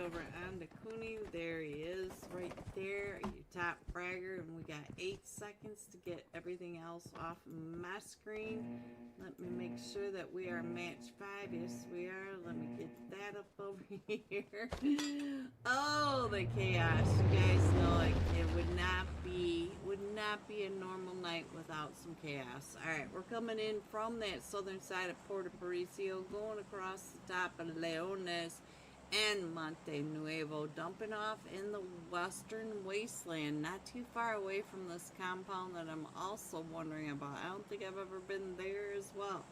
over on to Cooney. There he is, right there, your top fragger, and we got 8 seconds to get everything else off my screen. Let me make sure that we are match 5. Yes, we are. Let me get that up over here. Oh, the chaos! You guys know it would not be a normal night without some chaos. All right, we're coming in from that southern side of Puerto Paraiso, going across the top of Leones and Monte Nuevo, dumping off in the western wasteland, not too far away from this compound that I'm also wondering about. I don't think I've ever been there as well.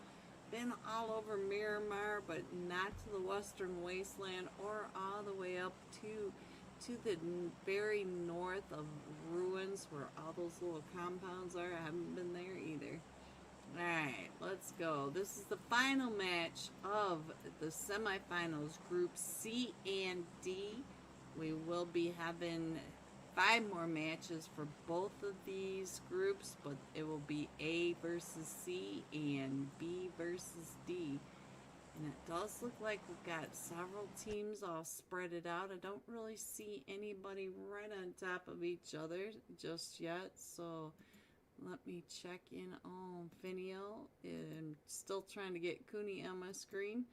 Been all over Miramar, but not to the western wasteland or all the way up to the very north of ruins where all those little compounds are. I haven't been there either. Alright, let's go. This is the final match of the semifinals, Group C and D. We will be having 5 more matches for both of these groups, but it will be A versus C and B versus D. And it does look like we've got several teams all spread it out. I don't really see anybody right on top of each other just yet, so let me check in on Finial. I'm still trying to get Cooney on my screen.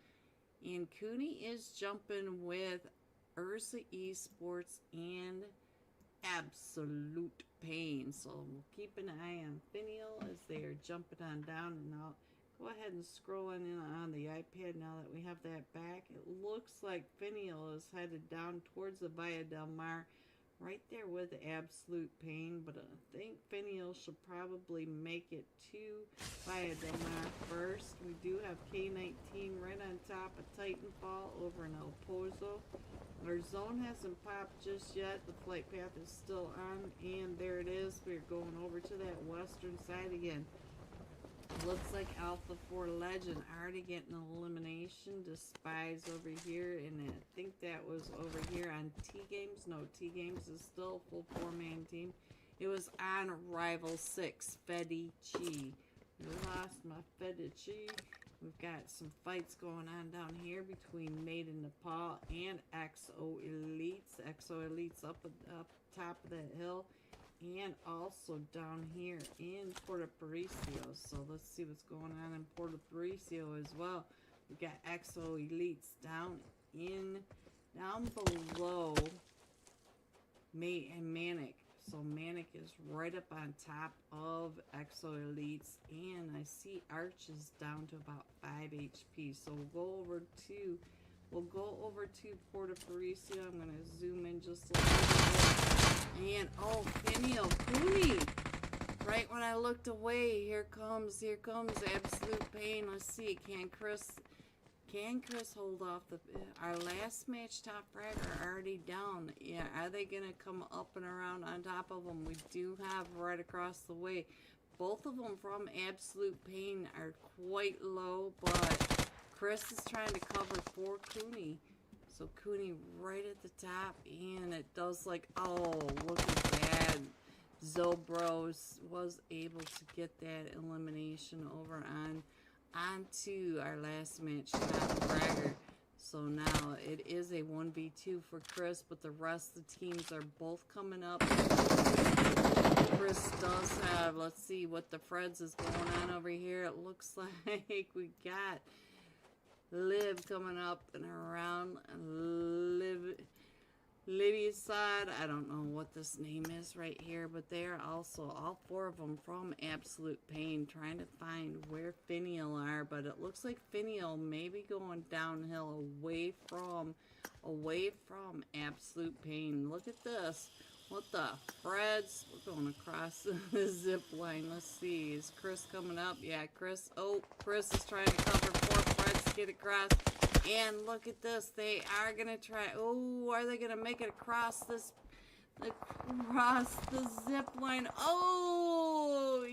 And Cooney is jumping with Ursa Esports and Absolute Pain. So we'll keep an eye on Finial as they are jumping on down. And I'll go ahead and scroll in on the iPad now that we have that back. It looks like Finial is headed down towards the Valle del Mar, right there with Absolute Pain, but I think Finial should probably make it to Valle del Mar first. We do have K-19 right on top of Titanfall over in El Pozo. Our zone hasn't popped just yet. The flight path is still on, and there it is. We're going over to that western side again. Looks like Alpha 4 Legend already getting an elimination to Spies over here, and I think that was over here on T-Games. No, T-Games is still a full 4-man team. It was on Rival 6, Fedi Chi. We lost my Fedi Chi. We've got some fights going on down here between Made in Nepal and XO Elites. XO Elites up top of that hill. And also down here in Puerto Paraiso. So let's see what's going on in Puerto Paraiso as well. We got XO Elites down below Mate and Manic. So Manic is right up on top of XO Elites. And I see Arch is down to about 5 HP. So we'll go over to Puerto Paraiso. I'm going to zoom in just a little bit. And oh, Finial Cooney! Right when I looked away, here comes Absolute Pain. Let's see, can Chris hold off our last match top fragger already down? Yeah, are they gonna come up and around on top of them? We do have right across the way. Both of them from Absolute Pain are quite low, but Chris is trying to cover for Cooney. So Cooney right at the top, and it does like, oh, look at that. Zobros was able to get that elimination over onto our last match, top fragger. So now it is a 1v2 for Chris, but the rest of the teams are both coming up. Chris does have, let's see what the Freds is going on over here. It looks like we got Liv coming up and around. Libby's side, I don't know what this name is right here, but they're also, all 4 of them from Absolute Pain, trying to find where Finial are, but it looks like Finial may be going downhill away from Absolute Pain. Look at this. What the Freds? We're going across the zip line. Let's see. Is Chris coming up? Yeah, Chris. Oh, Chris is trying to cover 4 Freds to get across. And look at this. They are going to try. Oh, are they going to make it across the zip line? Oh,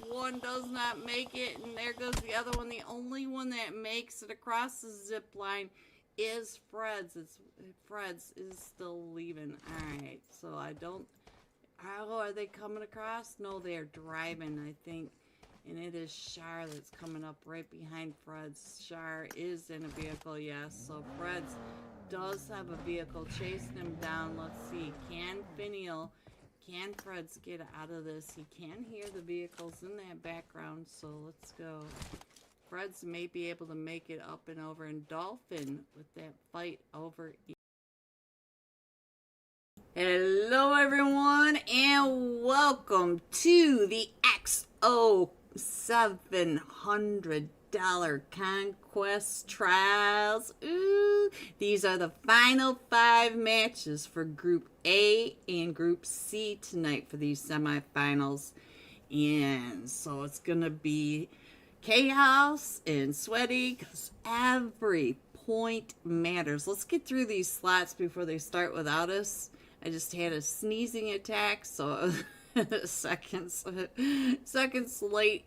one does not make it. And there goes the other one. The only one that makes it across the zip line is Freds. Freds is still leaving. Alright, so I don't... Oh, are they coming across? No, they are driving, I think. And it is Shar that's coming up right behind Freds. Shar is in a vehicle, yes. So Freds does have a vehicle chasing him down. Let's see. Can Freds get out of this? He can hear the vehicles in that background, so let's go. Freds may be able to make it up and over, and Dolphin with that fight over. Hello everyone, and welcome to the XO $700 Conquest trials. Ooh, these are the final 5 matches for Group A and Group C tonight for these semifinals. And so it's gonna be chaos and sweaty because every point matters. Let's get through these slots before they start without us. I just had a sneezing attack, so seconds late.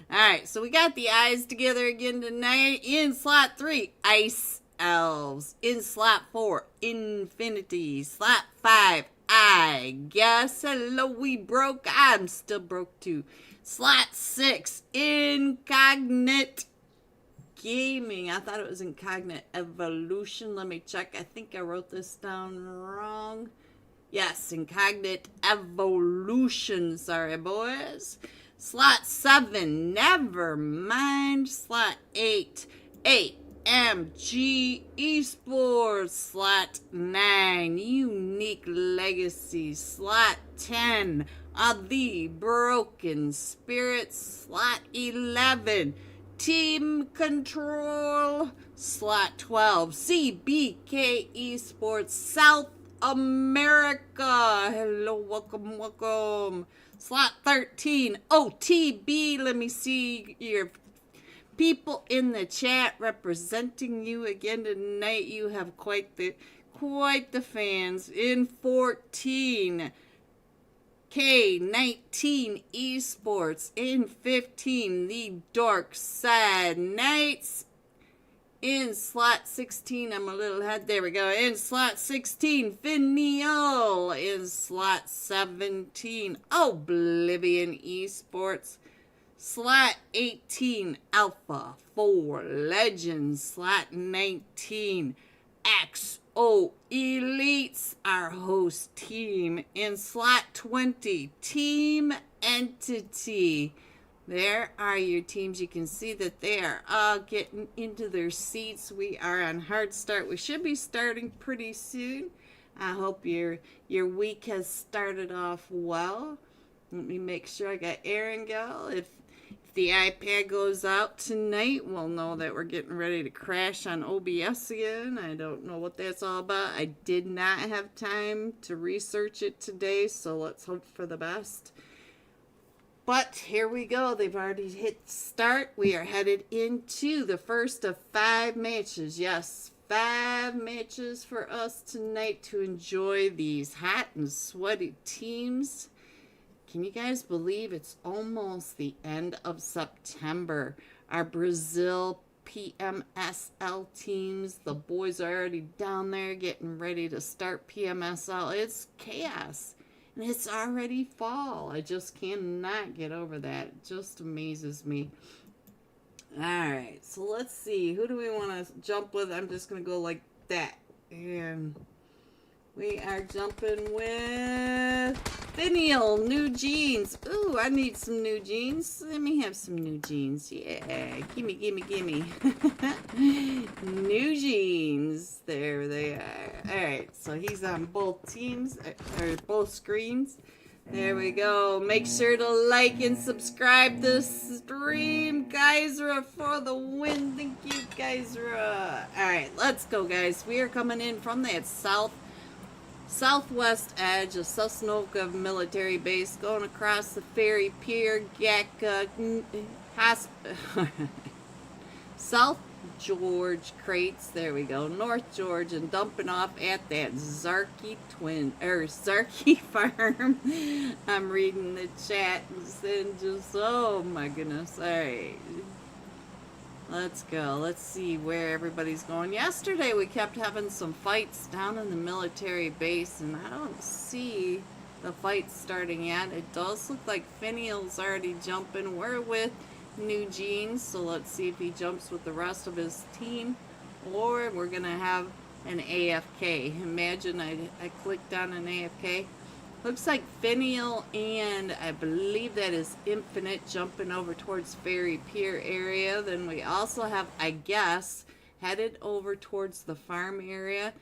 All right, so we got the eyes together again tonight. In slot 3, Ice Elves. In slot 4, Infinity. Slot 5, I guess. Hello, we broke. I'm still broke too. Slot 6, Incognite Gaming. I thought it was Incognite Evolution. Let me check. I think I wrote this down wrong. Yes, Incognite Evolution. Sorry, boys. Slot 7, never mind. Slot 8, AMG Esports. Slot 9, Unique Legacy. Slot 10, The Broken Spirits. Slot 11, Team Control. Slot 12, CBK Esports South America. Hello, welcome. Slot 13, OTB. Let me see your people in the chat representing you again tonight. You have quite the fans. In 14, K19 Esports. In 15, the Dark Side Knights. In slot 16, I'm a little ahead. There we go. In slot 16, Finial. In slot 17, Oblivion Esports. Slot 18, Alpha 4 Legends. Slot 19, XO Elites, our host team. In slot 20, Team Entity. There are your teams. You can see that they are all getting into their seats. We are on hard start. We should be starting pretty soon. I hope your week has started off well. Let me make sure I got Aaron go. If the iPad goes out tonight, we'll know that we're getting ready to crash on OBS again. I don't know what that's all about. I did not have time to research it today, so let's hope for the best. But here we go. They've already hit start. We are headed into the first of 5 matches. Yes, 5 matches for us tonight to enjoy these hot and sweaty teams. Can you guys believe it's almost the end of September? Our Brazil PMSL teams, the boys are already down there getting ready to start PMSL. It's chaos. And it's already fall. I just cannot get over that. It just amazes me. Alright, so let's see. Who do we want to jump with? I'm just going to go like that. And we are jumping with Finial, new jeans. Ooh, I need some new jeans. Let me have some new jeans. Yeah, gimme. New jeans. There they are. Alright, so he's on both teams, or both screens. There we go. Make sure to like and subscribe this stream. Geisra for the win. Thank you, Geisra. Alright, let's go, guys. We are coming in from that southwest edge of Sosnovka military base, going across the ferry pier, Gacka, South George crates, there we go, North George, and dumping off at that Zarky farm. I'm reading the chat and saying just, oh my goodness. All right. Let's go. Let's see where everybody's going. Yesterday we kept having some fights down in the military base, and I don't see the fight starting yet. It does look like Finial's already jumping. We're with New Jeans, so let's see if he jumps with the rest of his team, or we're gonna have an AFK. Imagine I clicked on an AFK. Looks like Finial and I believe that is Infinite jumping over towards Ferry Pier area. Then we also have, I guess, headed over towards the farm area.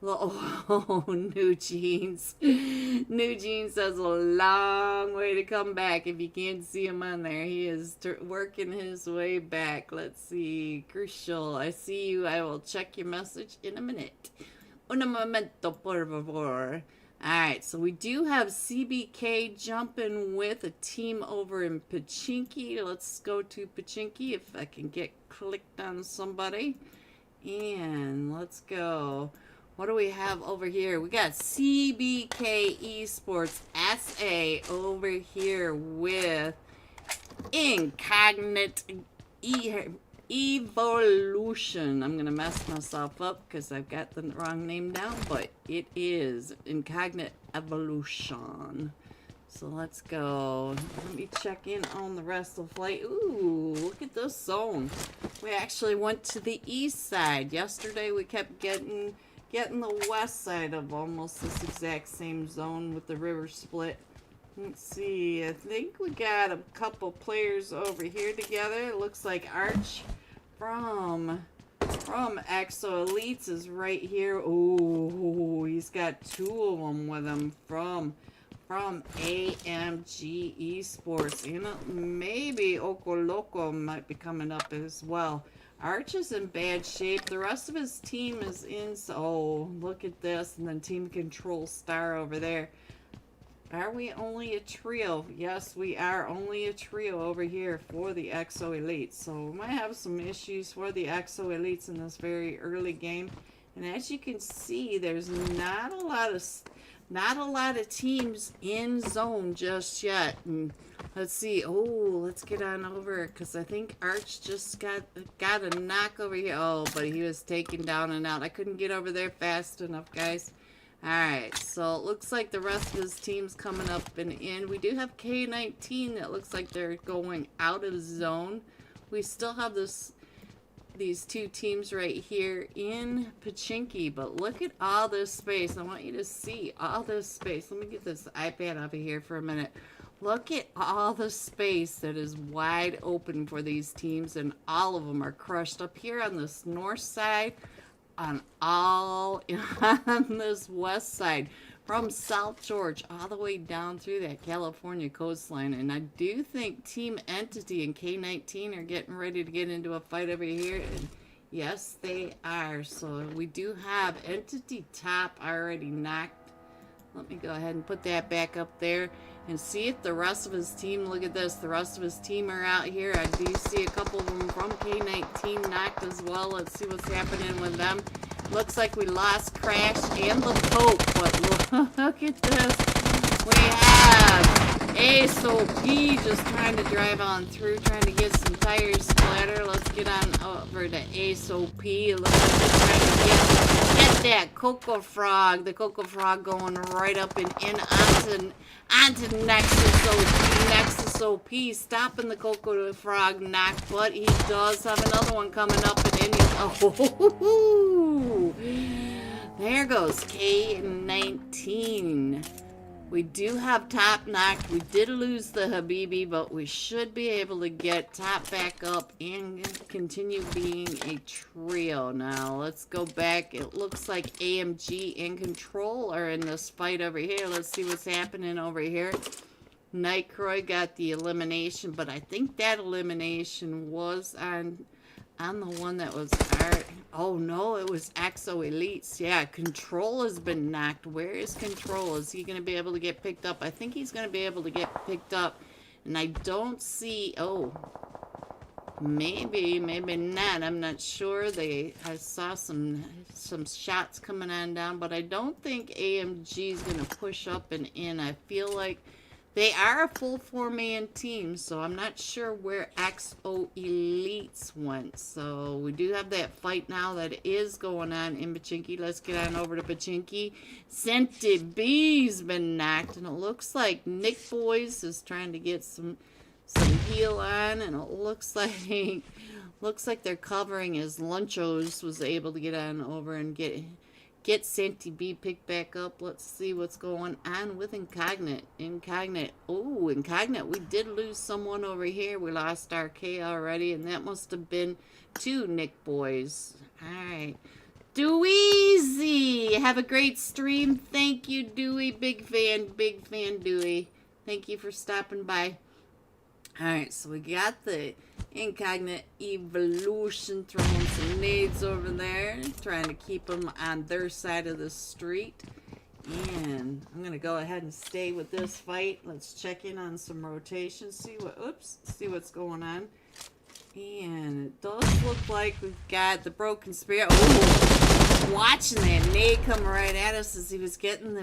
Oh, New Jeans. New Jeans has a long way to come back. If you can't see him on there, he is working his way back. Let's see. Crucial. I see you. I will check your message in a minute. Un momento, por favor. Alright, so we do have CBK jumping with a team over in Pachinki. Let's go to Pachinki if I can get clicked on somebody. And let's go. What do we have over here? We got CBK Esports SA over here with Incognite Evolution. I'm going to mess myself up because I've got the wrong name down, but it is Incognite Evolution. So let's go. Let me check in on the rest of the flight. Ooh, look at this zone. We actually went to the east side. Yesterday we kept getting the west side of almost this exact same zone with the river split. Let's see, I think we got a couple players over here together. It looks like Arch from Exo Elites is right here. Oh, he's got two of them with him from AMG Esports. You know, maybe Oko Loco might be coming up as well. Arch is in bad shape. The rest of his team is in. Oh, look at this. And then Team Control Star over there. Are we only a trio? Yes, we are only a trio over here for the Exo Elites. So we might have some issues for the Exo Elites in this very early game. And as you can see, there's not a lot of teams in zone just yet. And let's see. Oh, let's get on over because I think Arch just got a knock over here. Oh, but he was taken down and out. I couldn't get over there fast enough, guys. Alright, so it looks like the rest of his team's coming up and in. We do have K19 that looks like they're going out of zone. We still have these two teams right here in Pachinki, but look at all this space. I want you to see all this space. Let me get this iPad over here for a minute. Look at all the space that is wide open for these teams, and all of them are crushed up here on this north side. On this west side from South George all the way down through that California coastline. And I do think Team Entity and K19 are getting ready to get into a fight over here, and yes they are. So we do have Entity top already knocked. Let me go ahead and put that back up there and see if the rest of his team, look at this, the rest of his team are out here. I do see a couple of them from K19 knocked as well. Let's see what's happening with them. Looks like we lost Crash and the Pope, but look at this. We have ASOP just trying to drive on through, trying to get some tires splatter. Let's get on over to ASOP. Looks like they're trying to get that Coco Frog, the Coco Frog going right up and in onto Nexus OP, stopping the Coco Frog knock, but he does have another one coming up and in. Oh, there goes K19. We do have top knocked. We did lose the Habibi, but we should be able to get top back up and continue being a trio. Now, let's go back. It looks like AMG and Control are in this fight over here. Let's see what's happening over here. Nightcroy got the elimination, but I think that elimination was on the one that was oh no, it was Exo Elites. Yeah, Control has been knocked. Where is Control? Is he going to be able to get picked up? I think he's going to be able to get picked up. And I don't see, oh, maybe not. I'm not sure. I saw some shots coming on down, but I don't think AMG is going to push up and in. I feel like they are a full 4-man team, so I'm not sure where Exo Elites went. So we do have that fight now that is going on in Pachinki. Let's get on over to Pachinki. Senti B's been knocked, and it looks like Nick Boys is trying to get some heal on, and it looks like they're covering as Lunchos was able to get on over and get get Santi B picked back up. Let's see what's going on with Incognite. Oh, Incognite, we did lose someone over here. We lost our K already, and that must have been 2 Nick boys. Alright. Dewey, have a great stream. Thank you, Dewey. Big fan, Dewey. Thank you for stopping by. Alright, so we got the Incognite Evolution throwing some nades over there, trying to keep them on their side of the street. And I'm going to go ahead and stay with this fight. Let's check in on some rotations, see what's going on. And it does look like we've got the Broken Spirit. Oh, watching that nade come right at us as he was getting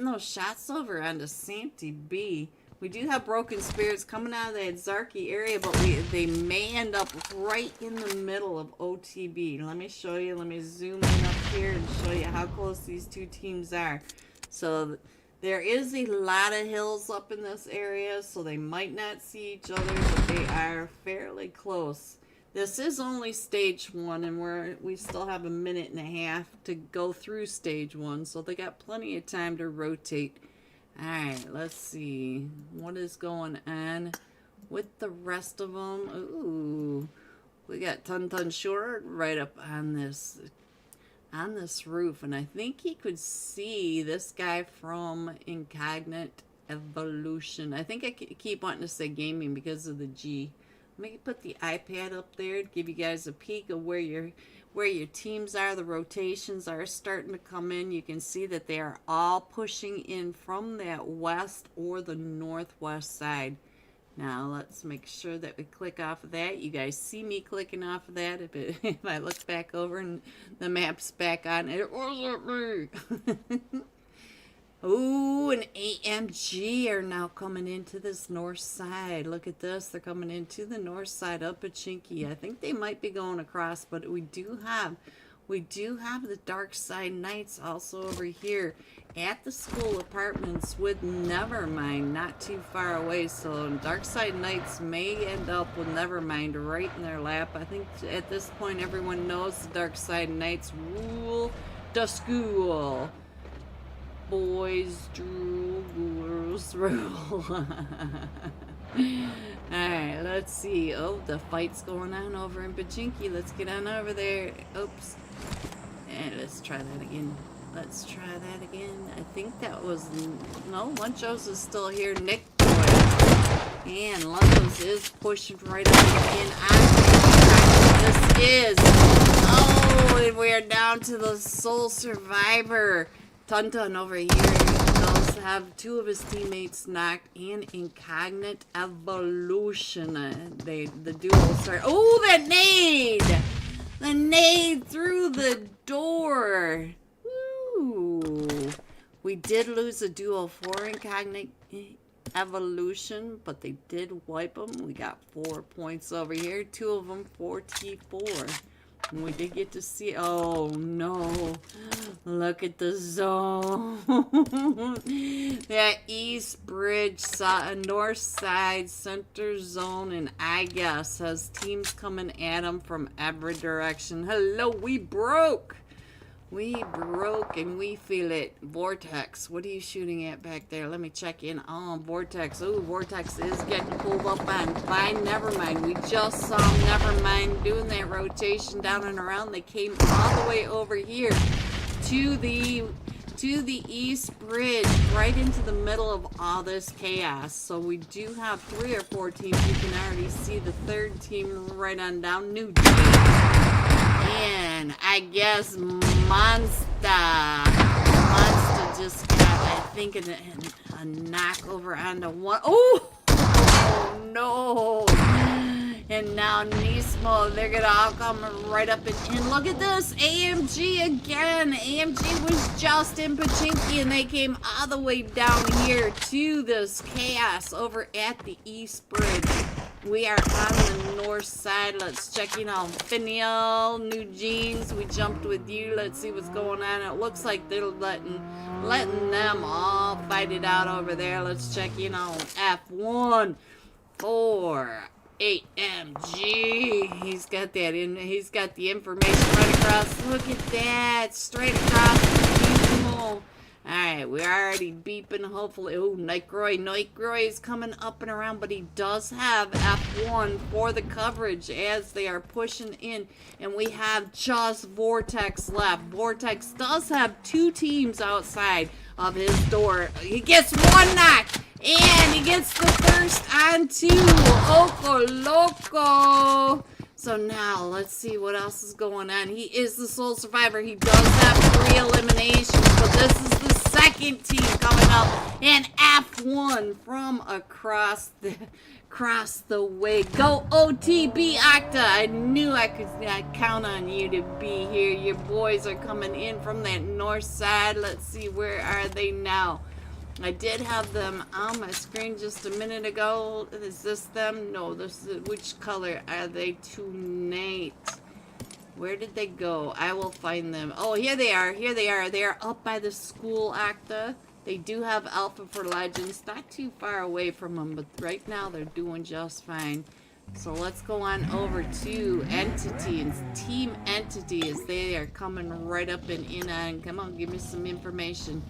those shots over onto Santi B. We do have Broken Spirits coming out of that Zarky area, but they may end up right in the middle of OTB. Let me show you. Let me zoom in up here and show you how close these two teams are. So there is a lot of hills up in this area, so they might not see each other, but they are fairly close. This is only stage 1, and we still have a minute and a half to go through stage 1, so they got plenty of time to rotate. Alright, let's see what is going on with the rest of them. Ooh, we got Tun Short right up on this roof, and I think he could see this guy from Incognite Evolution. I think I keep wanting to say gaming because of the G. Let me put the iPad up there to give you guys a peek of where your teams are. The rotations are starting to come in. You can see that they are all pushing in from that west or the northwest side. Now let's make sure that we click off of that. You guys see me clicking off of that. If I look back over and the map's back on, it wasn't me. Ooh, an AMG are now coming into this north side. Look at this. They're coming into the north side up at Chinky. I think they might be going across, but we do have the Dark Side Knights also over here at the school apartments with Nevermind not too far away. So Dark Side Knights may end up with Nevermind right in their lap. I think at this point everyone knows the Dark Side Knights rule the school. Boys drool, girls rule. Alright, let's see. Oh, the fight's going on over in Pachinki. Let's get on over there. Oops. And let's try that again. I think that was... No, Lunchos is still here. Nick boy. And Lunchos is pushing right up again. This is... Oh, and we are down to the sole survivor. Tun over here does have 2 of his teammates knocked in Incognite Evolution. The duo start. Oh, that nade! The nade through the door. Woo! We did lose a duo for Incognite Evolution, but they did wipe them. We got 4 points over here. 2 of them 4T4. And we did get to see, oh no, look at the zone. That East Bridge, north side, center zone, and I guess has teams coming at them from every direction. Hello, we broke. We broke and we feel it. Vortex, what are you shooting at back there? Let me check in on Vortex. Oh, Vortex is getting pulled up on by Nevermind. We just saw Nevermind doing that rotation down and around. They came all the way over here to the East Bridge, right into the middle of all this chaos. So we do have 3 or 4 teams. You can already see the 3rd team right on down. New team. And I guess Monster just got, I think, a knock over onto one. Oh! Oh no! And now Nismo, they're gonna all come right up and look at this! AMG again! AMG was just in Pachinki and they came all the way down here to this chaos over at the East Bridge. We are on the north side. Let's check in on Finial, New Jeans. We jumped with you. Let's see what's going on. It looks like they're letting them all fight it out over there. Let's check in on F1 for 8MG. He's got that in. He's got the information right across. Look at that. Straight across. Alright, we're already beeping, hopefully. Oh, Nightgroy is coming up and around, but he does have F1 for the coverage as they are pushing in. And we have just Vortex left. Vortex does have 2 teams outside of his door. He gets 1 knock, and he gets the first on 2. Oko Loco. So now, let's see what else is going on. He is the sole survivor. He does have 3 eliminations, but this is the second team coming up. And F1 from across the way. Go OTB Octa. I knew I could count on you to be here. Your boys are coming in from that north side. Let's see, where are they now? I did have them on my screen just a minute ago. Is this them? No, this is, which color are they tonight? Where did they go? I will find them. Oh, here they are. Here they are. They are up by the school, Acta. They do have Alpha for Legends. Not too far away from them, but right now they're doing just fine. So let's go on over to Entity and Team Entity as they are coming right up and in on. Come on, give me some information.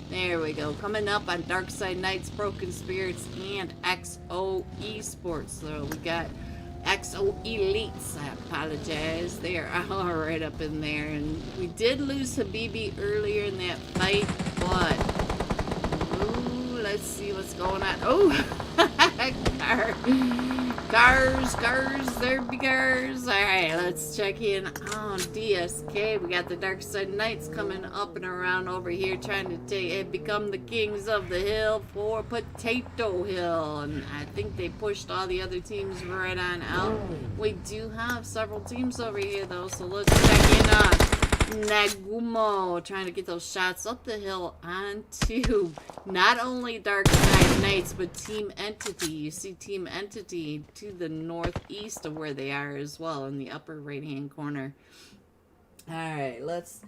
There we go. Coming up on Dark Side Knights, Broken Spirits, and XO Esports. So we got XO Elites. I apologize. They are all right up in there. And we did lose Habibi earlier in that fight, but ooh, let's see what's going on. Oh, cars, there be cars. Alright, let's check in on DSK. We got the Dark Side Knights coming up and around over here trying to become the kings of the hill for Potato Hill. And I think they pushed all the other teams right on out. We do have several teams over here though, so let's check in on Nagumo, trying to get those shots up the hill onto not only Dark Side Knights, but Team Entity. You see Team Entity to the northeast of where they are as well, in the upper right-hand corner. Alright, let's,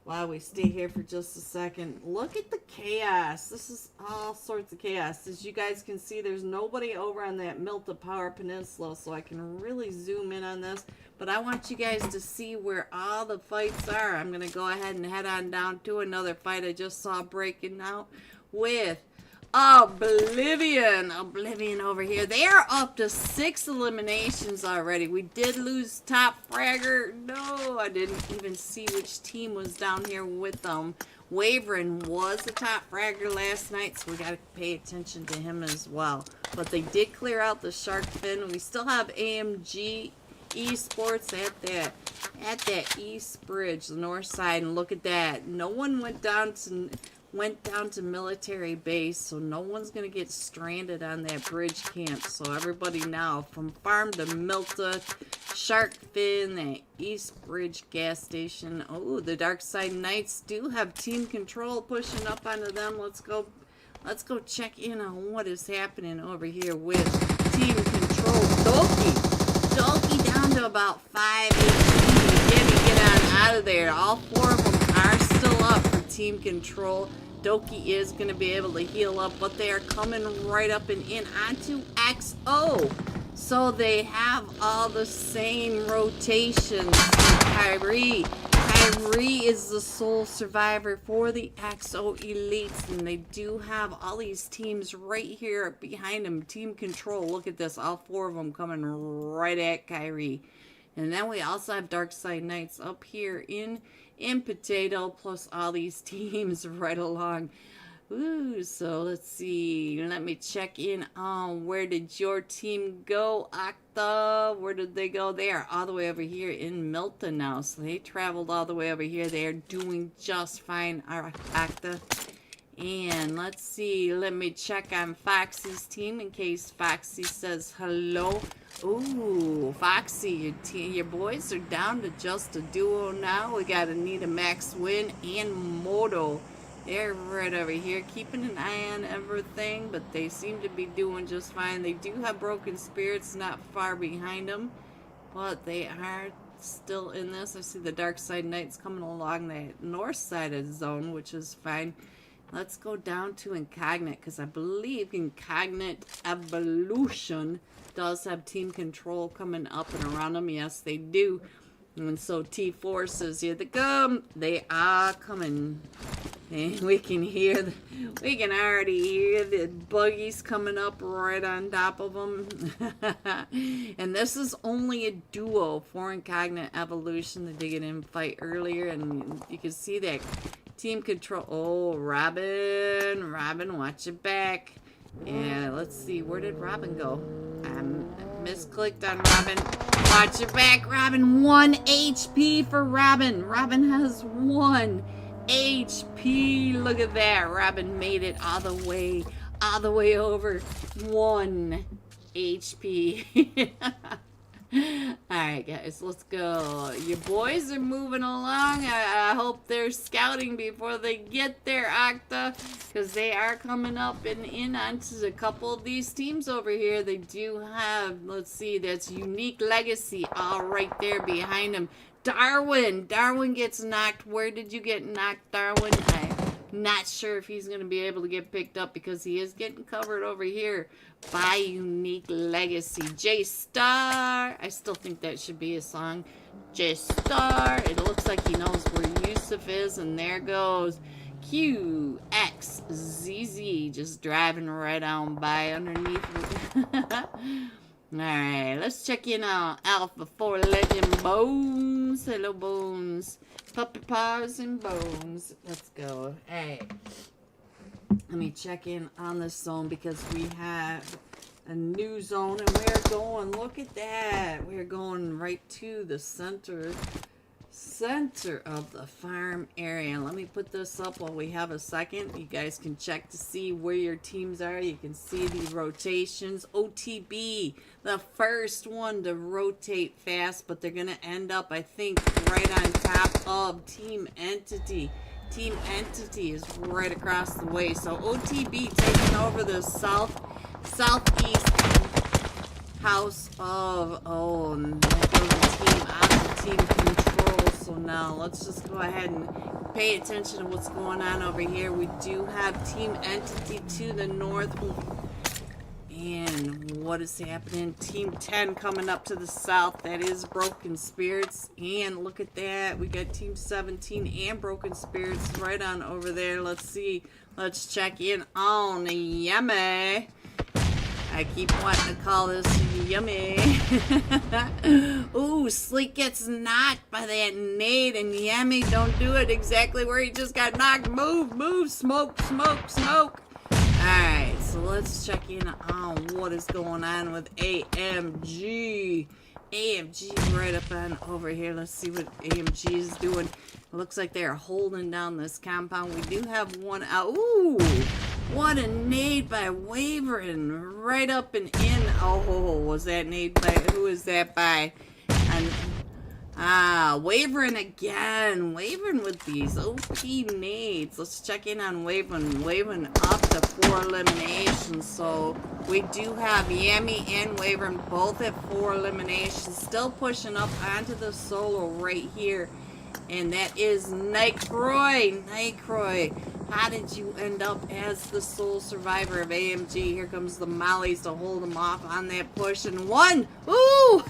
while we stay here for just a second, look at the chaos. This is all sorts of chaos. As you guys can see, there's nobody over on that Milta Power Peninsula, so I can really zoom in on this. But I want you guys to see where all the fights are. I'm going to go ahead and head on down to another fight I just saw breaking out with Oblivion. Oblivion over here. They are up to 6 eliminations already. We did lose Top Fragger. No, I didn't even see which team was down here with them. Wavering was the Top Fragger last night, so we got to pay attention to him as well. But they did clear out the Shark Fin. We still have AMG Esports at that East Bridge, the north side, and look at that. No one went down to military base, so no one's gonna get stranded on that bridge camp. So everybody now from farm to Milta, Shark Fin, that East Bridge gas station. Oh, the Dark Side Knights do have team control pushing up onto them. Let's go check in on what is happening over here with team control. Doki down to about 5 HP. Get on out of there. All 4 of them are still up for team control. Doki is going to be able to heal up, but they are coming right up and in onto XO. So they have all the same rotations. Kyrie is the sole survivor for the XO Elites, and they do have all these teams right here behind them. Team control. Look at this. All 4 of them coming right at Kyrie. And then we also have Dark Side Knights up here in Potato, plus all these teams right along. Ooh, so let's see. Let me check in on where did your team go, Octa? Where did they go? They are all the way over here in Milton now. So they traveled all the way over here. They are doing just fine, Octa. And let's see. Let me check on Foxy's team in case Foxy says hello. Ooh, Foxy, your boys are down to just a duo now. We got Anita Max Win and Moto. They're right over here, keeping an eye on everything, but they seem to be doing just fine. They do have Broken Spirits not far behind them, but they are still in this. I see the Dark Side Knights coming along the north side of the zone, which is fine. Let's go down to Incognite, because I believe Incognite Evolution does have team control coming up and around them. Yes, they do. And so T-Forces, here they come. They are coming. And we can already hear the buggies coming up right on top of them. And this is only a duo, Foreign Cognate Evolution. They did get in fight earlier, and you can see that team control. Oh, Robin, watch your back. Yeah, let's see, where did Robin go? I misclicked on Robin. Watch your back, Robin. 1 HP for Robin. Robin has 1 HP. Look at that. Robin made it all the way over. 1 HP. Alright, guys, let's go. Your boys are moving along. I hope they're scouting before they get there, Octa, because they are coming up and in onto a couple of these teams over here. They do have, let's see, that's Unique Legacy all right there behind them. Darwin gets knocked. Where did you get knocked, Darwin? I'm not sure if he's going to be able to get picked up because he is getting covered over here by Unique Legacy. J-Star. I still think that should be a song. J-Star. It looks like he knows where Yusuf is, and there goes QXZZ just driving right on by underneath. Alright, let's check in on Alpha 4 Legend Bones. Hello, Bones. Puppy Paws and Bones. Let's go. Hey, let me check in on this zone because we have a new zone and we're going, look at that. We're going right to the center of the farm area. Let me put this up while we have a second. You guys can check to see where your teams are. You can see the rotations. OTB, the first one to rotate fast, but they're gonna end up, I think, right on top of Team Entity. Team Entity is right across the way. So OTB taking over the southeast house of, oh, and that goes the team on the team control. So now let's just go ahead and pay attention to what's going on over here. We do have Team Entity to the north. And what is happening? Team 10 coming up to the south. That is Broken Spirits. And look at that. We got Team 17 and Broken Spirits right on over there. Let's see. Let's check in on Yummy. I keep wanting to call this Yummy. Ooh, Sleek gets knocked by that nade, and Yummy don't do it exactly where he just got knocked. Move, smoke. Alright, so let's check in on what is going on with AMG. AMG right up on over here. Let's see what AMG is doing. It looks like they're holding down this compound. We do have one out. Ooh! What a nade by Wavering. Right up and in. Oh, was that nade by... Who is that by? And, Wavering again. Wavering with these OP nades. Let's check in on Wavering. Wavering up to 4 eliminations. So, we do have Yami and Wavering both at 4 eliminations. Still pushing up onto the solo right here. And that is Nightcroy. How did you end up as the sole survivor of AMG? Here comes the mollies to hold him off on that push. And one! Ooh!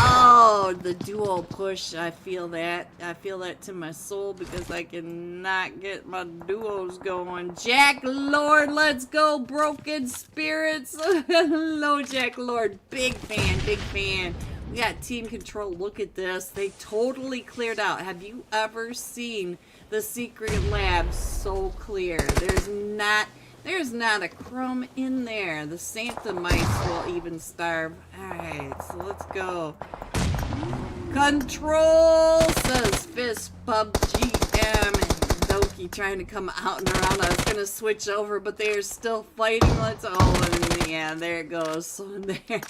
Oh, the duo push. I feel that. I feel that to my soul because I cannot get my duos going. Jack Lord, let's go. Broken Spirits. Hello, Jack Lord. Big fan. We got team control. Look at this. They totally cleared out. Have you ever seen the secret lab so clear? There's not a crumb in there. The Santa mice will even starve. Alright, so let's go. Control, says Fist PUBGM. Doki trying to come out and around. I was gonna switch over, but they are still fighting. Yeah, there it goes. So there.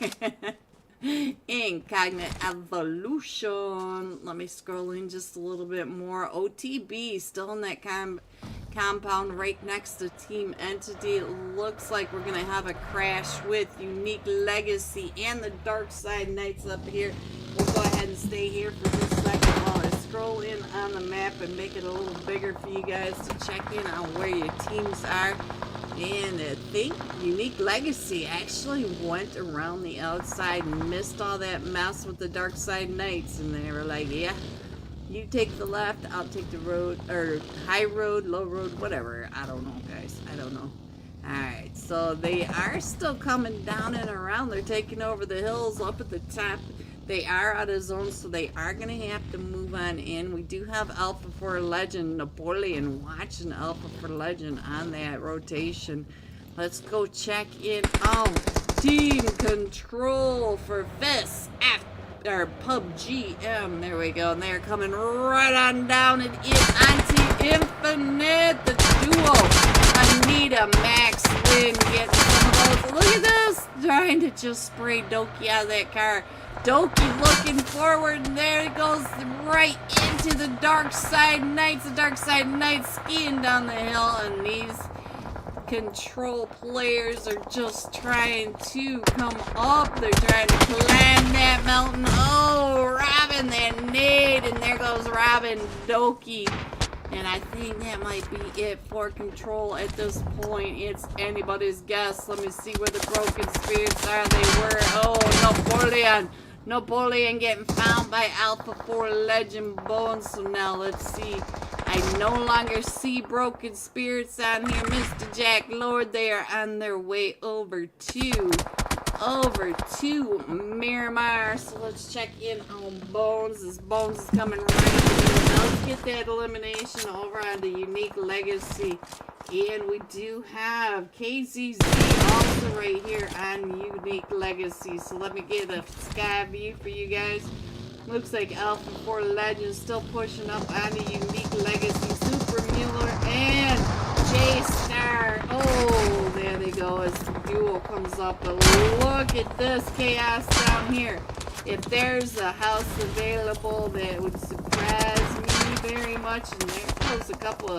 Incognite Evolution. Let me scroll in just a little bit more. OTB still in that compound right next to Team Entity. It looks like we're gonna have a crash with Unique Legacy and the Dark Side Knights up here. We'll go ahead and stay here for just a second while I scroll in on the map and make it a little bigger for you guys to check in on where your teams are. And I think Unique Legacy actually went around the outside and missed all that mess with the Dark Side Knights. And they were like, yeah, you take the left, I'll take the road, or high road, low road, whatever. I don't know, guys. I don't know. Alright, so they are still coming down and around. They're taking over the hills up at the top. They are out of zone, so they are going to have to move on in. We do have Alpha for Legend, Napoleon watching Alpha for Legend on that rotation. Let's go check in on Team Control for this or PUBGM. There we go. And they're coming right on down and in onto Infinite, the duo. Anita, Max, Lynn getting some of those. Look at this. Trying to just spray Doki out of that car. Doki looking forward, and there it goes right into the Dark Side Knights. The Dark Side Knights skiing down the hill, and these Control players are just trying to come up. They're trying to climb that mountain. Oh, Robin, that nade, and there goes Robin, Doki. And I think that might be it for Control at this point. It's anybody's guess. Let me see where the Broken Spirits are. They were, oh, Napoleon getting found by Alpha 4 Legend Bones. So now let's see. I no longer see Broken Spirits on here. Mr. Jack Lord, they are on their way over to Miramar. So let's check in on Bones. As Bones is coming right in. Now let's get that elimination over on the Unique Legacy. And we do have KZZ also right here on Unique Legacy. So let me get a sky view for you guys. Looks like Alpha 4 Legends still pushing up on the Unique Legacy. Super Mueller and J-Star. Oh, there they go as the duo comes up. But look at this chaos down here. If there's a house available that would surprise me very much, and there goes a couple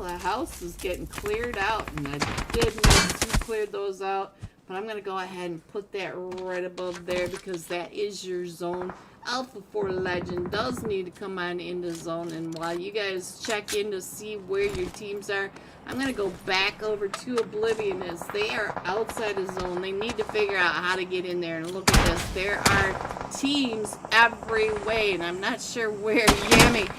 of houses getting cleared out, and I did notice who cleared those out, but I'm going to go ahead and put that right above there because that is your zone. Alpha 4 Legend does need to come on into zone, and while you guys check in to see where your teams are, I'm going to go back over to Oblivion as they are outside of zone. They need to figure out how to get in there, and look at this. There are teams every way, and I'm not sure where Yami,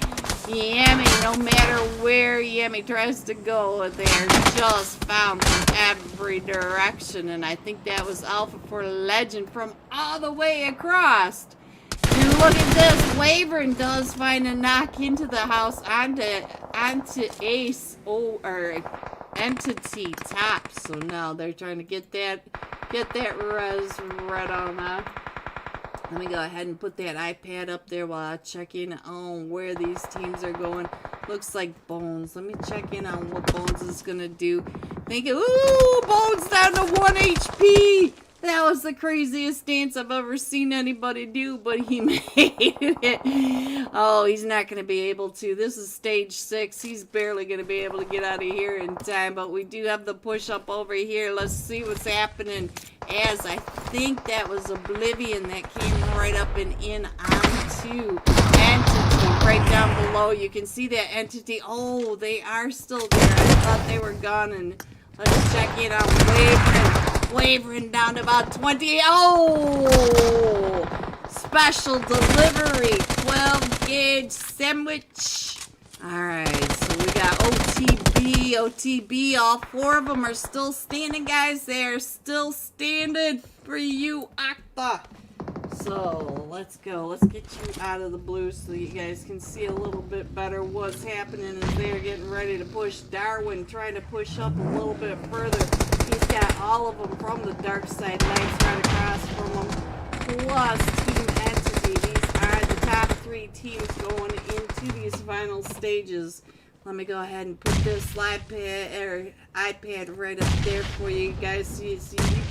no matter where Yami tries to go, they're just found from every direction. And I think that was Alpha 4 Legend from all the way across. And look at this. Wavering does find a knock into the house onto Ace or Entity top. So now they're trying to get that res right on up. Let me go ahead and put that iPad up there while I check in on where these teams are going. Looks like Bones. Let me check in on what Bones is going to do. Thinking, ooh, Bones down to 1 HP. That was the craziest dance I've ever seen anybody do, but he made it. Oh, he's not going to be able to. This is stage 6. He's barely going to be able to get out of here in time, but we do have the push-up over here. Let's see what's happening, as I think that was Oblivion that came right up and in onto Entity. Right down below, you can see that Entity. Oh, they are still there. I thought they were gone, and let's check in on Wavering down to about 20. Oh! Special delivery. 12 gauge sandwich. Alright, so we got OTB. All 4 of them are still standing, guys. They are still standing for you, Akta. So, let's go. Let's get you out of the blue so you guys can see a little bit better what's happening as they're getting ready to push. Darwin trying to push up a little bit further. He's got all of them from the Dark Side Knights right across from him, plus Team Entity. These are the top 3 teams going into these final stages. Let me go ahead and put this iPad right up there for you guys so you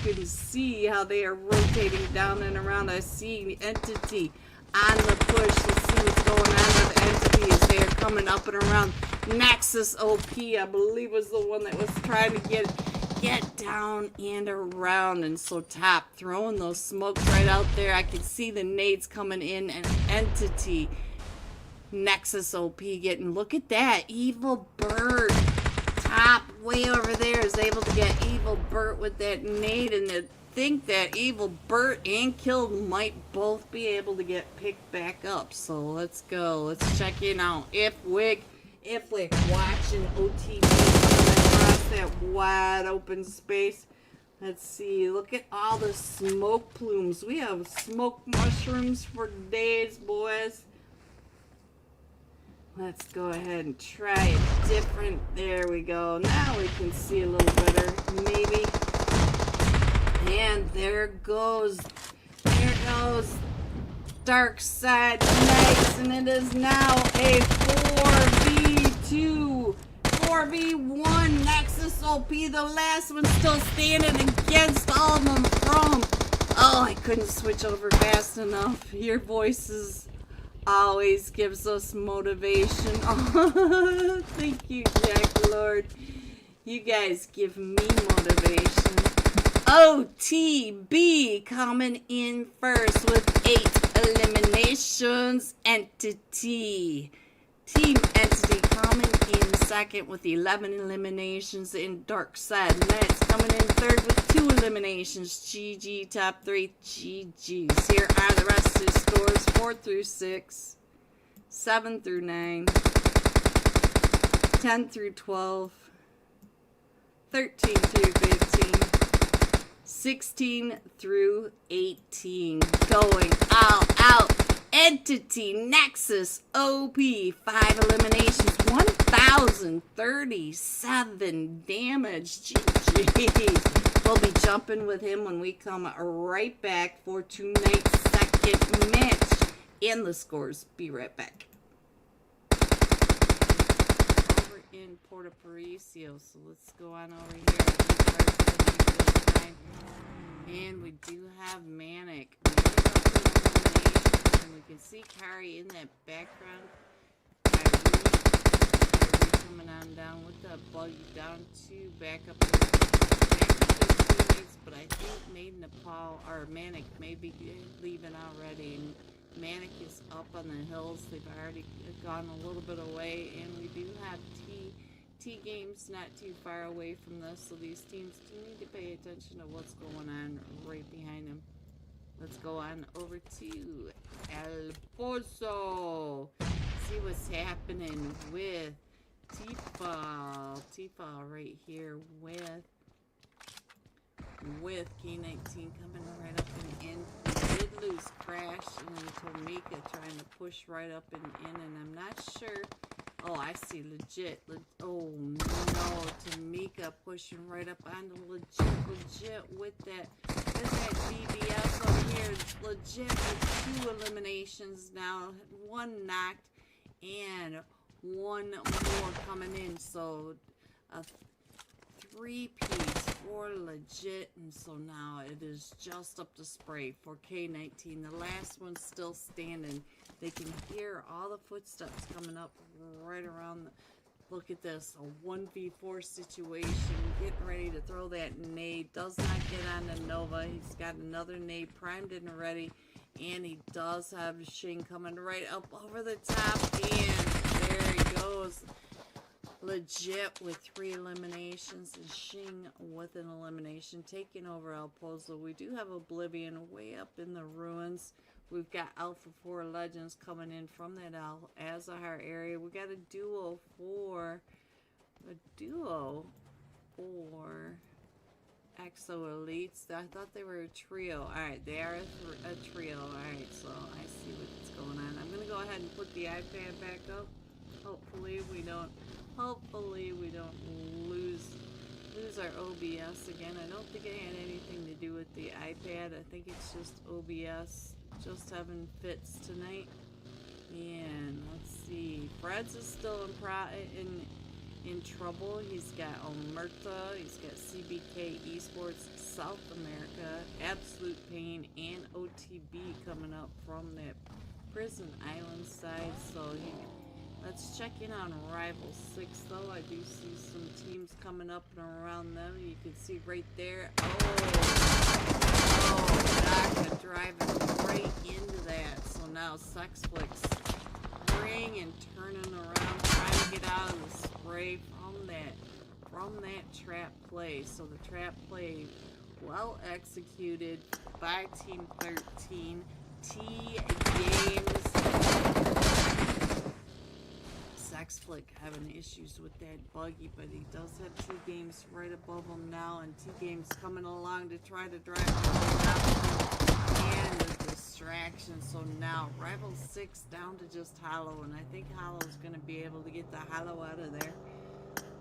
can see how they are rotating down and around. I see Entity on the push. Let's see what's going on with Entity as they are coming up and around. Nexus OP, I believe, was the one that was trying to get down and around, and so top throwing those smokes right out there. I can see the nades coming in, and Entity, Nexus OP getting, look at that, Evil Bird top way over there is able to get Evil Bert with that nade, and to think that Evil Bert and Killed might both be able to get picked back up. So let's go. Let's check in on Ifwick watching OTB coming across that wide open space. Let's see. Look at all the smoke plumes. We have smoke mushrooms for days, boys. Let's go ahead and try it different. There we go. Now we can see a little better, maybe. And there goes Dark Side Knights, and it is now a 4v2, 4v1 Nexus OP, the last one still standing against all of them from... Oh, I couldn't switch over fast enough. Your voices always gives us motivation. Oh, thank you, Jack Lord. You guys give me motivation. OTB coming in first with 8 eliminations. Entity. Team Entity coming in second with 11 eliminations. In Dark Side Knights coming in third with 2 eliminations. GG, top 3, GG's. Here are the rest of the scores: 4 through 6, 7 through 9, 10 through 12, 13 through 15, 16 through 18. Going all out. Entity Nexus OP, 5 eliminations, 1,037 damage. GG. We'll be jumping with him when we come right back for tonight's second match and the scores. Be right back. Over in Puerto Paraiso, so let's go on over here. And we do have Manic. And we can see Kari in that background. Kyrie coming on down with the buggy down to back up his teammates, but I think Nepal or Manic may be leaving already. And Manic is up on the hills. They've already gone a little bit away, and we do have T games not too far away from this, so these teams do need to pay attention to what's going on right behind them. Let's go on over to El Pozo. See what's happening with Tifa. Tifa right here with K19 coming right up and in. Did lose Crash, and then Tomika trying to push right up and in, and I'm not sure. Oh, I see legit. Oh no, Tomika pushing right up on the legit with that BBS over here. Legit with 2 eliminations now. 1 knocked and 1 more coming in. So a 3-piece for legit, and so now it is just up to spray for K19. The last one's still standing. They can hear all the footsteps coming up right around. Look at this, a 1v4 situation. Getting ready to throw that nade. Does not get on to Nova. He's got another nade primed and ready. And he does have Shing coming right up over the top. And there he goes. Legit with 3 eliminations, and Shing with an elimination, taking over El Pozo. We do have Oblivion way up in the ruins. We've got Alpha 4 Legends coming in from that Azahar area. We got a duo for Exo Elites. I thought they were a trio. Alright, they are a trio. Alright, so I see what's going on. I'm going to go ahead and put the iPad back up. Hopefully we don't lose our OBS again. I don't think it had anything to do with the iPad. I think it's just OBS just having fits tonight. And let's see, Fred's is still in trouble. He's got Omerta, he's got CBK Esports, South America, Absolute Pain, and OTB coming up from that Prison Island side. So let's check in on Rival 6 though. I do see some teams coming up and around them. You can see right there. Oh, Daka driving right into that. So now Sexflix spraying and turning around, trying to get out of the spray from that from that trap play. So the trap play, well executed by Team 13. T Games. Sexflick having issues with that buggy, but he does have T Games right above him now, and T Games coming along to try to drive him and the distraction. So now Rival 6 down to just Hollow, and I think Hollow's going to be able to get the Hollow out of there.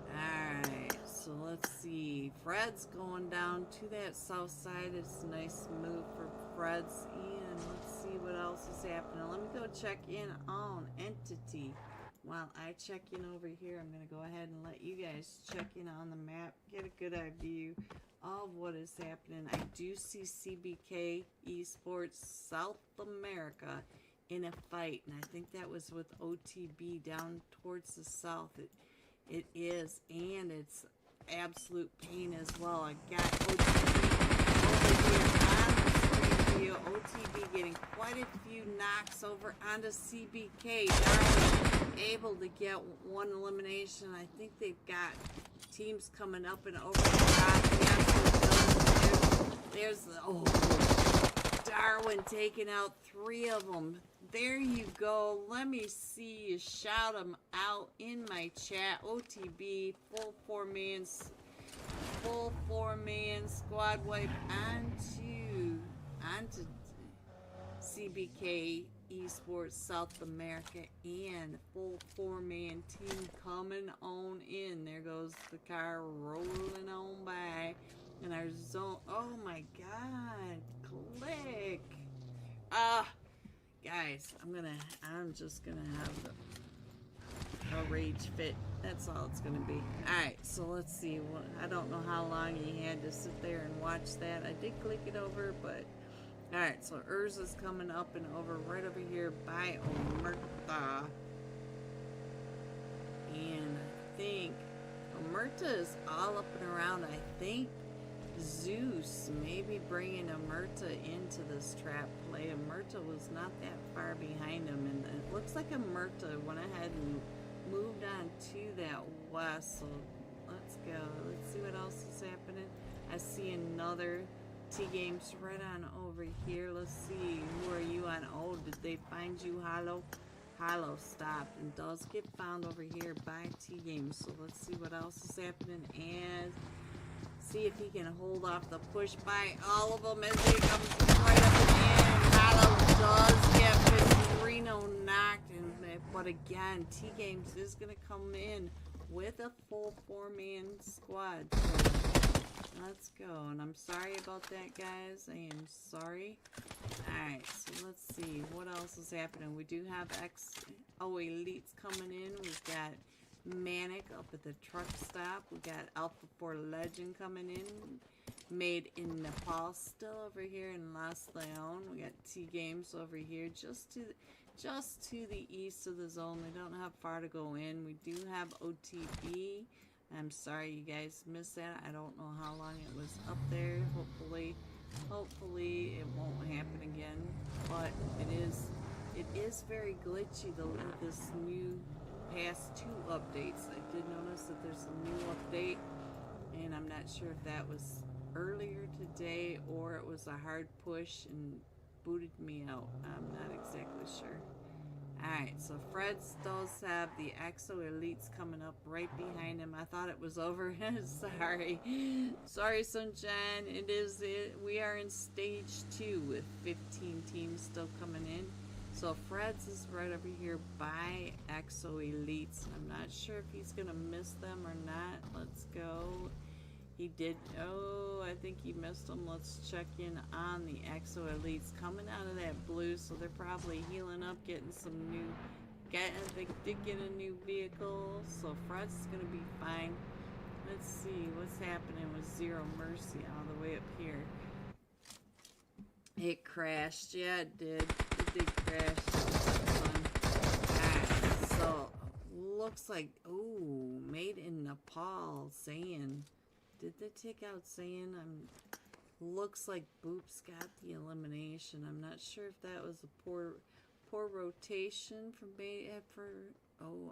Alright, so let's see. Fred's going down to that south side. It's a nice move for Fred's. And let's see what else is happening. Let me go check in on Entity. While I check in over here, I'm going to go ahead and let you guys check in on the map, get a good eye view of what is happening. I do see CBK Esports South America in a fight, and I think that was with OTB down towards the south. It is, and it's absolute pain as well. I got OTB over here on the screen view. OTB getting quite a few knocks over onto CBK. Darwin able to get one elimination. I think they've got teams coming up and over the top. Yes, there's the, oh, Darwin taking out 3 of them. There you go. Let me see you shout them out in my chat. OTB, full 4-man squad wipe onto CBK Esports South America, and full 4-man team coming on in. There goes the car rolling on by, and our zone. Oh my God! Click. Guys, I'm just gonna have a rage fit. That's all it's gonna be. Alright, so let's see. I don't know how long he had to sit there and watch that. I did click it over, but alright, so Urza's coming up and over right over here by Omerta. And I think Omerta is all up and around. I think Zeus maybe bringing Omerta into this trap play. Omerta was not that far behind him, and it looks like Omerta went ahead and moved on to that west. So let's go. Let's see what else is happening. I see another T Games right on over here. Let's see. Who are you on? Oh, did they find you, Hollow? Hollow stopped and does get found over here by T Games. So let's see what else is happening and see if he can hold off the push by all of them as they come right up and in. Hollow does get Fitzrino knocked, but again, T Games is going to come in with a full 4-man squad. So let's go, and I'm sorry about that, guys. I am sorry. Alright, so let's see what else is happening. We do have Elites coming in. We've got Manic up at the truck stop. We got Alpha 4 Legend coming in, made in Nepal, still over here in Las Leon. We got T Games over here, just to the east of the zone. They don't have far to go in. We do have OTB. I'm sorry you guys missed that. I don't know how long it was up there. Hopefully it won't happen again. But it is very glitchy though with this new past 2 updates. I did notice that there's a new update, and I'm not sure if that was earlier today or it was a hard push and booted me out. I'm not exactly sure. Alright, so Fred does have the Exo Elites coming up right behind him. I thought it was over. Sorry, Sunshine. We are in stage 2 with 15 teams still coming in. So Fred's is right over here by Exo Elites. I'm not sure if he's going to miss them or not. Let's go. He did. Oh, I think he missed them. Let's check in on the Exo Elites coming out of that blue. So they're probably healing up, getting some new. They did get a new vehicle. So Fred's going to be fine. Let's see what's happening with Zero Mercy all the way up here. It crashed. Yeah, it did. It did crash. Alright, so looks like, ooh, made in Nepal. Saiyan. Did they take out Saiyan? Looks like Boops got the elimination. I'm not sure if that was a poor rotation for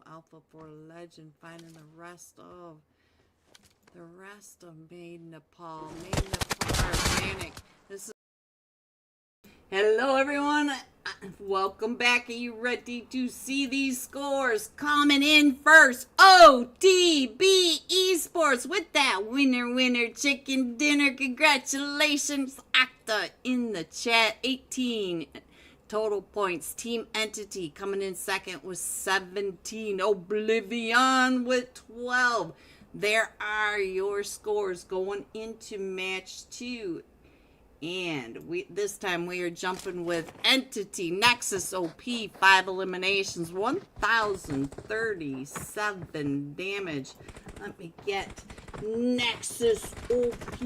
Alpha 4 Legend finding the rest of The rest of Made Nepal. Made Nepal Organic. This is. Hello, everyone. Welcome back. Are you ready to see these scores? Coming in first, ODB Esports with that winner chicken dinner. Congratulations, Acta in the chat. 18 total points. Team Entity coming in second with 17. Oblivion with 12. There are your scores going into match 2. And this time we are jumping with Entity Nexus OP, 5 eliminations, 1,037 damage. Let me get Nexus OP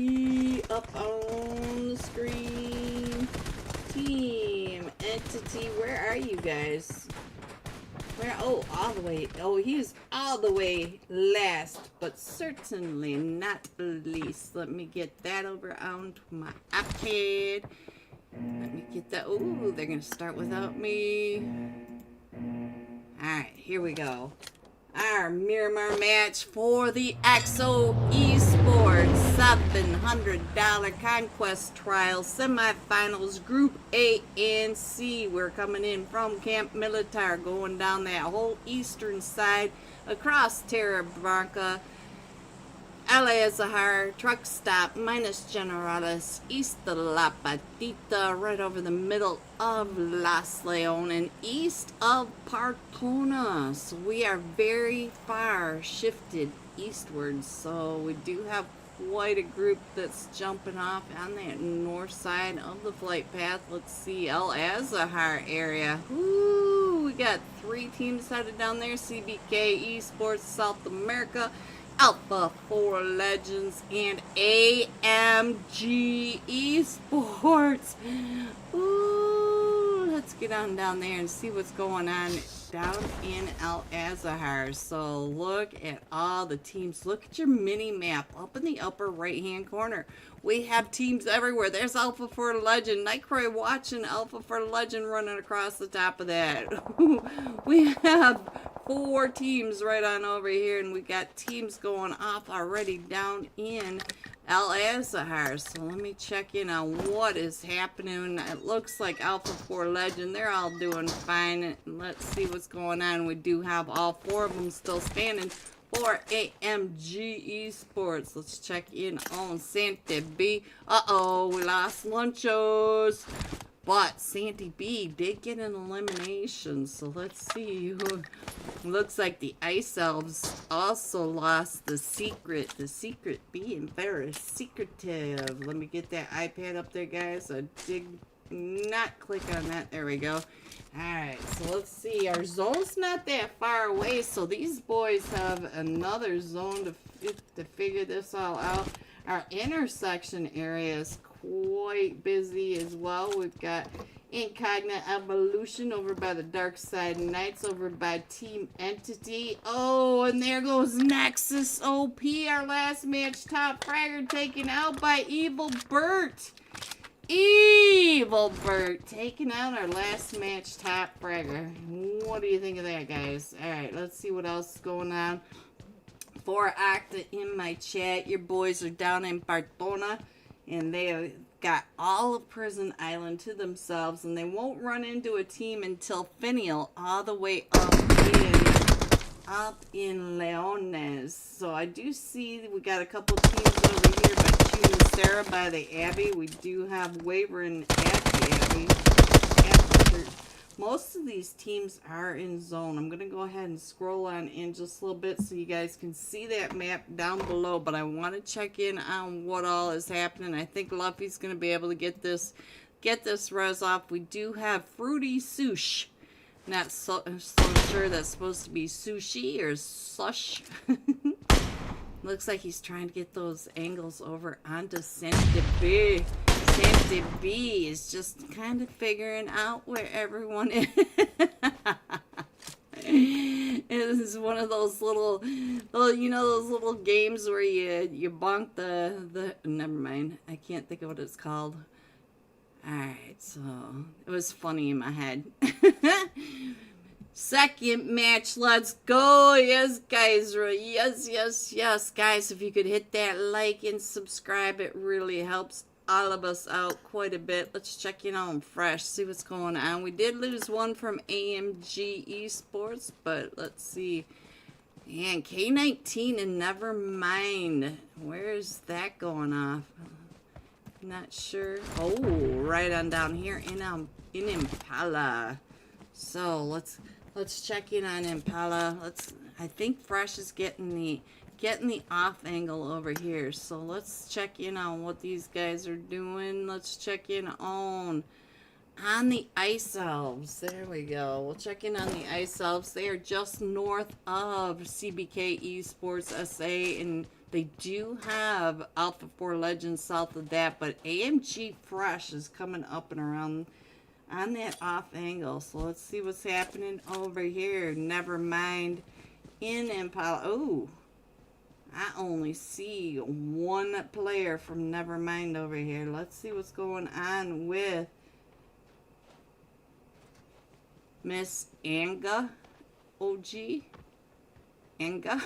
up on the screen. Team Entity, where are you guys? Where? Oh, all the way. Oh, he's all the way last, but certainly not least. Let me get that over onto my iPad. Let me get that. Ooh, they're going to start without me. Alright, here we go. Our Miramar match for the XO Esports $700 Conquest Trial Semifinals Group A and C. We're coming in from Camp Militar, going down that whole eastern side across Terra Branca, Al-Azhar, Truck Stop, Minas Generalis, east of La Patita, right over the middle of Las Leon, and east of Partona. So we are very far shifted eastwards. So we do have quite a group that's jumping off on that north side of the flight path. Let's see, Al-Azhar area. Ooh, we got 3 teams headed down there. CBK Esports South America, Alpha 4 Legends, and AMG Esports. Ooh, let's get on down there and see what's going on down in Al-Azhar. So look at all the teams. Look at your mini map up in the upper right hand corner. We have teams everywhere. There's Alpha 4 Legend. Nightcroy watching Alpha 4 Legend running across the top of that. We have 4 teams right on over here, and we got teams going off already down in Al-Azhar. So let me check in on what is happening. It looks like Alpha 4 Legend, they're all doing fine. Let's see what's going on. We do have all 4 of them still standing for AMG Esports. Let's check in on Santa B. Uh-oh, we lost Lunchos. But Sandy B did get an elimination, so let's see who. Looks like the Ice Elves also lost the secret. The secret being very secretive. Let me get that iPad up there, guys. I did not click on that. There we go. Alright, so let's see. Our zone's not that far away, so these boys have another zone to figure this all out. Our intersection area is quite busy as well. We've got Incognita Evolution over by the Dark Side Knights, over by Team Entity. Oh, and there goes Nexus OP, our last match top fragger, taken out by Evil Bert. Evil Bert taking out our last match top fragger. What do you think of that, guys? Alright, let's see what else is going on. For Acta in my chat, your boys are down in Partona, and they have got all of Prison Island to themselves, and they won't run into a team until Finial, all the way up in Leones. So I do see we got a couple teams over here by Chino Sarah by the Abbey. We do have Wavering at the Abbey. Most of these teams are in zone. I'm going to go ahead and scroll on in just a little bit so you guys can see that map down below. But I want to check in on what all is happening. I think Luffy's going to be able to get this res off. We do have Fruity Sush. Not so sure that's supposed to be sushi or slush. Looks like he's trying to get those angles over onto Santa B. Santa B is just kind of figuring out where everyone is. It is one of those little, you know, those little games where you bonk the. Never mind. I can't think of what it's called. All right, so it was funny in my head. Second match, let's go. Yes, guys. Yes, guys. If you could hit that like and subscribe, it really helps all of us out quite a bit. Let's check in on Fresh, see what's going on. We did lose one from AMG Esports, but let's see. And K19 and never mind. Where's that going off? Not sure. Oh, right on down here in Impala. So let's check in on Impala. I think Fresh is getting the off angle over here. So let's check in on what these guys are doing. Let's check in on the Ice Elves. There we go. We'll check in on the Ice Elves. They are just north of CBK Esports SA, and they do have Alpha 4 Legends south of that, but AMG Fresh is coming up and around on that off angle. So let's see what's happening over here. Never mind in Impala. Oh, I only see one player from Nevermind over here. Let's see what's going on with Miss Anga OG. Anga.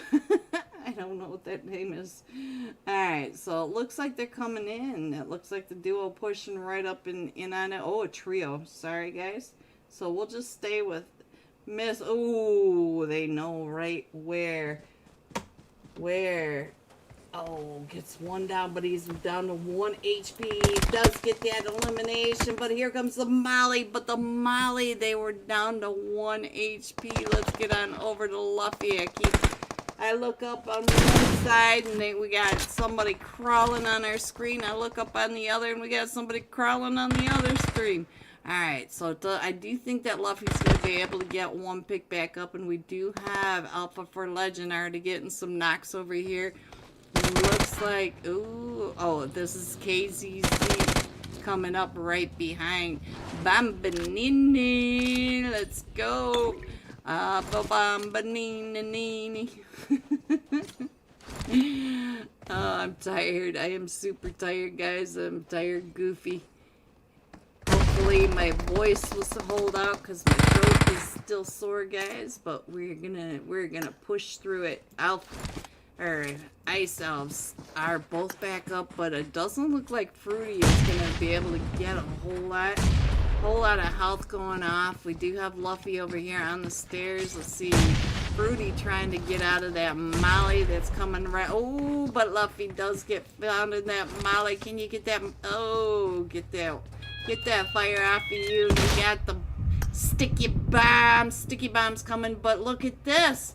I don't know what that name is. Alright, so it looks like they're coming in. It looks like the duo pushing right up in on it. Oh, a trio. Sorry, guys. So we'll just stay with Miss. Oh, they know right where. Oh, gets one down, but he's down to 1 HP. He does get that elimination, but here comes the Molly. But the Molly, they were down to 1 HP. Let's get on over to Luffy. I look up on one side, and we got somebody crawling on our screen. I look up on the other, and we got somebody crawling on the other screen. Alright, so I do think that Luffy's going to be able to get one pick back up, and we do have Alpha 4 Legend already getting some knocks over here. Looks like, ooh, oh, this is KZZ coming up right behind Bambanini. Let's go. Bambanini. Oh, I'm tired. I am super tired, guys. I'm tired, goofy. Hopefully my voice will hold out because my throat is still sore, guys. But we're gonna push through it. Ice Elves are both back up, but it doesn't look like Fruity is gonna be able to get a whole lot of health going off. We do have Luffy over here on the stairs. Let's see, Fruity trying to get out of that Molly that's coming right. Oh, but Luffy does get found in that Molly. Can you get that? Oh, get that fire off of you. You got the sticky bombs coming, but look at this.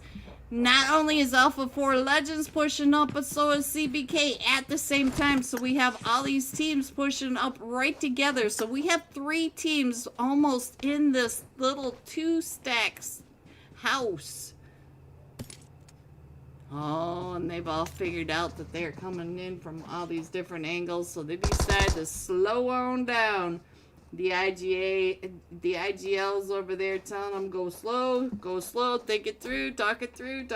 Not only is Alpha 4 Legends pushing up, but so is CBK at the same time. So we have all these teams pushing up right together. So we have 3 teams almost in this little 2 stacks house. Oh, and they've all figured out that they're coming in from all these different angles. So they decide to slow on down. The IGL's over there telling them go slow, think it through, talk it through.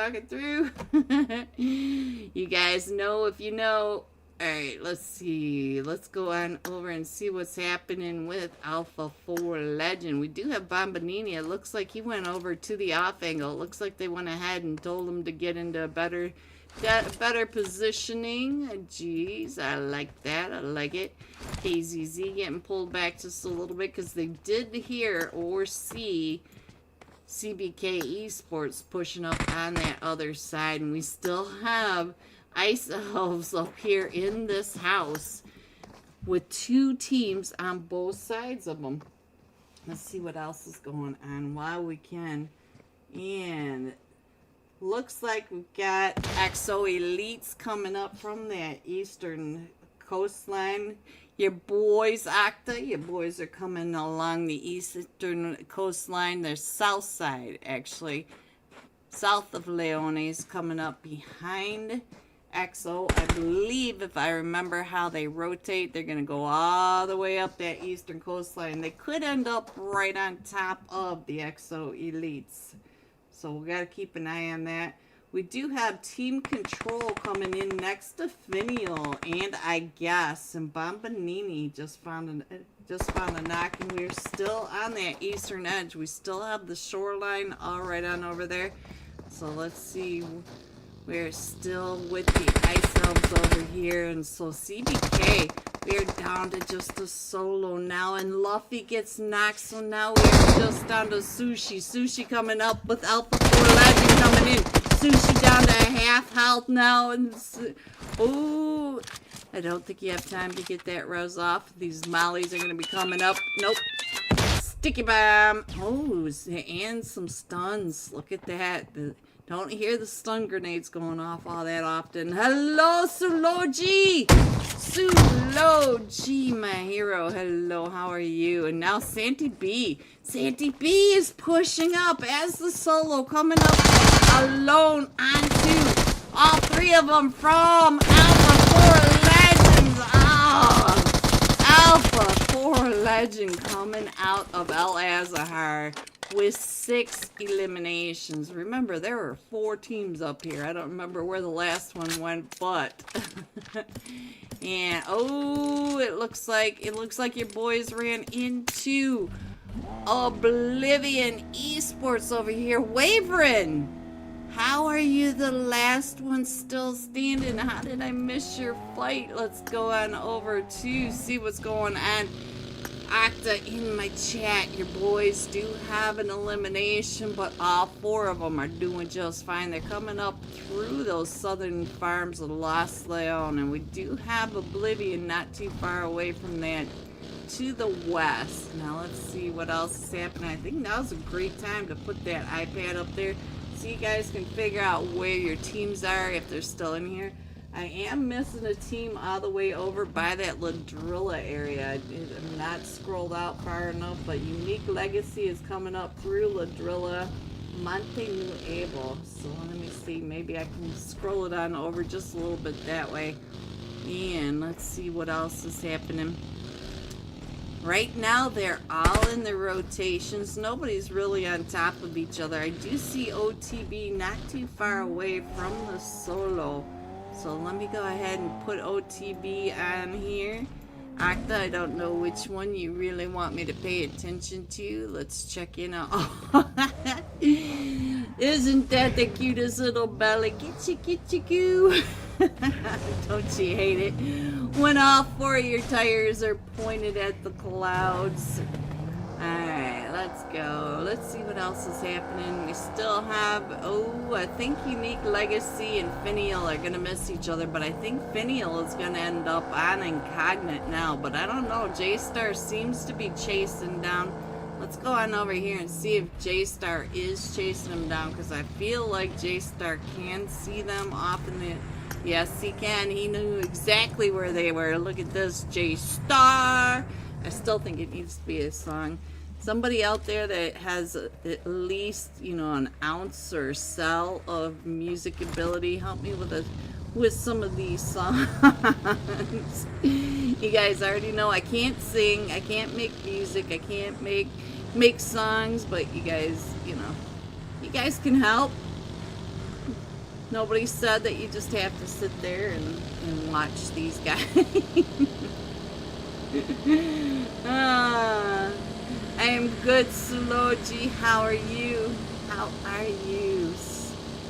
You guys know if you know. Alright, let's see. Let's go on over and see what's happening with Alpha 4 Legend. We do have Bambanini. It looks like he went over to the off angle. It looks like they went ahead and told him to get into a better positioning. Jeez, I like that. I like it. KZZ getting pulled back just a little bit because they did hear or see CBK Esports pushing up on that other side, and we still have Ice Elves up here in this house with 2 teams on both sides of them. Let's see what else is going on while we can. And looks like we've got XO Elites coming up from that eastern coastline. Your boys, Octa, your boys are coming along the eastern coastline. They're south side, actually. South of Leone's coming up behind XO. I believe, if I remember how they rotate, they're going to go all the way up that eastern coastline. They could end up right on top of the XO Elites. So we got to keep an eye on that. We do have Team Control coming in next to Finial and I guess. And Bambanini just found just found a knock, and we're still on that eastern edge. We still have the shoreline all right on over there. So let's see. We're still with the ice elves over here. And so CBK, we are down to just a solo now. And Luffy gets knocked. So now we are just down to Sushi. Sushi coming up with Alpha 4 Legend coming in. Sushi down to half health now. And oh, I don't think you have time to get that rose off. These mollies are going to be coming up. Nope. Sticky bomb. Oh, and some stuns. Look at that. Don't hear the stun grenades going off all that often. Hello, Suloji! Suloji, my hero. Hello, how are you? And now Santi B. Santi B is pushing up as the solo coming up alone onto all three of them from Alpha 4 Legends. Oh, Alpha 4 Legend coming out of El Azahar with 6 eliminations. Remember, there were 4 teams up here. I don't remember where the last one went, but and oh, it looks like your boys ran into Oblivion Esports over here. Wavering, how are you the last one still standing? How did I miss your fight? Let's go on over to see what's going on. Octa in my chat, your boys do have an elimination, but all 4 of them are doing just fine. They're coming up through those southern farms of Los Leon, and we do have Oblivion not too far away from that to the west. Now let's see what else is happening. I think now's a great time to put that iPad up there so you guys can figure out where your teams are if they're still in here. I am missing a team all the way over by that Ladrilla area. I'm not scrolled out far enough, but Unique Legacy is coming up through Ladrilla, Monte Nuevo. So let me see, maybe I can scroll it on over just a little bit that way. And let's see what else is happening. Right now, they're all in the rotations. Nobody's really on top of each other. I do see OTB not too far away from the solo. So let me go ahead and put OTB on here. Octa, I don't know which one you really want me to pay attention to. Let's check in on... Oh, isn't that the cutest little belly? Get you. Don't you hate it? When all 4 of your tires are pointed at the clouds. Alright, let's go. Let's see what else is happening. We still have, oh, I think Unique Legacy and Finial are going to miss each other, but I think Finial is going to end up on Incognite now, but I don't know. J-Star seems to be chasing down. Let's go on over here and see if J-Star is chasing them down, because I feel like J-Star can see them off in the... Yes, he can. He knew exactly where they were. Look at this, J-Star. I still think it needs to be a song. Somebody out there that has at least, you know, an ounce or cell of music ability, help me with some of these songs. You guys already know I can't sing, I can't make music, I can't make songs, but you guys, you know, you guys can help. Nobody said that you just have to sit there and watch these guys. I am good, Suloji. How are you? How are you?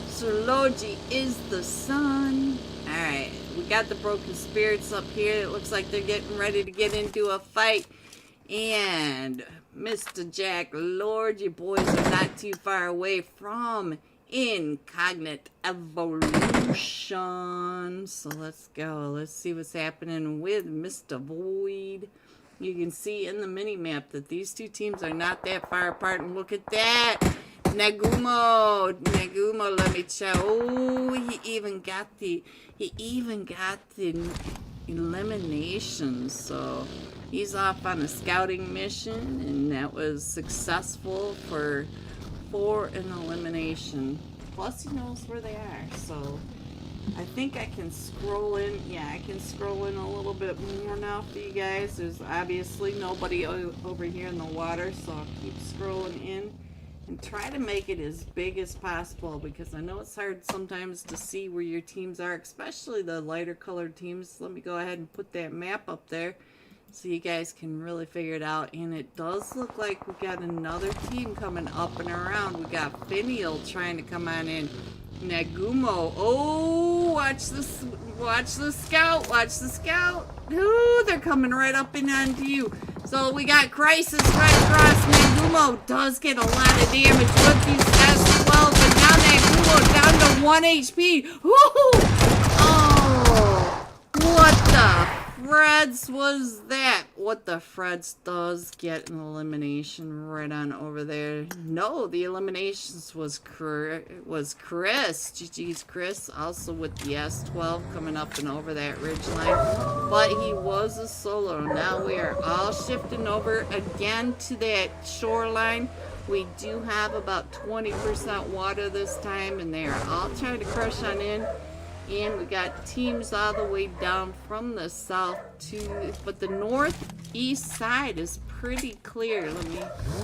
Suloji is the sun. Alright, we got the broken spirits up here. It looks like they're getting ready to get into a fight. And Mr. Jack Lord, your boys are not too far away from Incognite Evolution. So let's go. Let's see what's happening with Mr. Void. You can see in the mini-map that these 2 teams are not that far apart. And look at that. Nagumo, let me check. Oh, he even got the elimination. So he's off on a scouting mission, and that was successful for an elimination. Plus, he knows where they are. So I think I can scroll in. Yeah, I can scroll in a little bit more now for you guys. There's obviously nobody over here in the water, so I'll keep scrolling in and try to make it as big as possible, because I know it's hard sometimes to see where your teams are, especially the lighter colored teams. Let me go ahead and put that map up there so you guys can really figure it out. And it does look like we got another team coming up and around. We got Finial trying to come on in. Nagumo. Oh, watch this. Watch the scout. Watch the scout. Ooh, they're coming right up and onto you. So we got Crisis right across. Nagumo does get a lot of damage with these S12, but now Nagumo down to 1 HP. Woo! Oh, what the Freds was that? What the Freds does get an elimination right on over there. No, the eliminations was Chris. GG's Chris, also with the S12 coming up and over that ridgeline. But he was a solo. Now we are all shifting over again to that shoreline. We do have about 20% water this time, and they are all trying to crush on in. And we got teams all the way down from the south to, but the northeast side is pretty clear.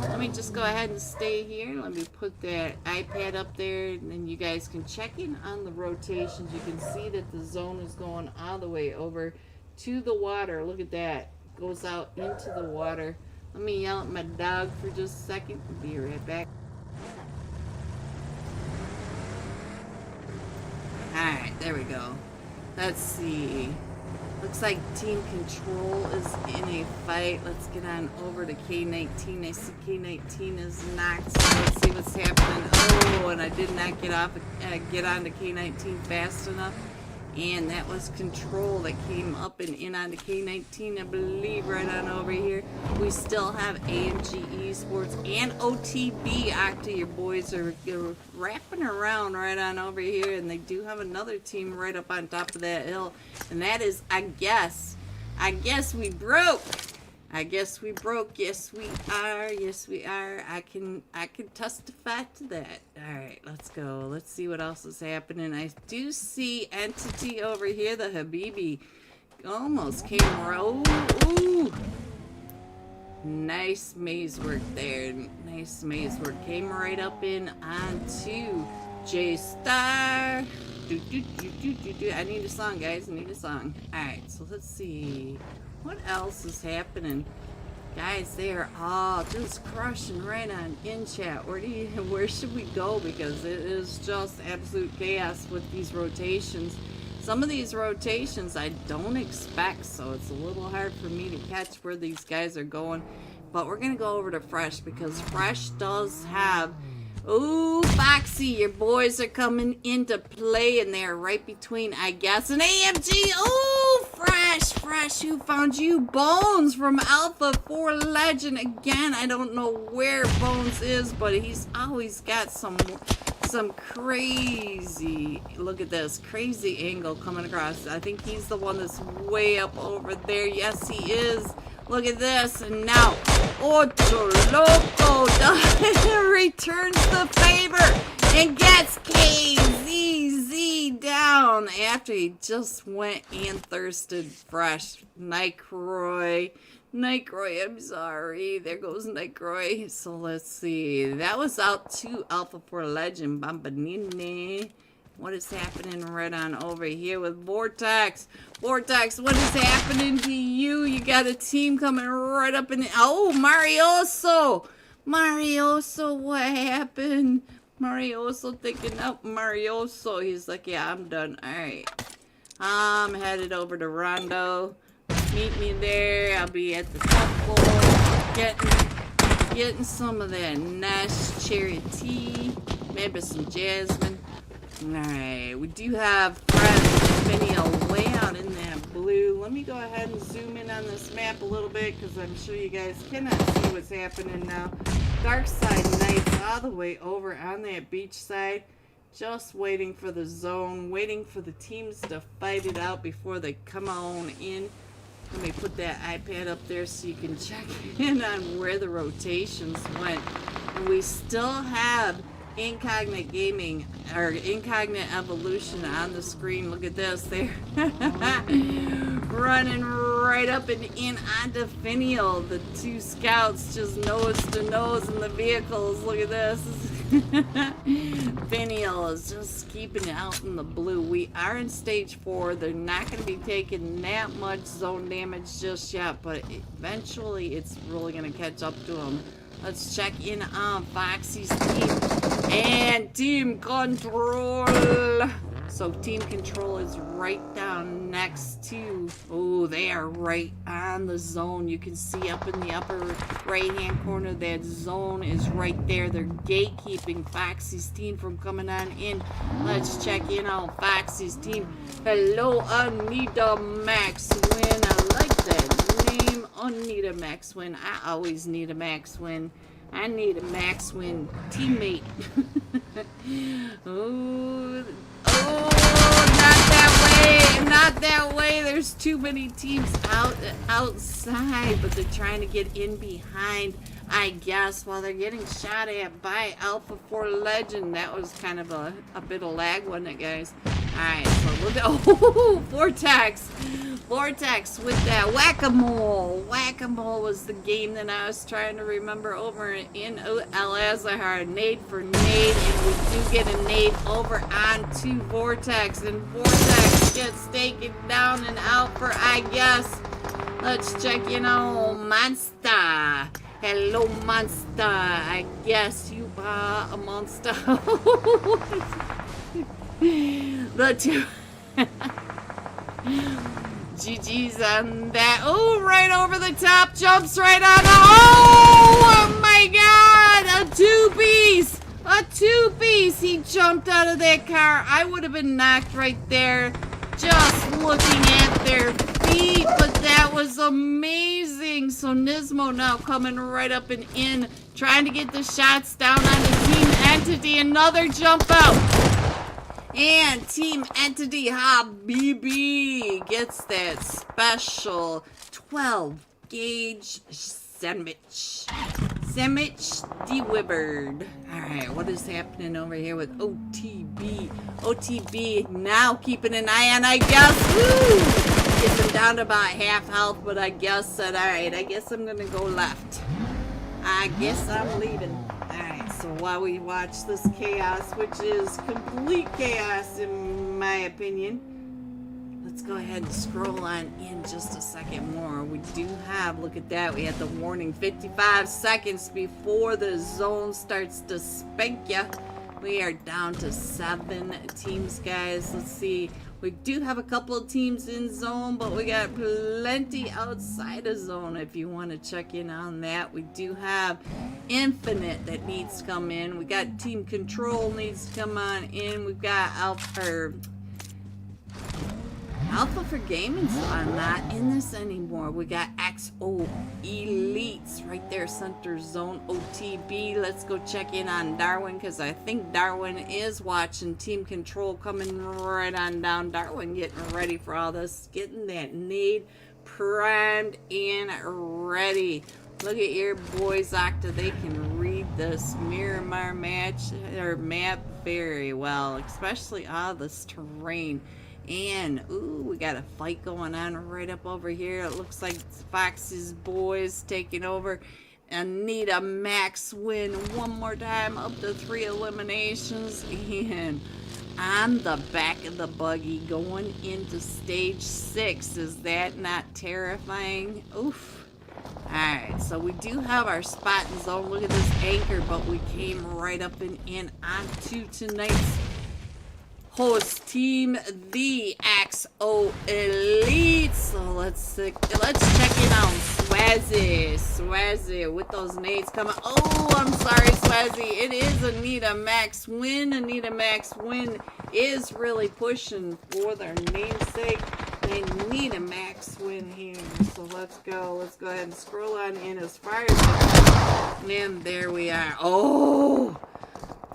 Let me just go ahead and stay here. Let me put that iPad up there, and then you guys can check in on the rotations. You can see that the zone is going all the way over to the water. Look at that. It goes out into the water. Let me yell at my dog for just a second. I'll be right back. Alright, there we go. Let's see. Looks like Team Control is in a fight. Let's get on over to K19. I see K19 is knocked, so let's see what's happening. Oh, and I did not get on to K19 fast enough. And that was Control that came up and in onto K19, I believe, right on over here. We still have AMG Esports and OTB. Octa, your boys are wrapping around right on over here. And they do have another team right up on top of that hill. And that is, I guess we broke. I guess we broke. Yes, we are. Yes, we are. I can testify to that. All right, let's go. Let's see what else is happening. I do see Entity over here. The Habibi almost came right. Ooh. Nice maze work there. Nice maze work. Came right up in onto J-Star. I need a song, guys. I need a song. All right, so let's see. What else is happening? Guys, they are all just crushing right on in chat. Where should we go? Because it is just absolute chaos with these rotations. Some of these rotations I don't expect, so it's a little hard for me to catch where these guys are going. But we're going to go over to Fresh, because Fresh does have... Ooh, Foxy, your boys are coming into play, and they are right between, I guess, an AMG. Ooh, Fresh, who found you? Bones from Alpha 4 Legend. Again, I don't know where Bones is, but he's always got some crazy, look at this, crazy angle coming across. I think he's the one that's way up over there. Yes, he is. Look at this, and now Otto Loco returns the favor and gets KZZ down after he just went and thirsted Fresh. Nightcroy, I'm sorry. There goes Nightcroy. So let's see. That was out to Alpha 4 Legend. Bambanini. What is happening right on over here with Vortex? Vortex, what is happening to you? You got a team coming right up in the... Oh, Marioso! Marioso, what happened? Marioso thinking up. Marioso, he's like, yeah, I'm done. Alright. I'm headed over to Rondo. Meet me there. I'll be at the top floor. Getting some of that nice cherry tea. Maybe some jasmine. Alright, we do have Fred and Finial way out in that blue. Let me go ahead and zoom in on this map a little bit, because I'm sure you guys cannot see what's happening now. Dark Side Knights all the way over on that beach side. Just waiting for the zone, waiting for the teams to fight it out before they come on in. Let me put that iPad up there so you can check in on where the rotations went. And we still have Incognite Gaming, or Incognite Evolution on the screen. Look at this. They're running right up and in onto Finial. The two scouts just nose to nose in the vehicles. Look at this. Finial is just keeping it out in the blue. We are in stage 4. They're not going to be taking that much zone damage just yet, but eventually it's really going to catch up to them. Let's check in on Foxy's team and Team Control. So Team Control is right down next to, oh, they are right on the zone. You can see up in the upper right-hand corner, that zone is right there. They're gatekeeping Foxy's team from coming on in. Let's check in on Foxy's team. Hello, Anita Maxwin. I like that name, Anita Maxwin. I always need a Maxwin. I need a Maxwin teammate. Oh, not that way. Not that way. There's too many teams outside, but they're trying to get in behind, I guess, while they're getting shot at by Alpha 4 Legend. That was kind of a bit of lag, wasn't it, guys? Alright, so look at, oh, Vortex. Vortex with that Whack-A-Mole. Whack-A-Mole was the game that I was trying to remember over in Al-Azhar. Nade for nade, and we do get a nade over onto Vortex, and Vortex gets taken down and out for, I guess. Let's check in on Monster. Hello, Monster. I guess you are a monster. The two. GG's on that. Oh, right over the top. Jumps right on. Oh my God. A two-piece. A two-piece. He jumped out of that car. I would have been knocked right there just looking at their feet. But that was amazing. So Nismo now coming right up and in. Trying to get the shots down on the Team Entity. Another jump out. And Team Entity Habibi gets that special 12-gauge Semifinals. Delivered. Alright, what is happening over here with OTB? OTB now keeping an eye on, I guess. Woo! Gets him down to about half health, but I guess said, alright, I guess I'm gonna go left. I guess I'm leaving. Alright, so while we watch this chaos, which is complete chaos in my opinion, let's go ahead and scroll on in just a second more. We do have, look at that, we had the warning 55 seconds before the zone starts to spank ya. We are down to 7 teams, guys. Let's see. We do have a couple of teams in zone, but we got plenty outside of zone if you want to check in on that. We do have Infinite that needs to come in. We got Team Control needs to come on in. We've got Alpha for Gaming's not in this anymore. We got XO Elites right there, center zone OTB. Let's go check in on Darwin because I think Darwin is watching. Team Control coming right on down. Darwin getting ready for all this, getting that nade primed and ready. Look at your boys, Octa. They can read this Miramar map very well, especially all this terrain. And, ooh, we got a fight going on right up over here. It looks like Fox's boys taking over. Anita Max win one more time, up to 3 eliminations. And on the back of the buggy going into stage 6. Is that not terrifying? Oof. Alright, so we do have our spot in zone. Look at this anchor, but we came right up and in onto tonight's host team, the XO Elite. So let's check it out. Swazzy with those nades coming. Oh, I'm sorry, Swazzy. It is Anita Max win. Anita Max win is really pushing for their namesake. They need a max win here. So let's go. Let's go ahead and scroll on in as far as, and there we are. Oh,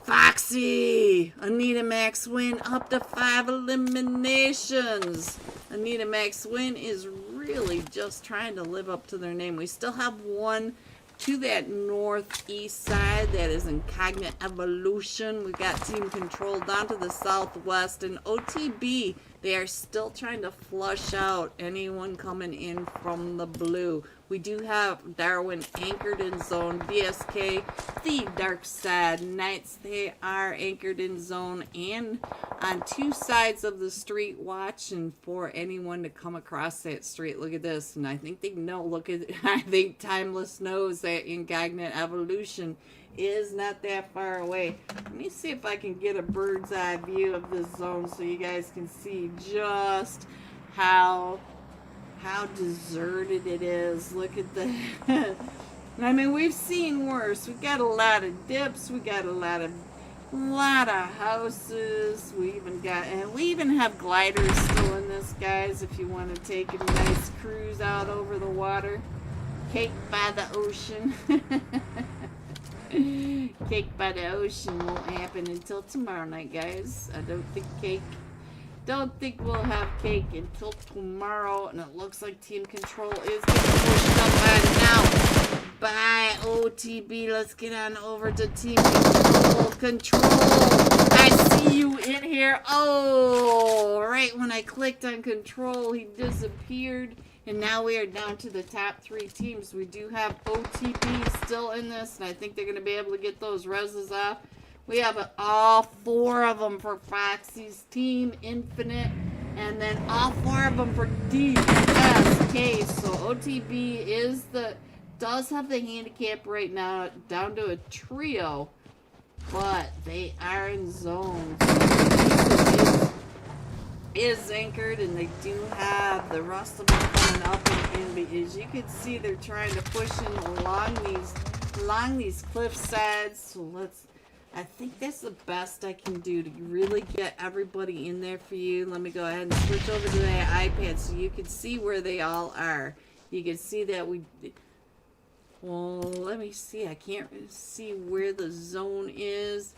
Foxy! Anita Max win up to 5 eliminations. Anita Max win is really just trying to live up to their name. We still have one to that northeast side. That is Incognite Evolution. We got Team Control down to the southwest. And OTB They are still trying to flush out anyone coming in from the blue. We do have Darwin anchored in zone. BSK, the Dark Side Knights, they are anchored in zone and on two sides of the street watching for anyone to come across that street. Look at this. And I think they know. Look at, I think Timeless knows that Incognate Evolution is not that far away. Let me see if I can get a bird's eye view of this zone so you guys can see just how deserted it is. Look at the I mean, we've seen worse. We've got a lot of dips, we got a lot of houses. We even have gliders still in this, guys, if you want to take a nice cruise out over the water. Cake by the ocean. Cake by the ocean won't happen until tomorrow night, guys. I don't think we'll have cake until tomorrow. And it looks like Team Control is getting pushed up by now by OTB. Let's get on over to Team Control. I see you in here. Oh, right when I clicked on Control, he disappeared. And now we are down to the top 3 teams. We do have OTP still in this, and I think they're going to be able to get those reses off. We have all 4 of them for Foxy's team, Infinite, and then all 4 of them for DSK. So OTB does have the handicap right now, down to a trio, but they are in zone. Is anchored, and they do have the rest of them coming up and in. As you can see, they're trying to push in along these cliff sides. So I think that's the best I can do to really get everybody in there for you. Let me go ahead and switch over to that iPad so you can see where they all are. You can see that well, let me see. I can't see where the zone is.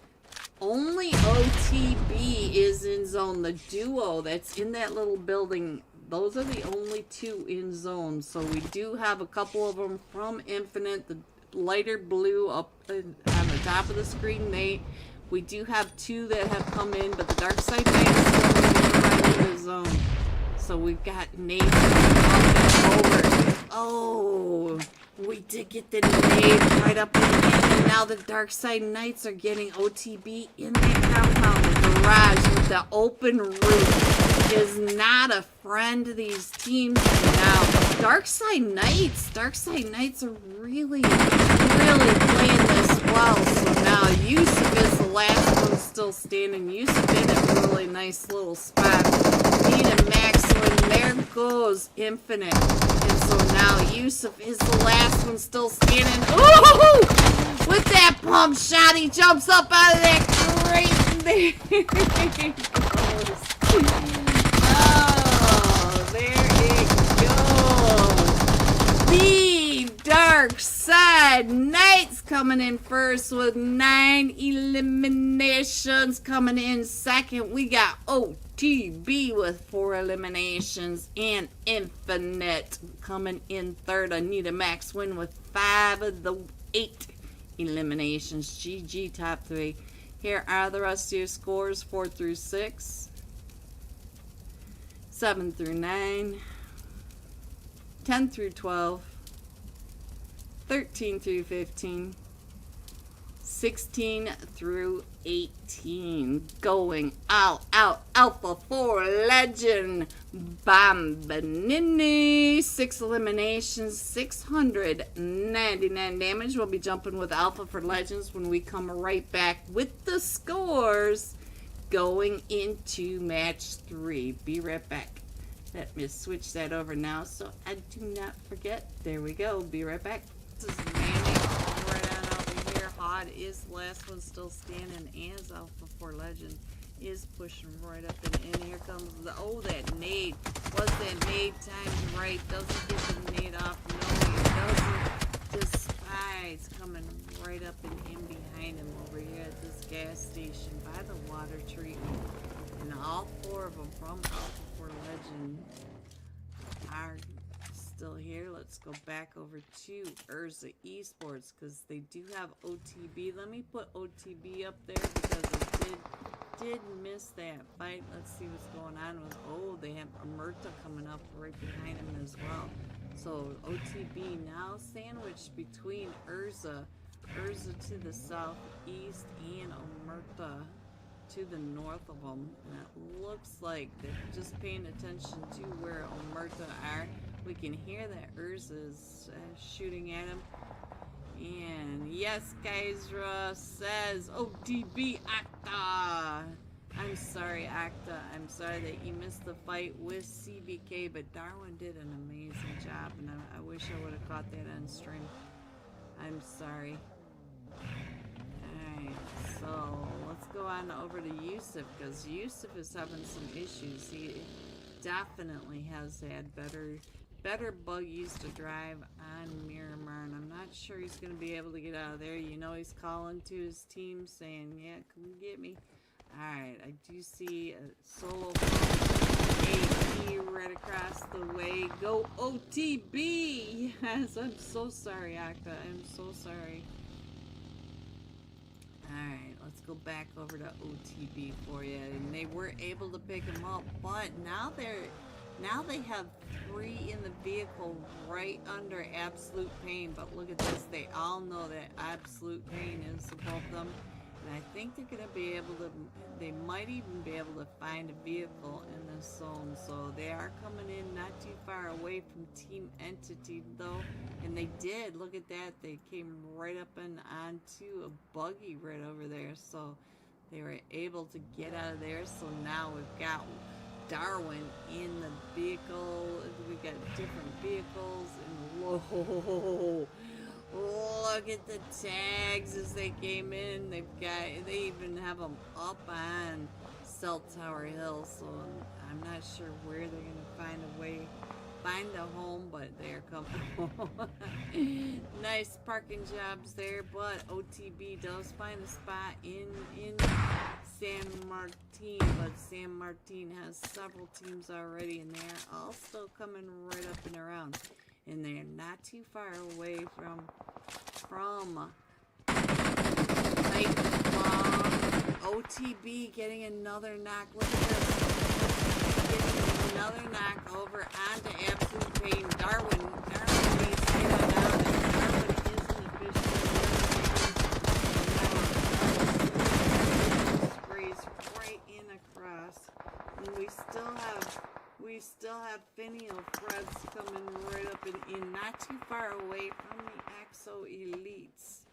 Only OTB is in zone. The duo that's in that little building, those are the only 2 in zone. So we do have a couple of them from Infinite, the lighter blue up on the top of the screen. We do have 2 that have come in, but the Dark Side Knights is in the zone. So we've got Nate over. Oh, we did get the nade right up in the end, and now the Dark Side Knights are getting OTB in that compound. The garage with the open roof is not a friend to these teams now. Dark Side Knights are really playing this well. So now Yusuf is the last one still standing. Yusuf in a really nice little spot. Need a Maxwell. There goes Infinite. And so now Yusuf is the last one still standing. Ooh! With that pump shot, he jumps up out of that crate. There it goes. Oh, there it goes. The Dark Side Knights coming in first with 9 eliminations. Coming in second, we got OTB with 4 eliminations, and Infinite coming in third. Anita Max win with 5 of the 8 eliminations. GG top 3. Here are the rest of your scores: 4 through 6, 7 through 9, 10 through 12, 13 through 15, 16 through 18. Going all out. Alpha 4 Legend Bombanini. 6 eliminations, 699 damage. We'll be jumping with Alpha for Legends when we come right back with the scores going into match 3. Be right back. Let me switch that over now so I do not forget. There we go. Be right back. This is Manny right on over here. Hod is the last one still standing as Alpha 4 Legend is pushing right up and in. Here comes that nade. Was that nade timed right? Doesn't get the nade off. No, it doesn't. Despise coming right up and in behind him over here at this gas station by the water treatment. And all 4 of them from Alpha 4 Legend are still here. Let's go back over to Urza Esports because they do have OTB. Let me put OTB up there because I did did miss that fight. Let's see what's going on with. Oh, they have Amerta coming up right behind him as well. So OTB now sandwiched between Urza to the southeast and Omerta to the north of them. And it looks like they're just paying attention to where Omerta are. We can hear that Urza is shooting at him. And yes, Kaisra says OTB Acta. I'm sorry, Acta. I'm sorry that you missed the fight with CBK, but Darwin did an amazing job, and I wish I would have caught that on stream. I'm sorry. Alright, so let's go on over to Yusuf, because Yusuf is having some issues. He definitely has had better buggies to drive on Miramar, and I'm not sure he's going to be able to get out of there. You know, he's calling to his team saying, yeah, come get me. Alright, I do see a solo AP right across the way. Go OTB! Yes, I'm so sorry, Akta. I'm so sorry. Alright, let's go back over to OTB for you. And they were able to pick him up, but now they have 3 in the vehicle right under Absolute Pain. But look at this, they all know that Absolute Pain is above them. And I think they're going to be able to, they might even be able to find a vehicle in this zone. So they are coming in not too far away from Team Entity though. And they did, look at that, they came right up and onto a buggy right over there. So they were able to get out of there. So now we've got Darwin in the vehicle. We've got different vehicles. And whoa. Look at the tags as they came in. They even have them up on Cell Tower Hill, so I'm not sure where they're gonna find a home, but they're coming home. Nice parking jobs there, but OTB does find a spot in San Martin, but San Martin has several teams already, and they're all still coming right up and around. And they're not too far away from OTB getting another knock. Look at this. Getting another knock over onto Absolute Pain. Darwin needs to get on out. Darwin isn't officially sprays right in across. And we still have Finial Freds coming right up and in, not too far away from the Axo Elites.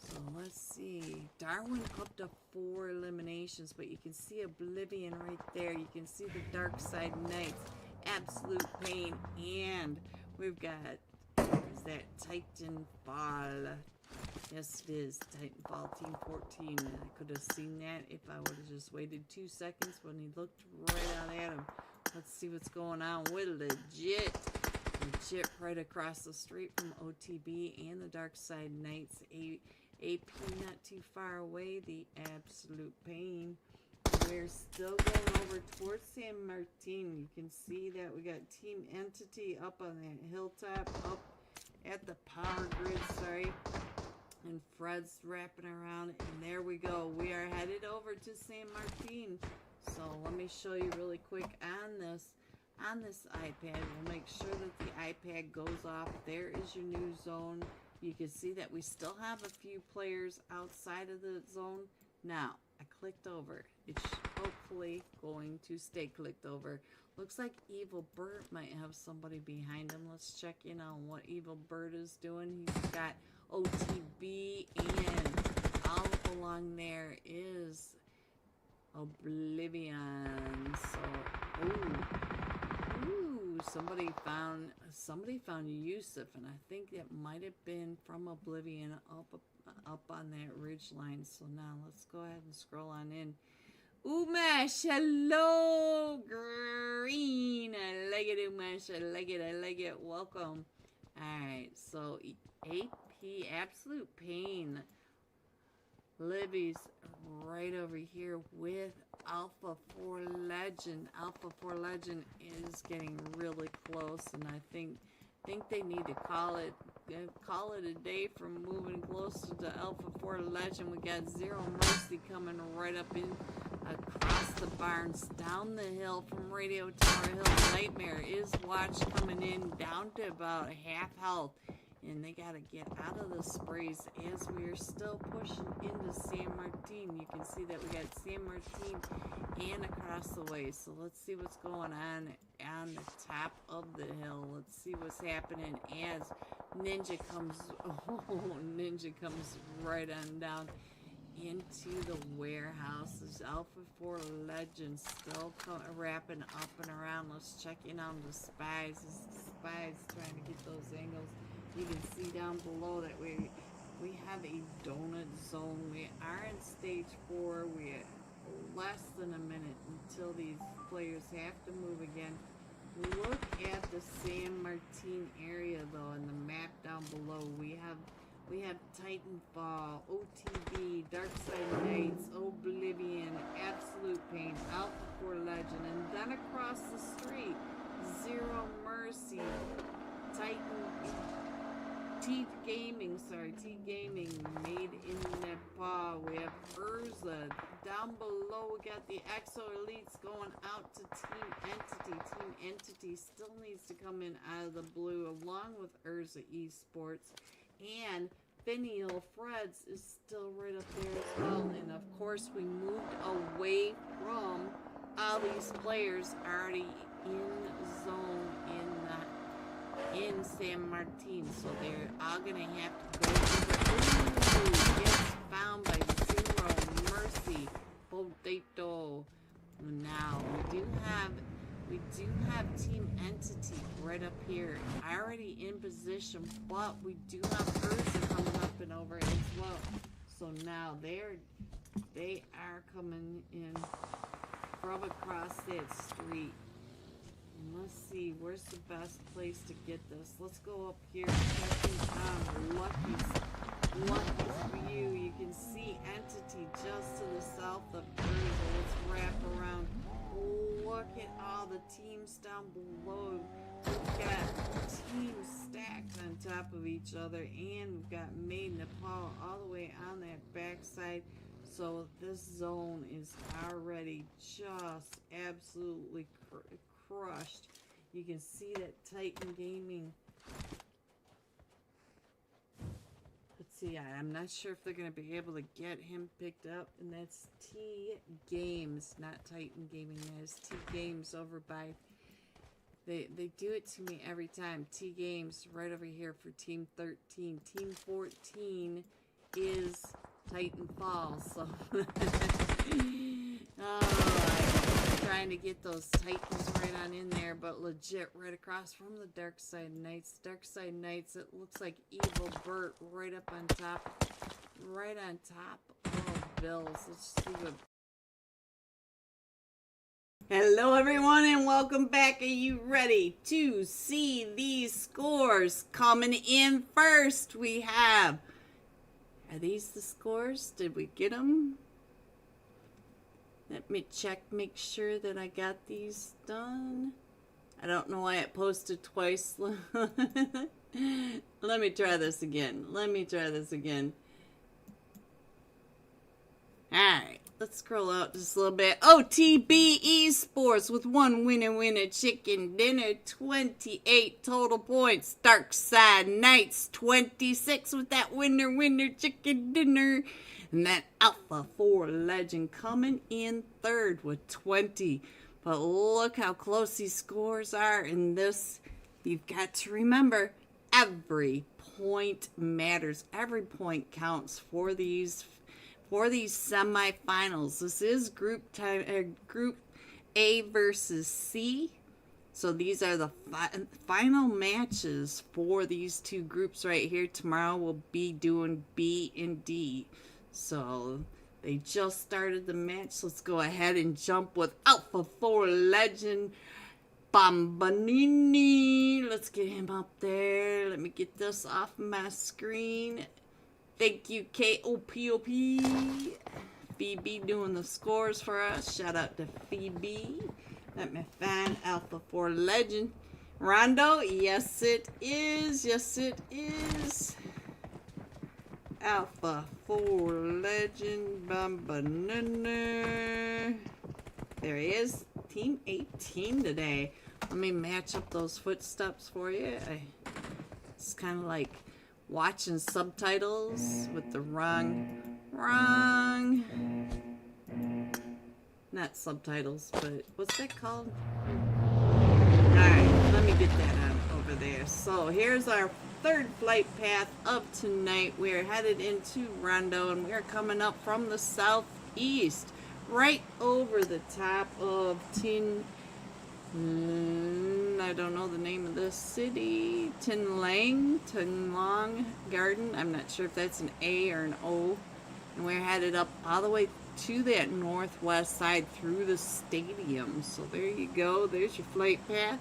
So let's see. Darwin up to 4 eliminations, but you can see Oblivion right there. You can see the Dark Side Knights, Absolute Pain, and we've got, is that Titanfall? Yes, it is. Titanfall Team 14. I could have seen that if I would have just waited 2 seconds when he looked right out at him. Let's see what's going on with Legit right across the street from OTB and the Dark Side Knights. AP not too far away, the Absolute Pain. We're still going over towards San Martin. You can see that we got Team Entity up on that hilltop, up at the power grid, sorry. And Fred's wrapping around, and there we go. We are headed over to San Martin. So let me show you really quick on this iPad. We'll make sure that the iPad goes off. There is your new zone. You can see that we still have a few players outside of the zone. Now, I clicked over. It's hopefully going to stay clicked over. Looks like Evil Bird might have somebody behind him. Let's check in on what Evil Bird is doing. He's got OTB, and all along there is Oblivion. So, ooh, somebody found Yusuf, and I think it might have been from Oblivion up on that ridge line. So now let's go ahead and scroll on in. Umash, hello, green. I like it, Umash. I like it. Welcome. Alright, so AP, Absolute Pain. Libby's right over here with Alpha 4 Legend. Alpha 4 Legend is getting really close, and I think they need to call it a day from moving closer to Alpha 4 Legend. We got Zero Mercy coming right up in across the barns, down the hill from Radio Tower Hill. Nightmare is watch coming in down to about half health. And they got to get out of the sprays as we are still pushing into San Martin. You can see that we got San Martin and across the way. So let's see what's going on the top of the hill. Let's see what's happening as Ninja comes right on down into the warehouse. There's Alpha 4 Legends still wrapping up and around. Let's check in on the spies. This is the spies trying to get those angles. You can see down below that we have a donut zone. We are in stage 4. We have less than a minute until these players have to move again. Look at the San Martin area though, in the map down below. We have Titanfall, OTB, Darkside Knights, Oblivion, Absolute Pain, Alpha 4 Legend, and then across the street, Zero Mercy, T Gaming, made in Nepal. We have Urza. Down below, we got the Exo Elites going out to Team Entity. Team Entity still needs to come in out of the blue, along with Urza Esports. And Finial Freds is still right up there as well. And of course, we moved away from all these players already in zone in San Martin, so they're all gonna have to go over. Ooh, gets found by Zero Mercy, Potato. Now we do have Team Entity right up here, already in position, but we do have Urza coming up and over as well. So now they are coming in from across that street. Let's see, where's the best place to get this? Let's go up here, checking on Lucky's view. You can see Entity just to the south of Urza. Let's wrap around. Look at all the teams down below. We've got teams stacked on top of each other, and we've got Made Nepal all the way on that backside. So this zone is already just absolutely crushed. You can see that Titan Gaming. Let's see, I'm not sure if they're going to be able to get him picked up, and that's T Games, not Titan Gaming. That is T Games over by. They do it to me every time. T Games right over here for Team 13. Team 14 is Titanfall. So I'm trying to get those Titans right on in there, but legit right across from the Darkside Knights. Darkside Knights, it looks like Evil Bert right up on top. Right on top of Bills. Let's see what. Hello everyone and welcome back. Are you ready to see these scores? Coming in first, we have. Are these the scores? Did we get them? Let me check, make sure that I got these done. I don't know why it posted twice. Let me try this again. Alright, let's scroll out just a little bit. OTB Esports with 1 winner chicken dinner, 28 total points. Darkside Knights 26 with that winner chicken dinner. And that Alpha 4 Legend coming in third with 20. But look how close these scores are in this. You've got to remember, every point matters. Every point counts for these semifinals. This is Group A versus C. So these are the final matches for these two groups right here. Tomorrow we'll be doing B and D. So they just started the match. Let's go ahead and jump with Alpha 4 Legend Bambanini. Let's get him up there. Let me get this off my screen. Thank you, KOPOP. Phoebe doing the scores for us. Shout out to Phoebe. Let me find Alpha 4 Legend. Rondo, yes it is. Alpha 4 Legend Bambanana. There he is. Team 18 today. Let me match up those footsteps for you. It's kind of like watching subtitles with the wrong, not subtitles, but what's that called? Alright, let me get that on over there. So here's our third flight path of tonight. We're headed into Rondo, and we're coming up from the southeast, right over the top of I don't know the name of this city. Tinlang Garden. I'm not sure if that's an A or an O. And we're headed up all the way to that northwest side through the stadium. So there you go. There's your flight path.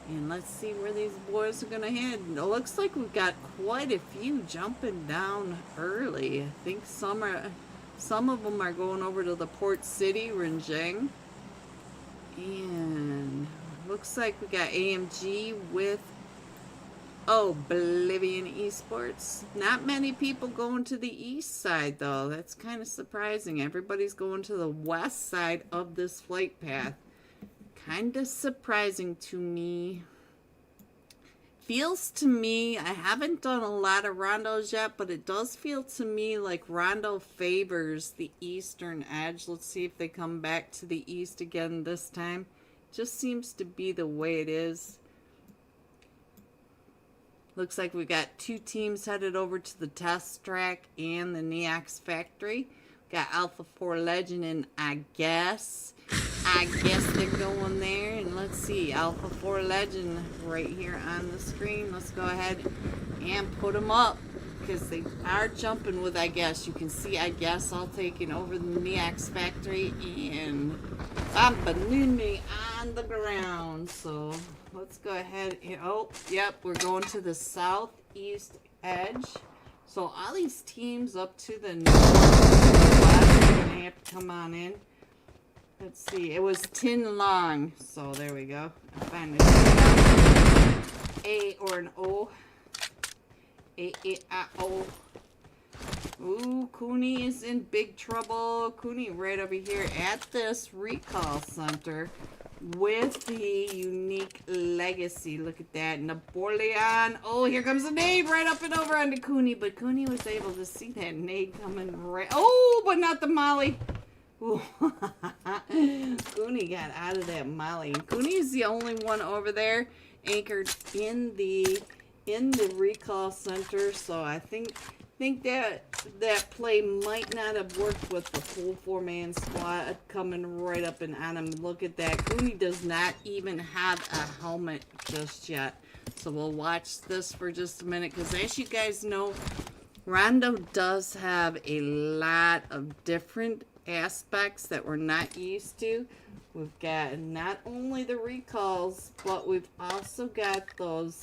And let's see where these boys are going to head. It looks like we've got quite a few jumping down early. I think some of them are going over to the port city, Renjang. And looks like we got AMG with Oblivion Esports. Not many people going to the east side though. That's kind of surprising. Everybody's going to the west side of this flight path. Kind of surprising to me. Feels to me, I haven't done a lot of rondos yet, but it does feel to me like Rondo favors the eastern edge. Let's see if they come back to the east again this time. Just seems to be the way it is. Looks like we got two teams headed over to the test track and the Neox factory. Got Alpha 4 Legend and I guess they're going there. And let's see, Alpha 4 Legend right here on the screen. Let's go ahead and put them up because they are jumping with I guess. You can see I guess all taking over the Neox factory and Bambanuni on the ground. So let's go ahead and, oh, yep, we're going to the southeast edge. So all these teams up to the north are going to have to come on in. Let's see, it was Tin Long. So there we go. I find A or an O. A-O. Ooh, Cooney is in big trouble. Cooney right over here at this recall center with the unique legacy. Look at that. Napoleon. Oh, here comes a nade right up and over onto Cooney. But Cooney was able to see that nade coming right. Oh, but not the molly. Ooh. Cooney got out of that molly. Cooney is the only one over there anchored in the recall center. So I think that play might not have worked with the full four-man squad coming right up and on him. Look at that. Cooney does not even have a helmet just yet. So we'll watch this for just a minute because as you guys know, Rondo does have a lot of different aspects that we're not used to. We've got not only the recalls, but we've also got those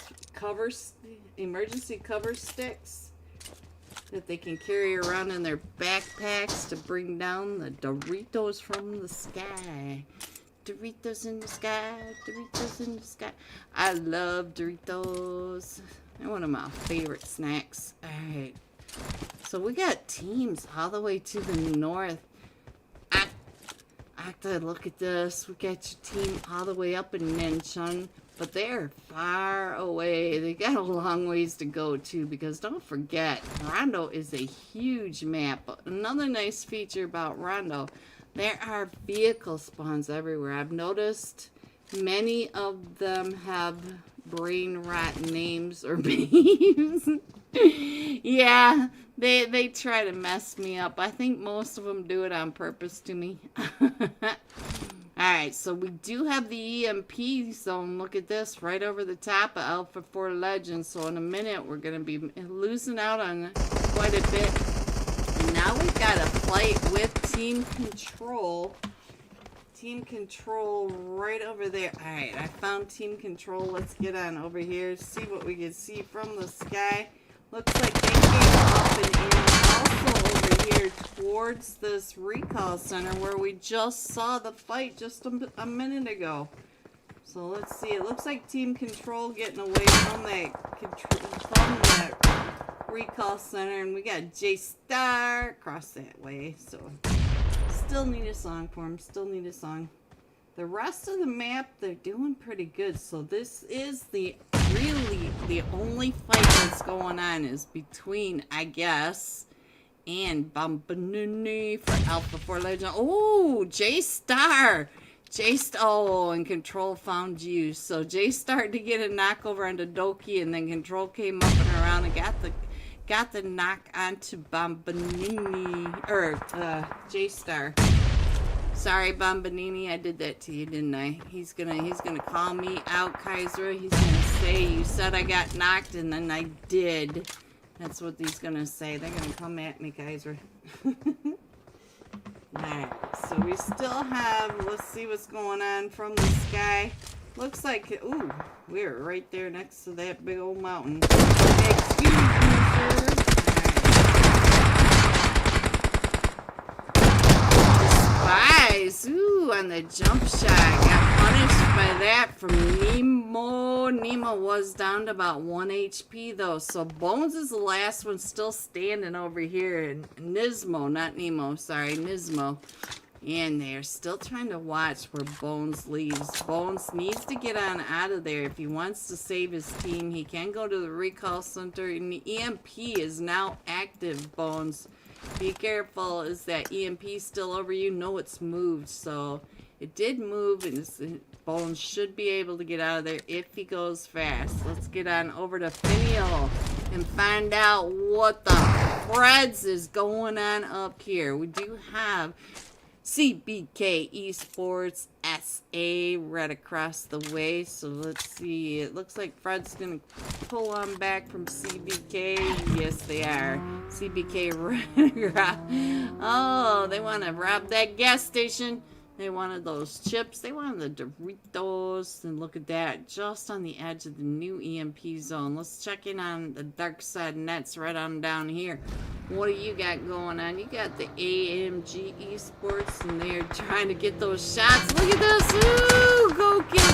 emergency cover sticks that they can carry around in their backpacks to bring down the Doritos from the sky. Doritos in the sky, Doritos in the sky. I love Doritos. They're one of my favorite snacks. Alright. So we got teams all the way to the north. Acta, look at this. We got your team all the way up in Nanchun. But they're far away. They got a long ways to go, too, because don't forget, Rondo is a huge map. But another nice feature about Rondo, there are vehicle spawns everywhere. I've noticed many of them have brain rot names or names. Yeah, they try to mess me up. I think most of them do it on purpose to me. Alright, so we do have the EMP zone. Look at this, right over the top of Alpha 4 Legends. So in a minute, we're going to be losing out on quite a bit. And now we've got a fight with Team Control. Team Control right over there. Alright, I found Team Control. Let's get on over here, see what we can see from the sky. Looks like they came up and in also over here towards this recall center where we just saw the fight just a minute ago. So let's see. It looks like Team Control getting away from that recall center, and we got J-Star across that way. So still need a song for him. Still need a song. The rest of the map, they're doing pretty good. So this is really the only fight that's going on is between, I guess, and Bambanini for Alpha 4 Legend. Oh, J-Star. Oh, and Control found you. So J-Star to get a knock over onto Doki, and then Control came up and around and got the knock onto Bambanini, or J-Star. Sorry, Bambanini, I did that to you, didn't I? He's gonna call me out, Kaiser. He's gonna say, you said I got knocked, and then I did. That's what he's gonna say. They're gonna come at me, Kaiser. Alright, so we still have, let's see what's going on from the sky. Looks like, ooh, we're right there next to that big old mountain. Excuse me, sir. Despise, ooh, on the jump shot. Got punished by that from Nemo. Nemo was down to about 1 HP though. So Bones is the last one still standing over here. And Nismo, not Nemo, sorry, Nismo. And they're still trying to watch where Bones leaves. Bones needs to get on out of there. If he wants to save his team, he can go to the recall center. And the EMP is now active, Bones. Be careful. Is that EMP still over you? No, it's moved. So it did move, and Bones should be able to get out of there if he goes fast. Let's get on over to Finial and find out what the Freds is going on up here. We do have CBK Esports SA right across the way. So let's see. It looks like Fred's going to pull on back from CBK. Yes, they are. CBK. Oh, they want to rob that gas station. They wanted those chips. They wanted the Doritos. And look at that. Just on the edge of the new EMP zone. Let's check in on the dark side nets right on down here. What do you got going on? You got the AMG Esports, and they're trying to get those shots. Look at this. Ooh, go kill.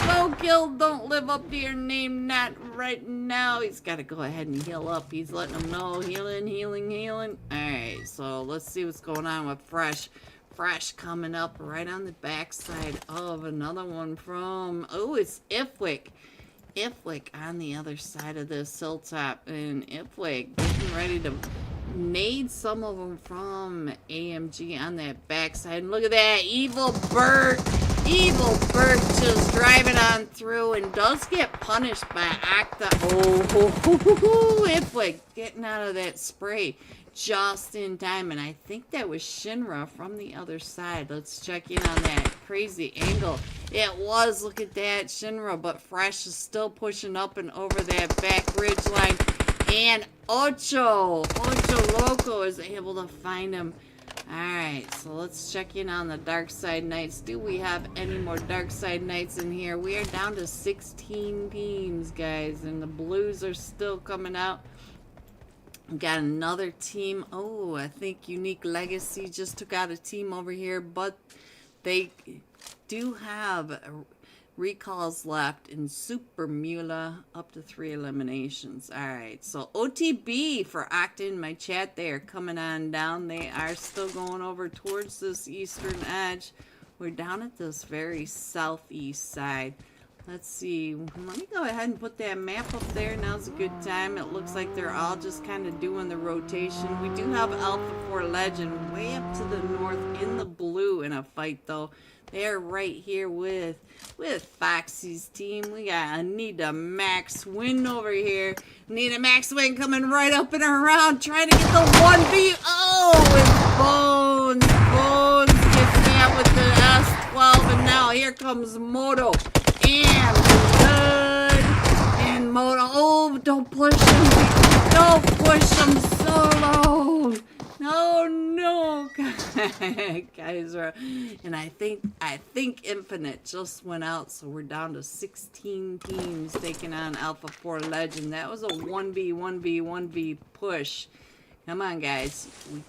Go kill. Don't live up to your name. Not right now. He's got to go ahead and heal up. He's letting them know. Healing, healing, healing. Alright, so let's see what's going on with Fresh. Fresh coming up right on the backside of another one from, oh, it's Ifwick. Ifwick on the other side of this hilltop, and Ifwick getting ready to nade some of them from AMG on that backside. And look at that, Evil Bert just driving on through and does get punished by Octa. Oh, Ifwick getting out of that spray just in time, and I think that was Shinra from the other side. Let's check in on that crazy angle. It was, look at that, Shinra, but Fresh is still pushing up and over that back ridge line, and Ocho Loco is able to find him. Alright, so let's check in on the Dark Side Knights. Do we have any more Dark Side Knights in here? We are down to 16 teams, guys, and the Blues are still coming out. We got another team. Oh, I think Unique Legacy just took out a team over here, but they do have recalls left in Super Mula, up to 3 eliminations. Alright, so OTB for Octa in my chat, they are coming on down. They are still going over towards this eastern edge. We're down at this very southeast side. Let's see. Let me go ahead and put that map up there. Now's a good time. It looks like they're all just kind of doing the rotation. We do have Alpha 4 Legend way up to the north in the blue in a fight, though. They're right here with Foxy's team. We got Anita Max Win over here. Anita Max Win coming right up and around, trying to get the 1v. Oh, with Bones. Bones gets that with the S12, and now here comes Moto. And good. And Moto. Oh, don't push him. Don't push him solo. No, guys. And I think Infinite just went out, so we're down to 16 teams taking on Alpha 4 Legend. That was a 1v push. Come on, guys.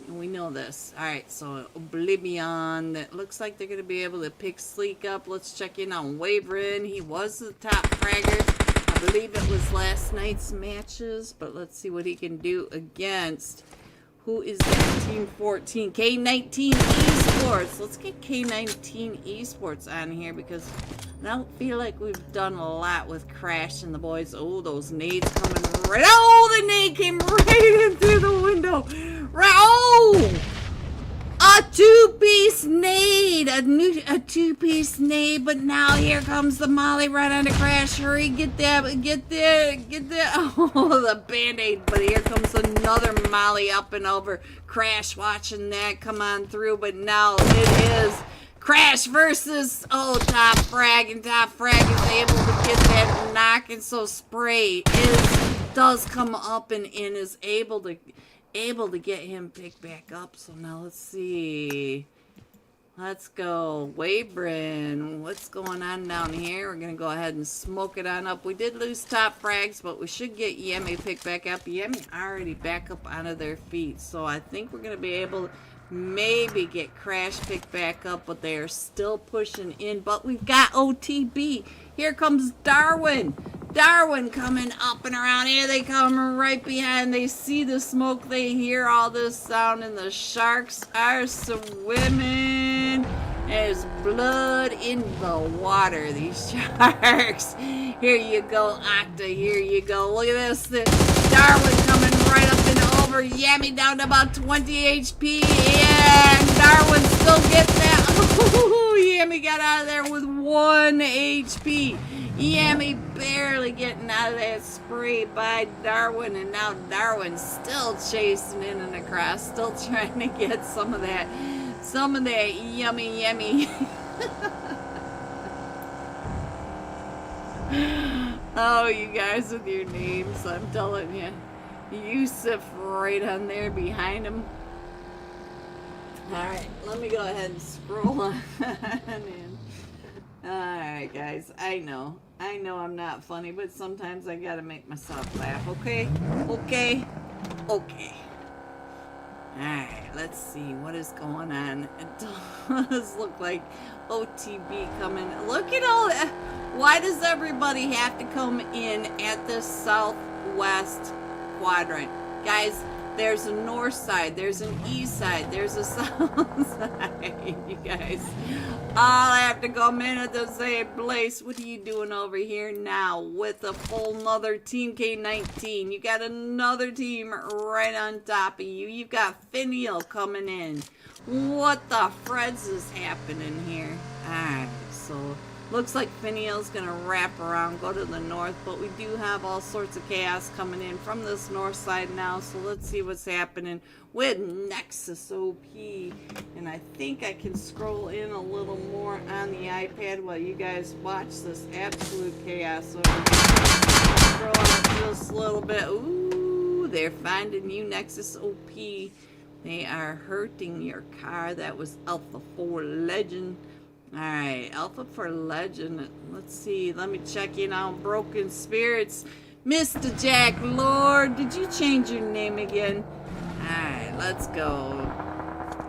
We know this. All right, so Oblivion. That looks like they're going to be able to pick Sleek up. Let's check in on Wavering. He was the top fragger. I believe it was last night's matches, but let's see what he can do against. Who is that? Team 14. K19 Esports. Let's get K19 Esports on here because I don't feel like we've done a lot with Crash and the boys. Oh, those nades coming right. Oh, the nade came right in through the window. Right. Oh! A two-piece nade. A two-piece nade. But now here comes the molly right on the Crash. Hurry, get that. Get that. Oh, the band-aid. But here comes another molly up and over. Crash watching that come on through. But now it is Crash versus, Top Frag. And Top Frag is able to get that knock. And so Spray does come up and is able to get him picked back up. So now let's see. Let's go. Wavering. What's going on down here? We're going to go ahead and smoke it on up. We did lose Top Frags, but we should get Yemi picked back up. Yemi already back up onto their feet. So I think we're going to be able to maybe get Crash picked back up, but they are still pushing in. But we've got OTB. Here comes Darwin. Darwin coming up and around. Here they come right behind. They see the smoke. They hear all this sound, and the sharks are swimming. There's blood in the water, these sharks. Here you go, Octa. Here you go. Look at this. Darwin coming right up and over. Yami down to about 20 HP. And Darwin still gets that. Yami got out of there with 1 HP. Yami barely getting out of that spray by Darwin, and now Darwin's still chasing in and across, still trying to get some of that yummy. Oh, you guys with your names, I'm telling you. Yusuf right on there behind him. Alright, let me go ahead and scroll on in. Alright, guys, I know I'm not funny, but sometimes I gotta make myself laugh, okay? Okay? Alright, let's see what is going on. It does look like OTB coming. Look at all that. Why does everybody have to come in at the southwest quadrant? Guys, there's a north side, there's an east side, there's a south side, you guys. All have to come in at the same place. What are you doing over here now with a full nother team K19? You got another team right on top of you. You've got Finial coming in. What the freds is happening here? Alright, so looks like Finial's gonna wrap around, go to the north, but we do have all sorts of chaos coming in from this north side now, so let's see what's happening with Nexus OP. And I think I can scroll in a little more on the iPad while you guys watch this absolute chaos over here. Scroll up just a little bit. Ooh, they're finding you, Nexus OP. They are hurting your car. That was Alpha 4 Legend. Alright, Alpha for Legend. Let's see. Let me check in on Broken Spirits. Mr. Jack Lord, did you change your name again? Alright, let's go.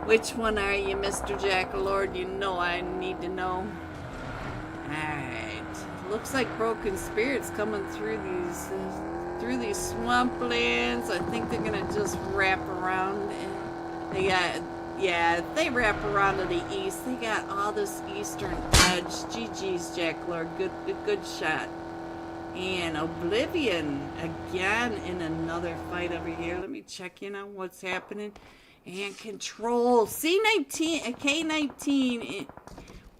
Which one are you, Mr. Jack Lord? You know I need to know. Alright. Looks like Broken Spirits coming through these swamplands. I think they're gonna just wrap around. They got... Yeah, if they wrap around to the east, they got all this eastern edge. GG's, Jack Lord. Good shot. And Oblivion again in another fight over here. Let me check in on what's happening. And Control. C19, K19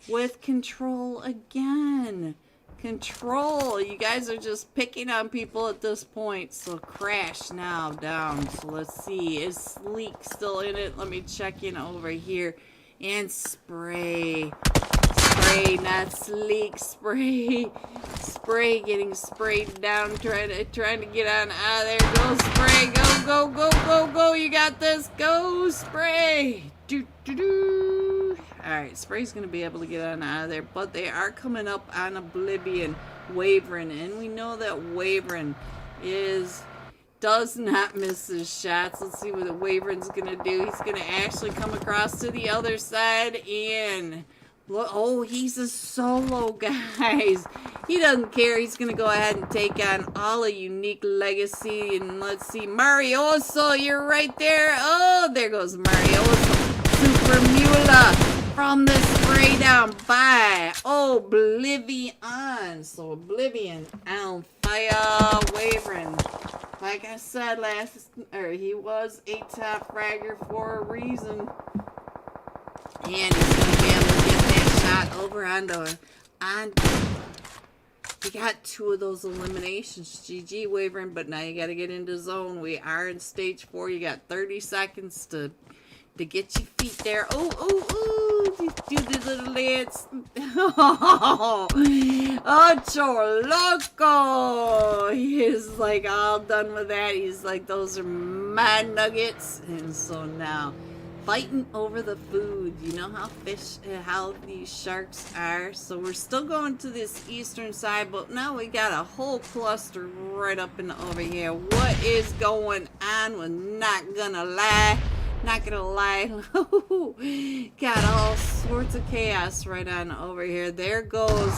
with Control again. Control. You guys are just picking on people at this point. So Crash now down. So let's see. Is Sleek still in it? Let me check in over here. And Spray. Spray, not Sleek. Spray. Spray getting sprayed down. Trying to get on out of there. Go Spray. Go. You got this. Go Spray. Alright, Spray's going to be able to get on out of there, but they are coming up on Oblivion, Wavering, and we know that Wavering is does not miss his shots. Let's see what the Wyvern's gonna do. He's gonna actually come across to the other side and look, oh, he's a solo, guys. He doesn't care. He's gonna go ahead and take on all a Unique Legacy. And let's see, Marioso, you're right there. Oh, there goes Marioso. Super Mula from the spray down by Oblivion. So Oblivion on fire. Wyvern, like I said he was a top fragger for a reason. And he's going to be able to get that shot over onto he got 2 of those eliminations. GG, Wyvern, but now you got to get into zone. We are in stage 4. You got 30 seconds to get your feet there. Oh, do the little dance. Oh, Loco. He is like all done with that. He's like, those are my nuggets. And so now, fighting over the food. You know how these sharks are. So we're still going to this eastern side, but now we got a whole cluster right up and over here. What is going on? We're not gonna lie. Not gonna lie. Got all sorts of chaos right on over here. There goes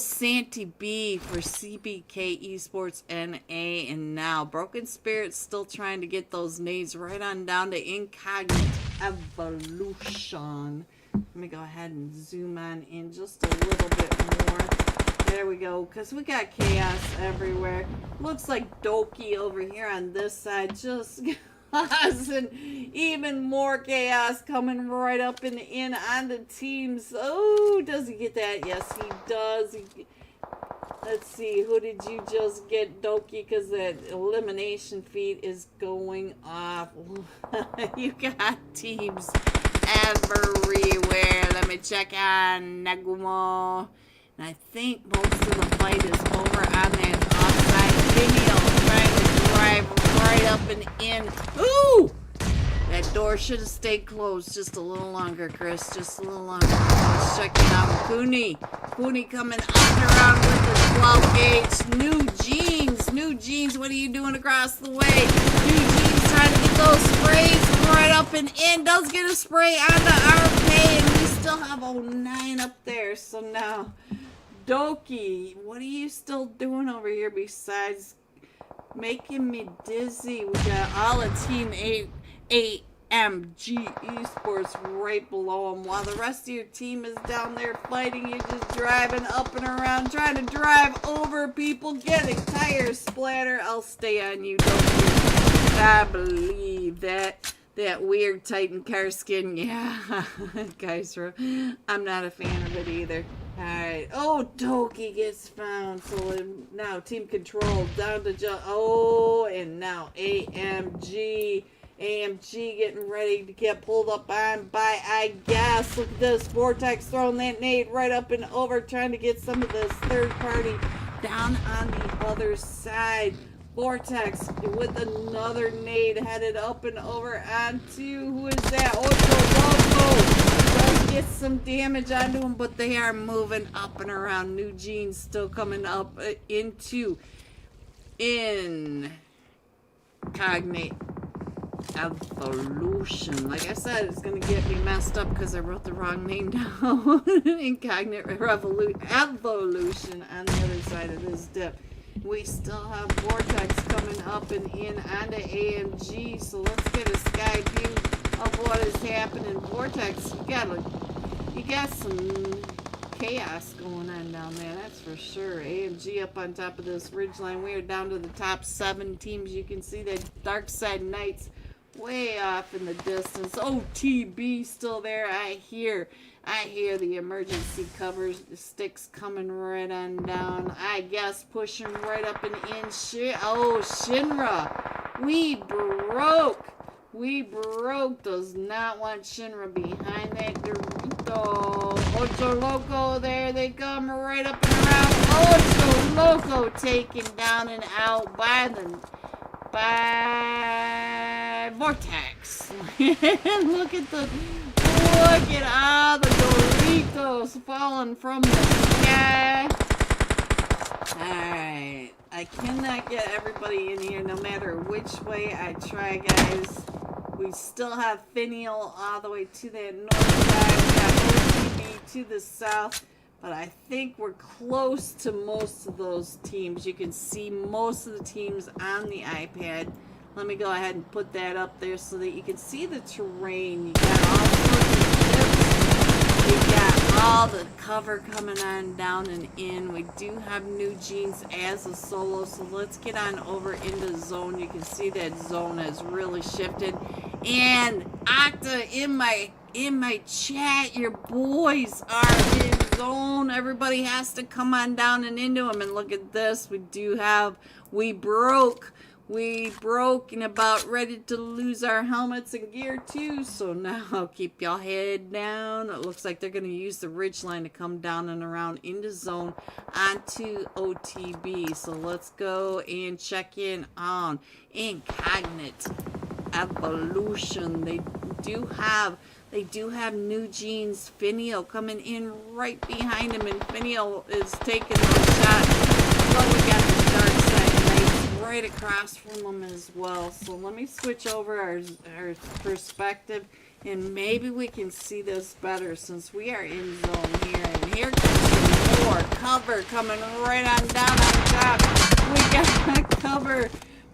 Santi B for CBK Esports NA, and now Broken Spirit still trying to get those nades right on down to Incognite Evolution. Let me go ahead and zoom on in just a little bit more. There we go, because we got chaos everywhere. Looks like Doki over here on this side just causing even more chaos coming right up and in on the teams. Oh, does he get that? Yes, he does. Let's see, who did you just get, Doki? Because that elimination feed is going off. You got teams everywhere. Let me check on Nagumo. And I think most of the fight is over on that offside video. Trying to drive right up and in. Ooh! That door should have stayed closed just a little longer, Chris. Just a little longer. Let's check it out. Cooney coming on around with the 12 gauge. New jeans. What are you doing across the way? New jeans trying to get those sprays right up and in. Does get a spray onto RK, and we still have 09 up there. So now, Doki, what are you still doing over here besides making me dizzy? We got all of Team AMG Esports right below them, while the rest of your team is down there fighting. You're just driving up and around, trying to drive over people, getting tires splatter. I'll stay on you, don't you? I believe that weird Titan car skin. Yeah, guys, I'm not a fan of it either. Alright, oh, Doki gets found. So now team control down to and now AMG getting ready to get pulled up on by, I guess, look at this, Vortex throwing that nade right up and over, trying to get some of this third party down on the other side. Vortex with another nade headed up and over onto, who is that? Ocho Loco does get some damage onto him, but they are moving up and around. New Jeans still coming up into Incognite Evolution. Like I said, it's gonna get me messed up because I wrote the wrong name down. Incognite Evolution on the other side of this dip. We still have Vortex coming up and in onto AMG, so let's get a sky view of what is happening. Vortex, you got some chaos going on down there, that's for sure. AMG up on top of this ridgeline. We are down to the top 7 teams. You can see that Dark Side Knights way off in the distance. OTB still there. I hear the emergency cover sticks coming right on down. I guess pushing right up and in. Shinra. We broke. Does not want Shinra behind that Dorito. Ocho Loco, there they come right up and around. Ocho Loco taken down and out by Vortex. Look at all the Doritos falling from the sky. Alright, I I cannot get everybody in here no matter which way I try, guys. We still have Finial all the way to that north side. We got OTB to the south. But I think we're close to most of those teams. You can see most of the teams on the iPad. Let me go ahead and put that up there so that you can see the terrain. You got all sorts of ships. We got all the cover coming on down and in. We do have New Jeans as a solo, so let's get on over into zone. You can see that zone has really shifted. And Octa in my chat, your boys are in zone. Everybody has to come on down and into them. And look at this. We broke and about ready to lose our helmets and gear too. So now keep y'all head down. It looks like they're going to use the ridge line to come down and around into zone onto OTB. So let's go and check in on Incognite Evolution. They do have New Jeans Finial coming in right behind him, and Finial is taking those shots. But we got the dark side Knights right across from them as well. So let me switch over our perspective, and maybe we can see this better since we are in zone here. And here comes some more cover coming right on down on top.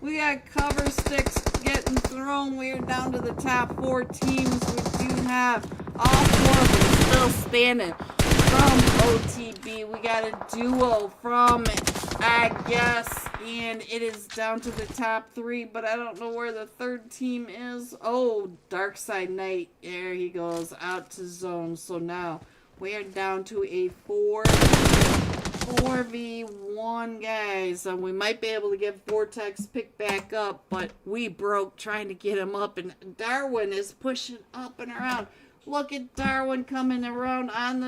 We got cover sticks getting thrown. We are down to the top 4 teams. We do have all 4 of them still standing from OTB. We got a duo from I guess, and it is down to the top 3, but I don't know where the third team is. Oh, Darkside Knight. There he goes out to zone. So now we are down to a 4v1, guys. We might be able to get Vortex picked back up, but we broke trying to get him up, and Darwin is pushing up and around. Look at Darwin coming around on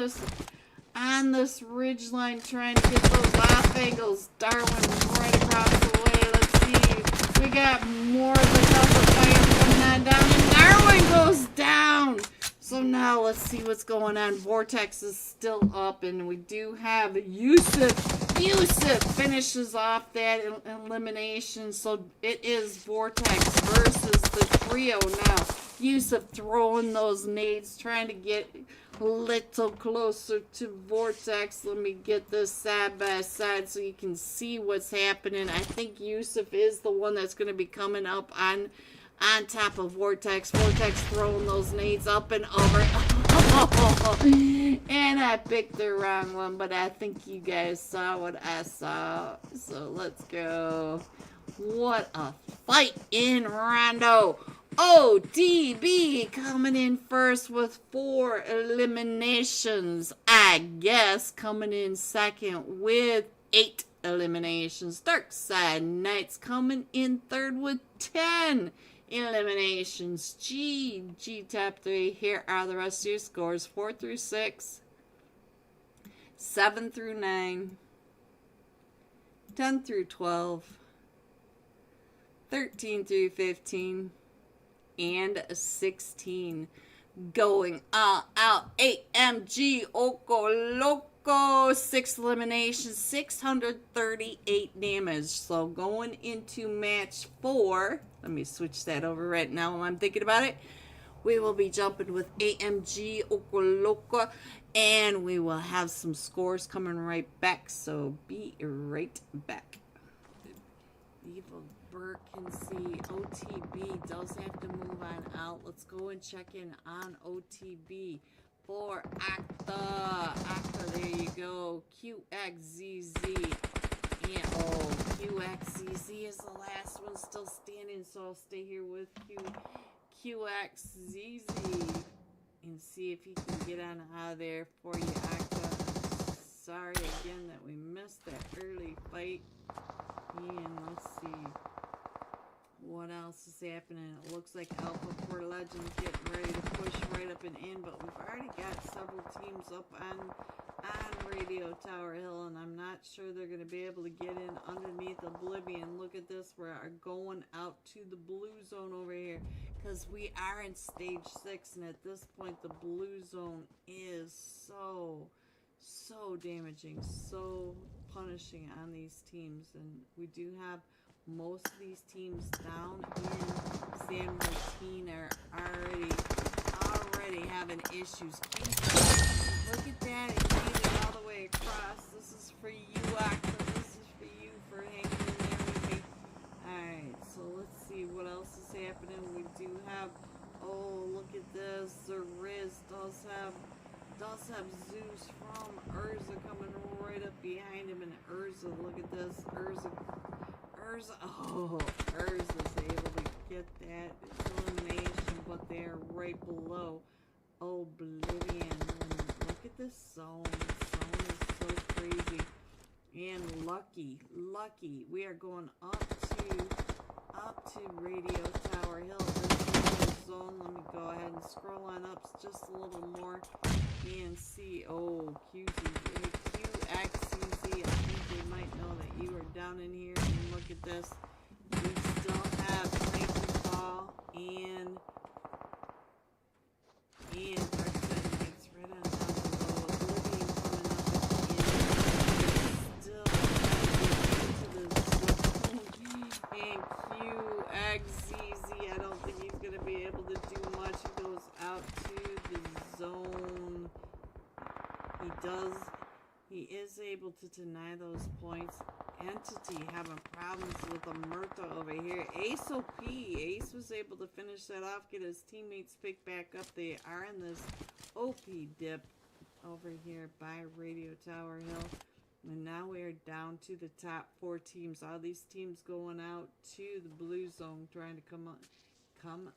this ridge line trying to get those off angles. Darwin right across the way. Let's see. We got more of the cover fire coming on down, and Darwin goes down. So now let's see what's going on. Vortex is still up, and we do have Yusuf. Yusuf finishes off that elimination. So it is Vortex versus the trio now. Yusuf throwing those nades, trying to get a little closer to Vortex. Let me get this side by side so you can see what's happening. I think Yusuf is the one that's going to be coming up on top of Vortex. Vortex throwing those nades up and over. And I picked the wrong one, but I think you guys saw what I saw. So let's go. What a fight in Rondo. ODB coming in first with 4 eliminations. I guess coming in second with 8 eliminations. Darkside Knights coming in third with 10 eliminations. G top 3. Here are the rest of your scores. 4 through 6. 7 through 9. 10 through 12. 13 through 15. And 16. Going all out. AMG Oko Loco. 6 eliminations. 638 damage. So going into match 4. Let me switch that over right now while I'm thinking about it. We will be jumping with AMG Oko Loco. And we will have some scores coming right back. So be right back. Evil Burke can see OTB does have to move on out. Let's go and check in on OTB for Acta. Acta, there you go. QXZZ. And QXZZ is the last one still standing, so I'll stay here with QXZZ and see if he can get on out of there for you, Acta. Sorry again that we missed that early fight. And let's see what else is happening. It looks like Alpha Core Legends getting ready to push right up and in, but we've already got several teams up on Radio Tower Hill, and I'm not sure they're going to be able to get in underneath Oblivion. Look at this. We're going out to the blue zone over here because we are in stage 6, and at this point the blue zone is so so damaging, so punishing on these teams. And we do have most of these teams down in San Martin are already having issues. Look at that, it made it all the way across. This is for you, Aqua. This is for you for hanging in there with me. Alright, so let's see what else is happening. We do have, oh, look at this. The Riz does have Zeus from Urza coming right up behind him. And Urza, look at this. Urza, oh, Urza's able to get that elimination, but they're right below Oblivion. And look at this zone. This zone is so crazy. And Lucky, we are going up to Radio Tower Hill. This zone. Let me go ahead and scroll on up just a little more and see. Oh, QXCZ. I think they might know that you are down in here. And look at this. We still have Titanfall and our Titan's right on top of Oblivion coming up at the end. Still into the zone. And QXCZ, I don't think he's going to be able to do much. He goes out to the zone. He is able to deny those points. Entity having problems with Omerta over here. Ace OP. Ace was able to finish that off, get his teammates picked back up. They are in this OP dip over here by Radio Tower Hill. And now we are down to the top 4 teams. All these teams going out to the blue zone, trying to come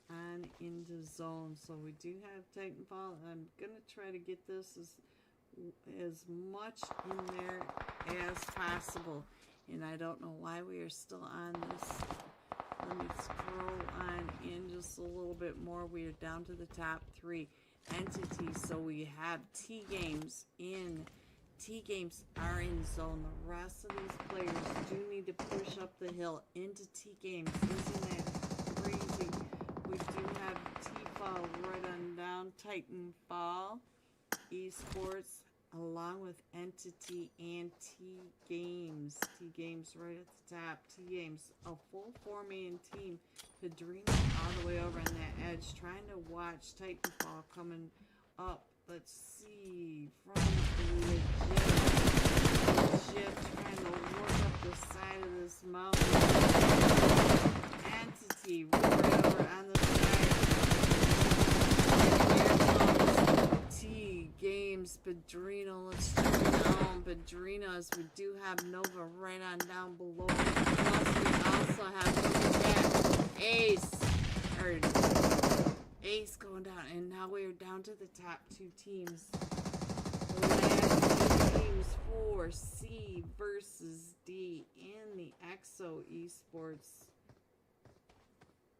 on into zone. So we do have Titanfall. I'm gonna try to get this as much in there as possible. And I don't know why we are still on this. Let me scroll on in just a little bit more. We are down to the top 3 entities. So we have T-Games in. T-Games are in zone. The rest of these players do need to push up the hill into T-Games. Isn't that crazy? We do have T-Fall right on down. Titanfall, Esports, along with Entity and T-Games. T-Games right at the top. T-Games, a full 4-man team. Padrino all the way over on that edge, trying to watch Titanfall coming up. Let's see, from legit trying to work up the side of this mountain. Entity right over on the side. T-Games, Padrino, let's check it out. Padrino, as we do have Nova right on down below. Plus we also have Ace going down, and now we are down to the top 2 teams. The last 2 teams for C versus D in the EXO Esports.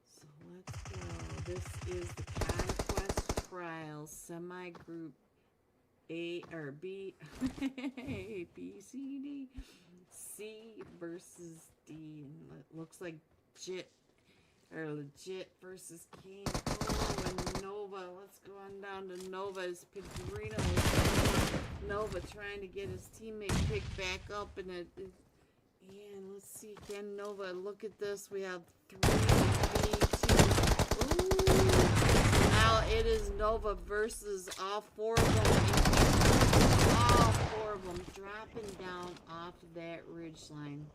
So let's go. This is the Conquest Trials semi-group A or B, B, C, D, C versus D. And it looks like legit versus King. Oh, and Nova. Let's go on down to Nova's Padrino. Nova trying to get his teammate picked back up. And let's see. Can Nova, look at this. We have 3v2. Ooh. Now it is Nova versus all 4 of them. All 4 of them dropping down off that ridge line.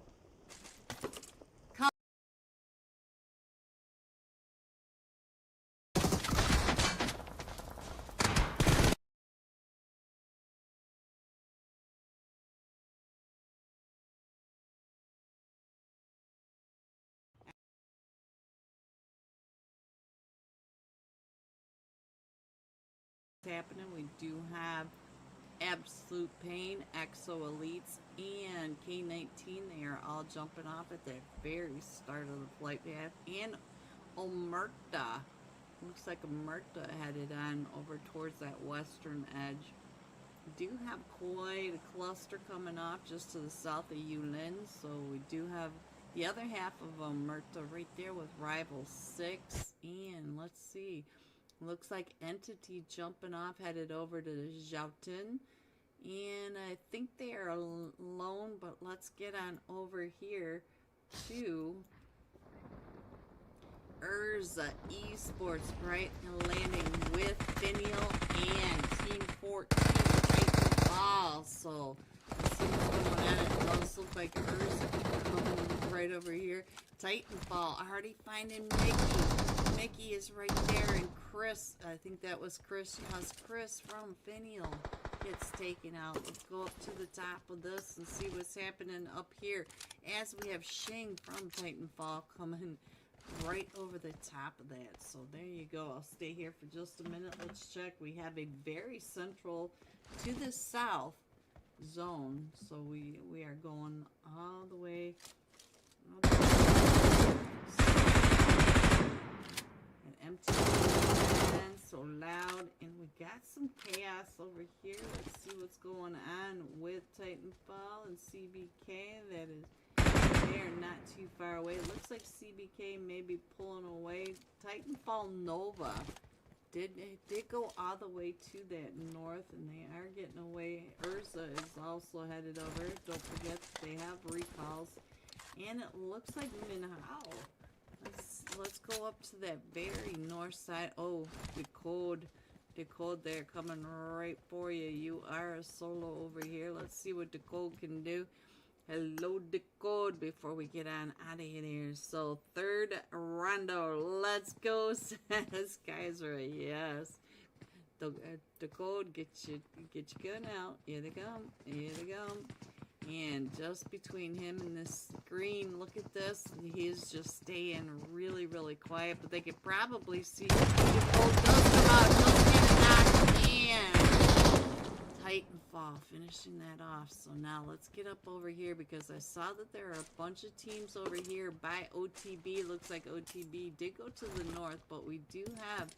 Happening. We do have Absolute Pain, Exo Elites, and K19. They are all jumping off at the very start of the flight path. And Omerta. Looks like Omerta headed on over towards that western edge. We do have quite a cluster coming off just to the south of Yulin. So we do have the other half of Omerta right there with Rival 6. And let's see. Looks like Entity jumping off, headed over to Xiaotin. And I think they are alone, but let's get on over here to Urza Esports, right? And landing with Finial and Team 14 Titanfall. So let's see what's going on. It does look like Urza coming right over here. Titanfall already finding Mickey. Mickey is right there, and Chris, I think that was Chris. Yes, Chris from Finial gets taken out. Let's go up to the top of this and see what's happening up here. As we have Shing from Titanfall coming right over the top of that. So there you go. I'll stay here for just a minute. Let's check. We have a very central to the south zone. So we are going all the way. An empty land, so loud, and we got some chaos over here. Let's see what's going on with Titanfall and CBK. That is, they are not too far away. It looks like CBK may be pulling away. Titanfall Nova did go all the way to that north, and they are getting away. Urza is also headed over. Don't forget they have recalls. And it looks like Minhao. Let's go up to that very north side. Oh, Decode there coming right for you. You are a solo over here. Let's see what Decode can do. Hello, Decode, before we get on out of here. So, third rondo. Let's go, says Kaiser. Yes. Decode, get your gun out. Here they come. Here they come. And just between him and this screen, look at this. He's just staying really, really quiet. But they could probably see Decode does come out. Just get it knocked. And Titanfall finishing that off. So now let's get up over here because I saw that there are a bunch of teams over here by OTB. Looks like OTB did go to the north, but we do have...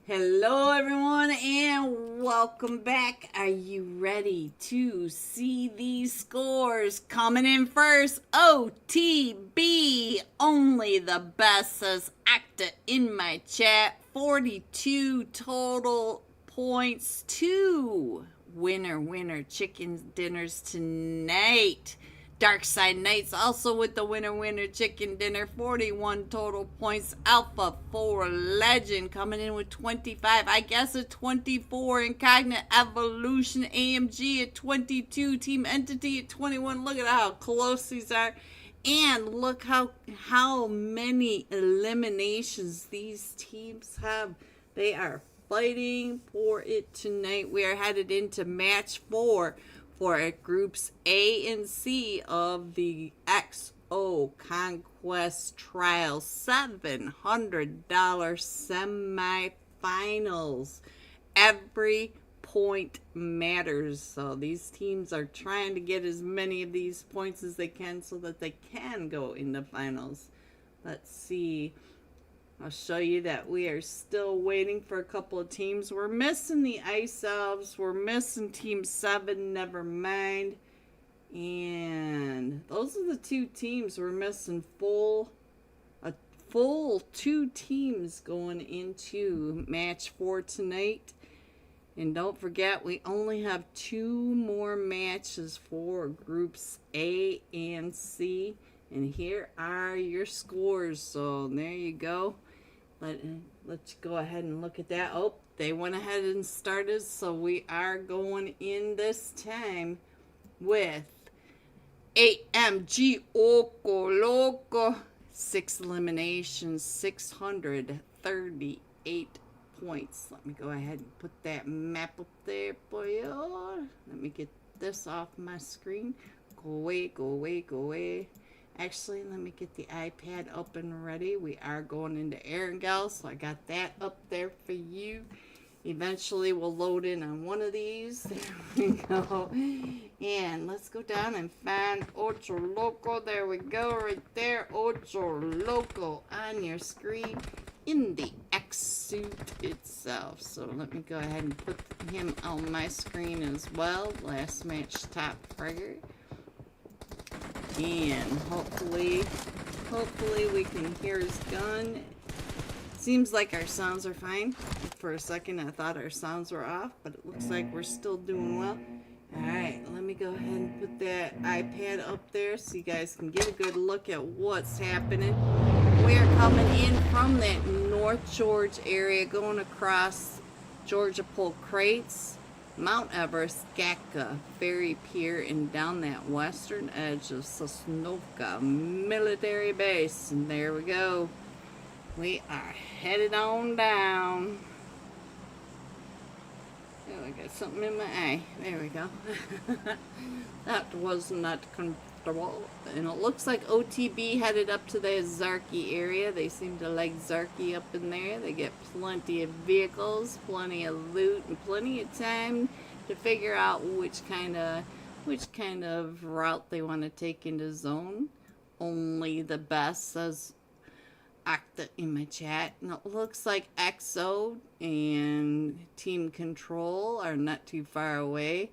Hello everyone and welcome back. Are you ready to see these scores? Coming in first, OTB, only the best, says Acta in my chat. 42 total points, 2 winner chicken dinners tonight. Dark Side Knights also with the winner chicken dinner. 41 total points. Alpha 4 Legend coming in with 25. I guess a 24. Incognite Evolution AMG at 22. Team Entity at 21. Look at how close these are. And look how many eliminations these teams have. They are fighting for it tonight. We are headed into match 4. For groups A and C of the XO Conquest Trial $700 semifinals. Every point matters. So these teams are trying to get as many of these points as they can so that they can go in the finals. Let's see. I'll show you that we are still waiting for a couple of teams. We're missing the Ice Elves. We're missing Team 7, never mind. And those are the 2 teams. We're missing a full 2 teams going into match 4 tonight. And don't forget, we only have 2 more matches for groups A and C. And here are your scores. So there you go. Let's go ahead and look at that. Oh, they went ahead and started. So we are going in this time with AMG Oko Loco. 6 eliminations, 638 points. Let me go ahead and put that map up there for you. Let me get this off my screen. Go away, go away, go away. Actually, let me get the iPad up and ready. We are going into Erangel, so I got that up there for you. Eventually, we'll load in on one of these. There we go. And let's go down and find Ocho Loco. There we go, right there. Ocho Loco on your screen in the X suit itself. So let me go ahead and put him on my screen as well. Last match top fragger. And hopefully we can hear his gun. Seems like our sounds are fine. For a second I thought our sounds were off, but it looks like we're still doing well. Alright, let me go ahead and put that iPad up there so you guys can get a good look at what's happening. We're coming in from that North George area, going across Georgia Pole Crates, Mount Everest, Gatka, Ferry Pier, and down that western edge of Sosnovka Military Base. And there we go. We are headed on down. Oh, I got something in my eye. There we go. That was not comfortable. And it looks like OTB headed up to the Zarki area. They seem to like Zarki up in there. They get plenty of vehicles, plenty of loot, and plenty of time to figure out which kind of route they want to take into zone. Only the best, says Octa in my chat. And it looks like XO and Team Control are not too far away.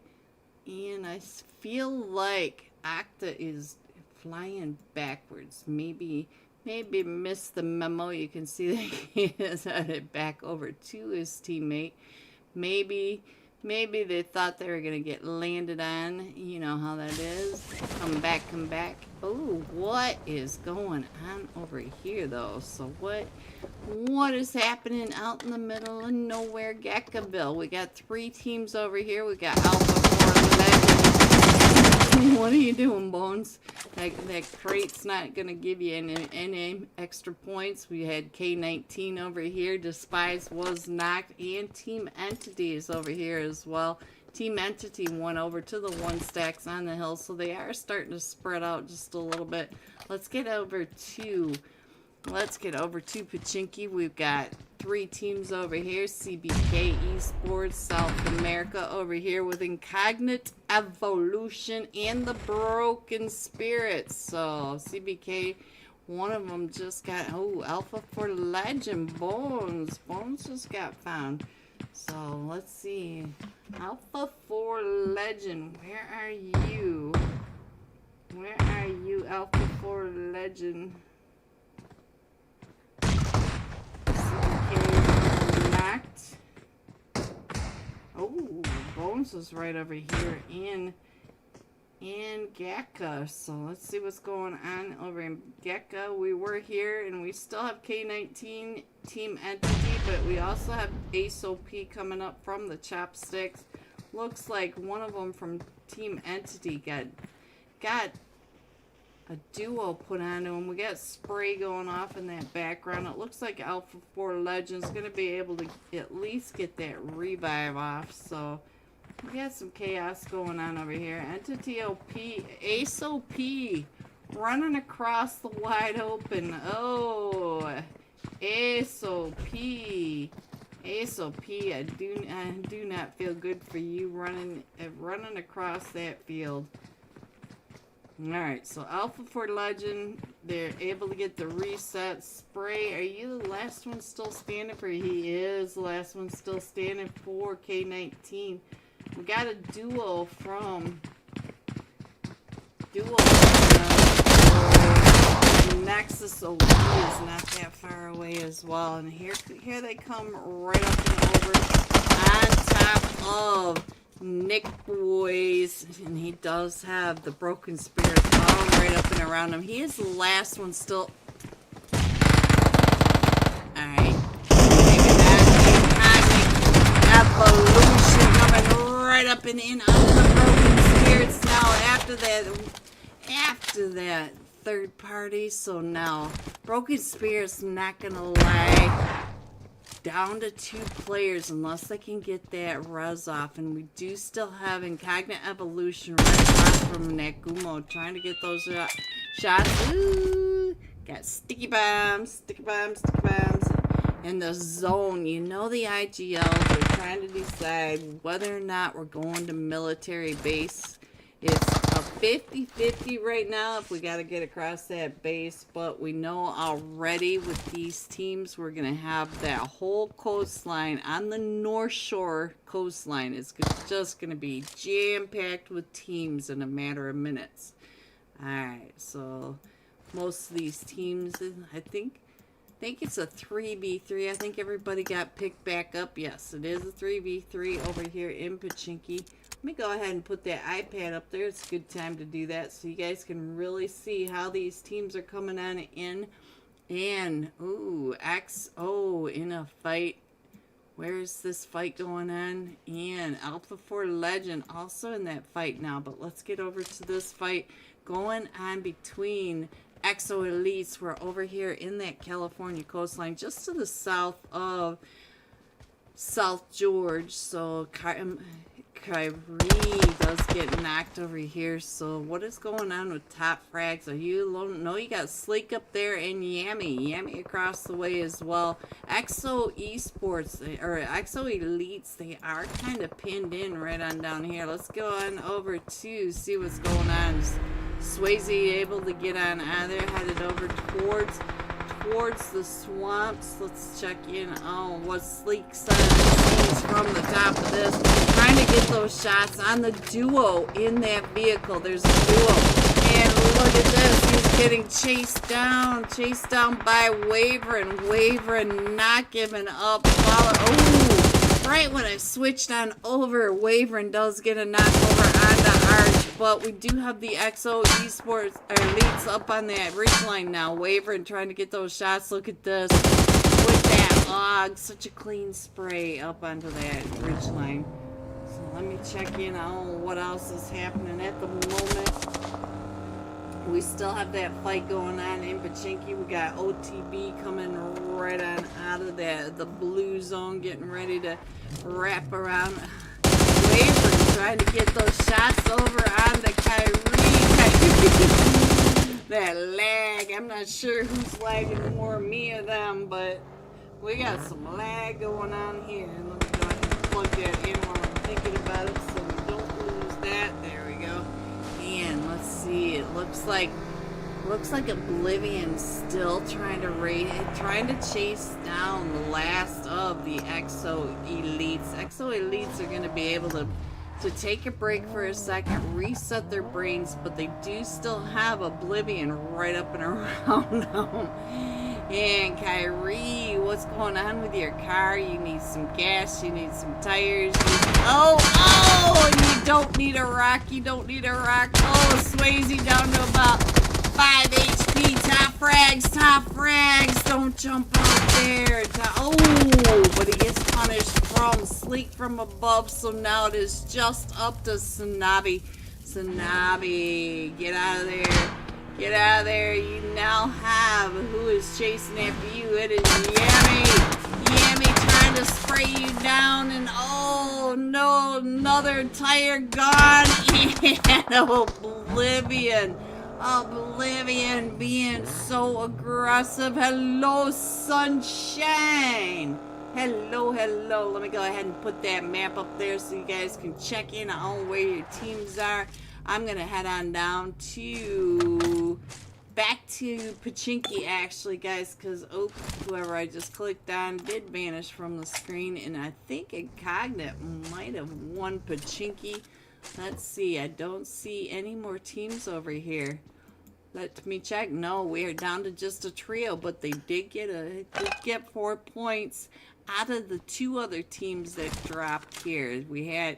And I feel like Octa is flying backwards. Maybe missed the memo. You can see that he is headed back over to his teammate. Maybe they thought they were going to get landed on. You know how that is. Come back. Oh, what is going on over here, though? So what is happening out in the middle of nowhere, Gatkaville? We got 3 teams over here. We got Alpha 4 Legend. What are you doing, Bones? That crate's not going to give you any extra points. We had K19 over here. Despise was knocked. And Team Entity is over here as well. Team Entity went over to the 1 stacks on the hill. So they are starting to spread out just a little bit. Let's get over to Pachinki. We've got 3 teams over here. CBK Esports, South America over here with Incognite Evolution and the Broken Spirits. So CBK, one of them just got, Alpha for Legend, Bones just got found. So let's see, Alpha 4 Legend, where are you? Alpha 4 Legend? Knocked. Oh, Bones is right over here in Gatka. So let's see what's going on over in Gatka. We were here and we still have K19 Team Entity, but we also have ASOP coming up from the Chopsticks. Looks like one of them from Team Entity got a duo put onto him. We got spray going off in that background. It looks like Alpha 4 Legend's going to be able to at least get that revive off. So we got some chaos going on over here. Entity OP, ASOP running across the wide open. Oh, ASOP, I do not feel good for you running across that field. Alright, so Alpha 4 Legend, they're able to get the reset. Spray, are you the last one still standing for? He is the last one still standing for K19. We got a duo from Nexus OP is not that far away as well. And here they come right up and over on top of Nick Boys, and he does have the Broken Spirits all right up and around him. He is the last one still. Alright. Evolution coming right up and in on the Broken Spirits now after that third party. So now Broken Spirits, not gonna lie, down to 2 players unless they can get that res off. And we do still have Incognite Evolution right across from Nagumo trying to get those shots. Ooh, got sticky bombs. In the zone, you know, the IGLs are trying to decide whether or not we're going to military base. It's a 50-50 right now if we got to get across that base, but we know already with these teams we're going to have that whole coastline on the North Shore coastline is just going to be jam-packed with teams in a matter of minutes. Alright, so most of these teams, I think think it's a 3v3. I think everybody got picked back up. Yes, it is a 3v3 over here in Pachinki. Let me go ahead and put that iPad up there. It's a good time to do that so you guys can really see how these teams are coming on in. And, ooh, XO in a fight. Where's this fight going on? And Alpha 4 Legend also in that fight now. But let's get over to this fight going on between XO Elites. We're over here in that California coastline just to the south of South George. So Kyrie does get knocked over here. So what is going on with top frags? Are you alone? No, you got Sleek up there and Yammy across the way as well. XO Esports or XO Elites, they are kind of pinned in right on down here. Let's go on over to see what's going on. Swayze able to get on out of there, headed over towards the swamps. Let's check in on what Sleek says from the top of this. Trying to get those shots on the duo in that vehicle. There's a duo. And look at this. He's getting chased down by Wavering. Wavering not giving up. Oh, right when I switched on over, Wavering does get a knock over on the arch. But we do have the XO Esports Elites up on that ridgeline now. Wavering trying to get those shots. Look at this. With that log. Such a clean spray up onto that ridgeline. So let me check in on what else is happening at the moment. We still have that fight going on in Pachinki. We got OTB coming right on out of the blue zone, getting ready to wrap around. Wavering trying to get those shots over on the Kyrie. That lag. I'm not sure who's lagging more, me or them, but we got some lag going on here. Let me go ahead and plug that in while I'm thinking about it so we don't lose that. There we go. And let's see. It looks like Oblivion still trying to chase down the last of the XO Elites. XO Elites are going to be able to take a break for a second, reset their brains, but they do still have Oblivion right up and around them. And Kyrie, what's going on with your car? You need some gas, you need some tires. And you don't need a rock, Oh, Swayze down to about 5 HP. Top frags, don't jump out there. But he gets punished from Sleek from above, so now it is just up to Sanabi. Sanabi, get out of there. Get out of there. You now have who is chasing after you. It is Yammy. Yammy trying to spray you down, and oh no, another tire gone. And Oblivion being so aggressive. Hello, sunshine. Hello. Let me go ahead and put that map up there so you guys can check in on where your teams are. I'm going to head on down back to Pachinki, actually, guys, because whoever I just clicked on did vanish from the screen, and I think Incognit might have won Pachinki. Let's see. I don't see any more teams over here. Let me check. No, we are down to just a trio, but they did get 4 points out of the 2 other teams that dropped here. We had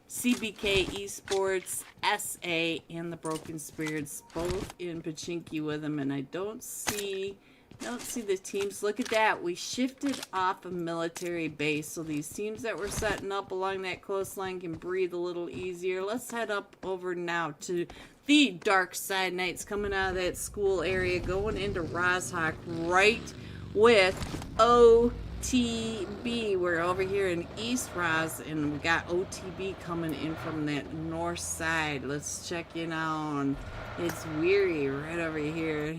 CBK Esports, SA, and the Broken Spirits both in Pachinki with them, and I don't see the teams. Look at that. We shifted off a military base, so these teams that were setting up along that coastline can breathe a little easier. Let's head up over now to the Dark Side Knights coming out of that school area, going into Rozhok right with OTB. We're over here in East Roz, and we got OTB coming in from that north side. Let's check in on it's Weary right over here.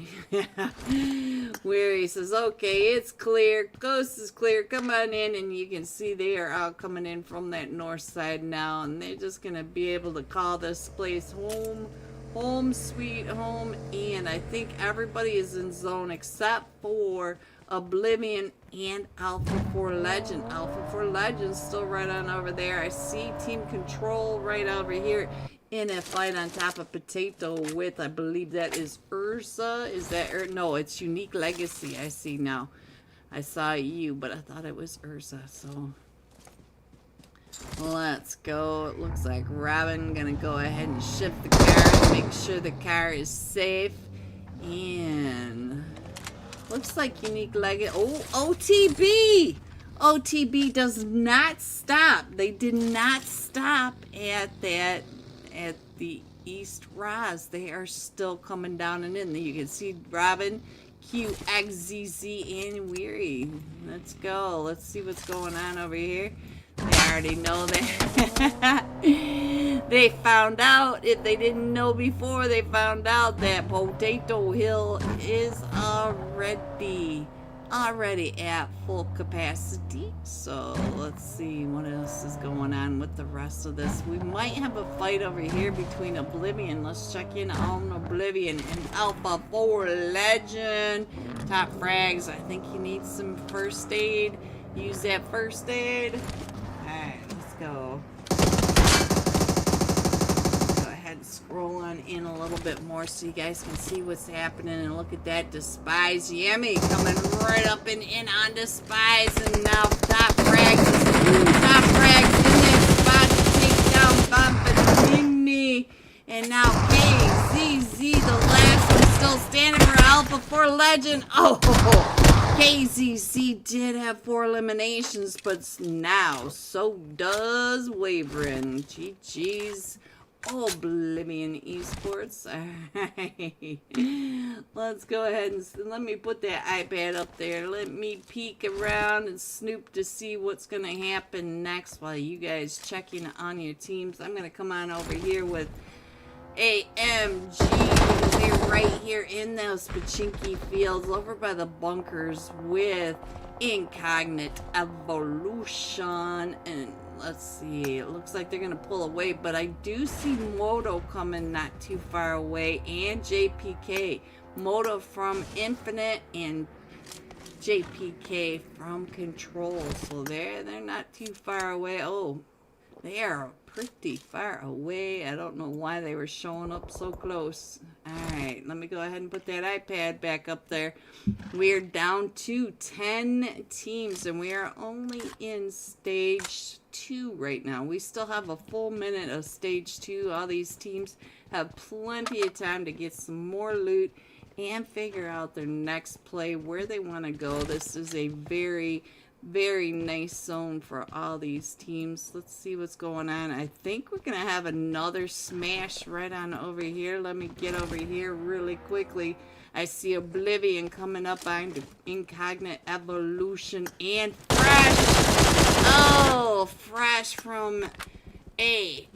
Weary says, okay, it's clear. Coast is clear. Come on in, and you can see they are all coming in from that north side now, and they're just going to be able to call this place home. Home sweet home. And I think everybody is in zone except for Oblivion and Alpha 4 Legend. Alpha 4 Legend still right on over there. I see Team Control right over here in a fight on top of Potato with, I believe that is Ursa. Is that no, it's Unique Legacy. I see now. I saw you, but I thought it was Ursa, so let's go. It looks like Robin gonna go ahead and shift the car and make sure the car is safe. And looks like Unique Legacy. Oh, OTB! OTB does not stop. They did not stop at that, at the East Raz. They are still coming down and in. You can see Robin, QXZZ, and Weary. Let's go. Let's see what's going on over here. They already know that. They found out. If they didn't know before, they found out that Potato Hill is already at full capacity. So let's see what else is going on with the rest of this. We might have a fight over here between Oblivion. Let's check in on Oblivion and Alpha 4 Legend. Top frags. I think you need some first aid. Use that first aid. Alright, let's go. Go ahead and scroll on in a little bit more so you guys can see what's happening. And look at that Despise Yummy coming right up and in on Despise. And now Top Frags in that spot to take down Bump and me. And now KZZ, the last one, still standing for Alpha 4 Legend. Oh, KZZ did have 4 eliminations, but now so does Wavering. GG's Oblivion Esports. Alright. Let's go ahead and let me put that iPad up there. Let me peek around and snoop to see what's going to happen next while you guys check in on your teams. I'm going to come on over here with AMG, because they're right here in those Pachinki fields over by the bunkers with Incognite Evolution. And let's see, it looks like they're gonna pull away, but I do see Moto coming not too far away, and JPK. Moto from Infinite and JPK from Control. So they're not too far away. Oh, they are pretty far away. I don't know why they were showing up so close. Alright, let me go ahead and put that iPad back up there. We're down to 10 teams, and we are only in stage 2 right now. We still have a full minute of stage 2. All these teams have plenty of time to get some more loot and figure out their next play, where they want to go. This is a very nice zone for all these teams. Let's see what's going on. I think we're gonna have another smash right on over here. Let me get over here really quickly. I see Oblivion coming up on Incognite Evolution and Fresh. Oh, Fresh from AMG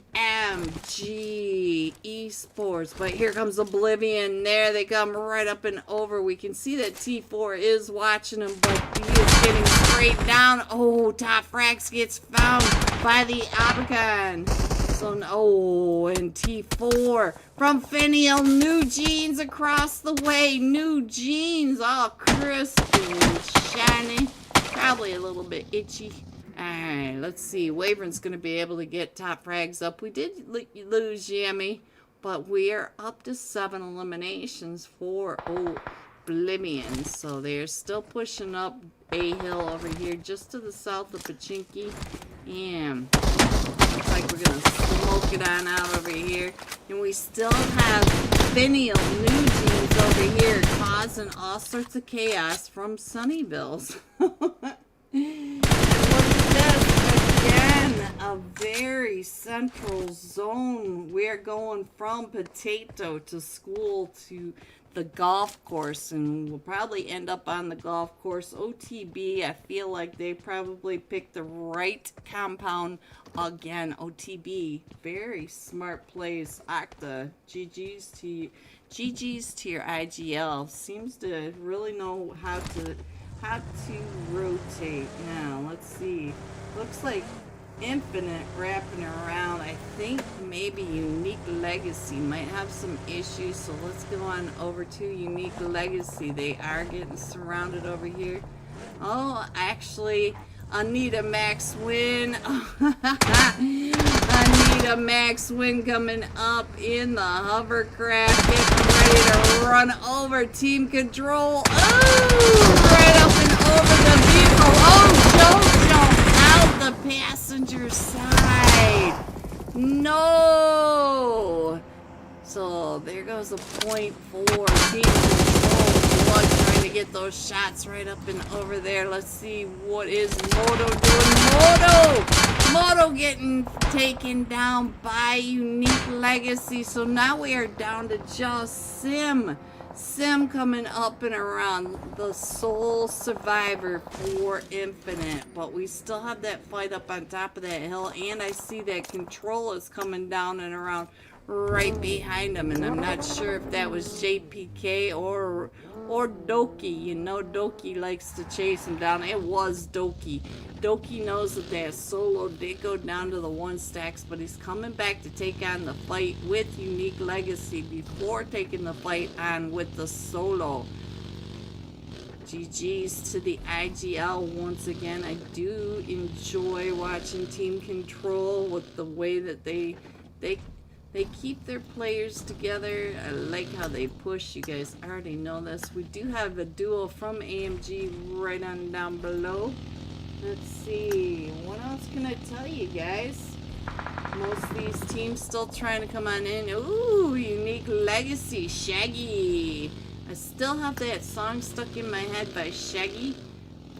Esports. But here comes Oblivion. There they come right up and over. We can see that T4 is watching him, but he is getting straight down. Oh, Top Frax gets found by the Abacon. So, oh, and T4 from Finial. New jeans across the way. New jeans, all crisp and shiny. Probably a little bit itchy. Alright, let's see. Wavering's going to be able to get Top Frags up. We did lose Yummy, but we are up to 7 eliminations for Oblivion. So they're still pushing up A Hill over here, just to the south of Pachinki. And looks like we're going to smoke it on out over here. And we still have Finial New Jeans over here, causing all sorts of chaos from Sunnyville's. Again, a very central zone. We're going from Potato to school to the golf course, and we'll probably end up on the golf course. OTB, I feel like they probably picked the right compound again. OTB, very smart plays. Octa, GG's to your IGL. Seems to really know how to rotate. Now let's see. Looks like Infinite wrapping around. I think maybe Unique Legacy might have some issues, so let's go on over to Unique Legacy. They are getting surrounded over here. Oh, actually, Anita Max win. I need a max win coming up in the hovercraft. Getting ready to run over team control. Oh, right up and over the vehicle. Oh, Jojo out the passenger side. No. So there goes a point for team control. Blood trying to get those shots right up and over there. Let's see what is Moto doing. Moto getting taken down by Unique Legacy. So now we are down to just Sim coming up and around, the sole survivor for Infinite. But we still have that fight up on top of that hill, and I see that Control is coming down and around right behind him, and I'm not sure if that was JPK or Doki. You know, Doki likes to chase him down. It was Doki. Doki knows that solo did go down to the 1 stacks, but he's coming back to take on the fight with Unique Legacy before taking the fight on with the solo. GG's to the IGL once again. I do enjoy watching Team Control with the way that they keep their players together. I like how they push. You guys already know this. We do have a duo from AMG right on down below. Let's see. What else can I tell you guys? Most of these teams still trying to come on in. Ooh, Unique Legacy, Shaggy. I still have that song stuck in my head by Shaggy.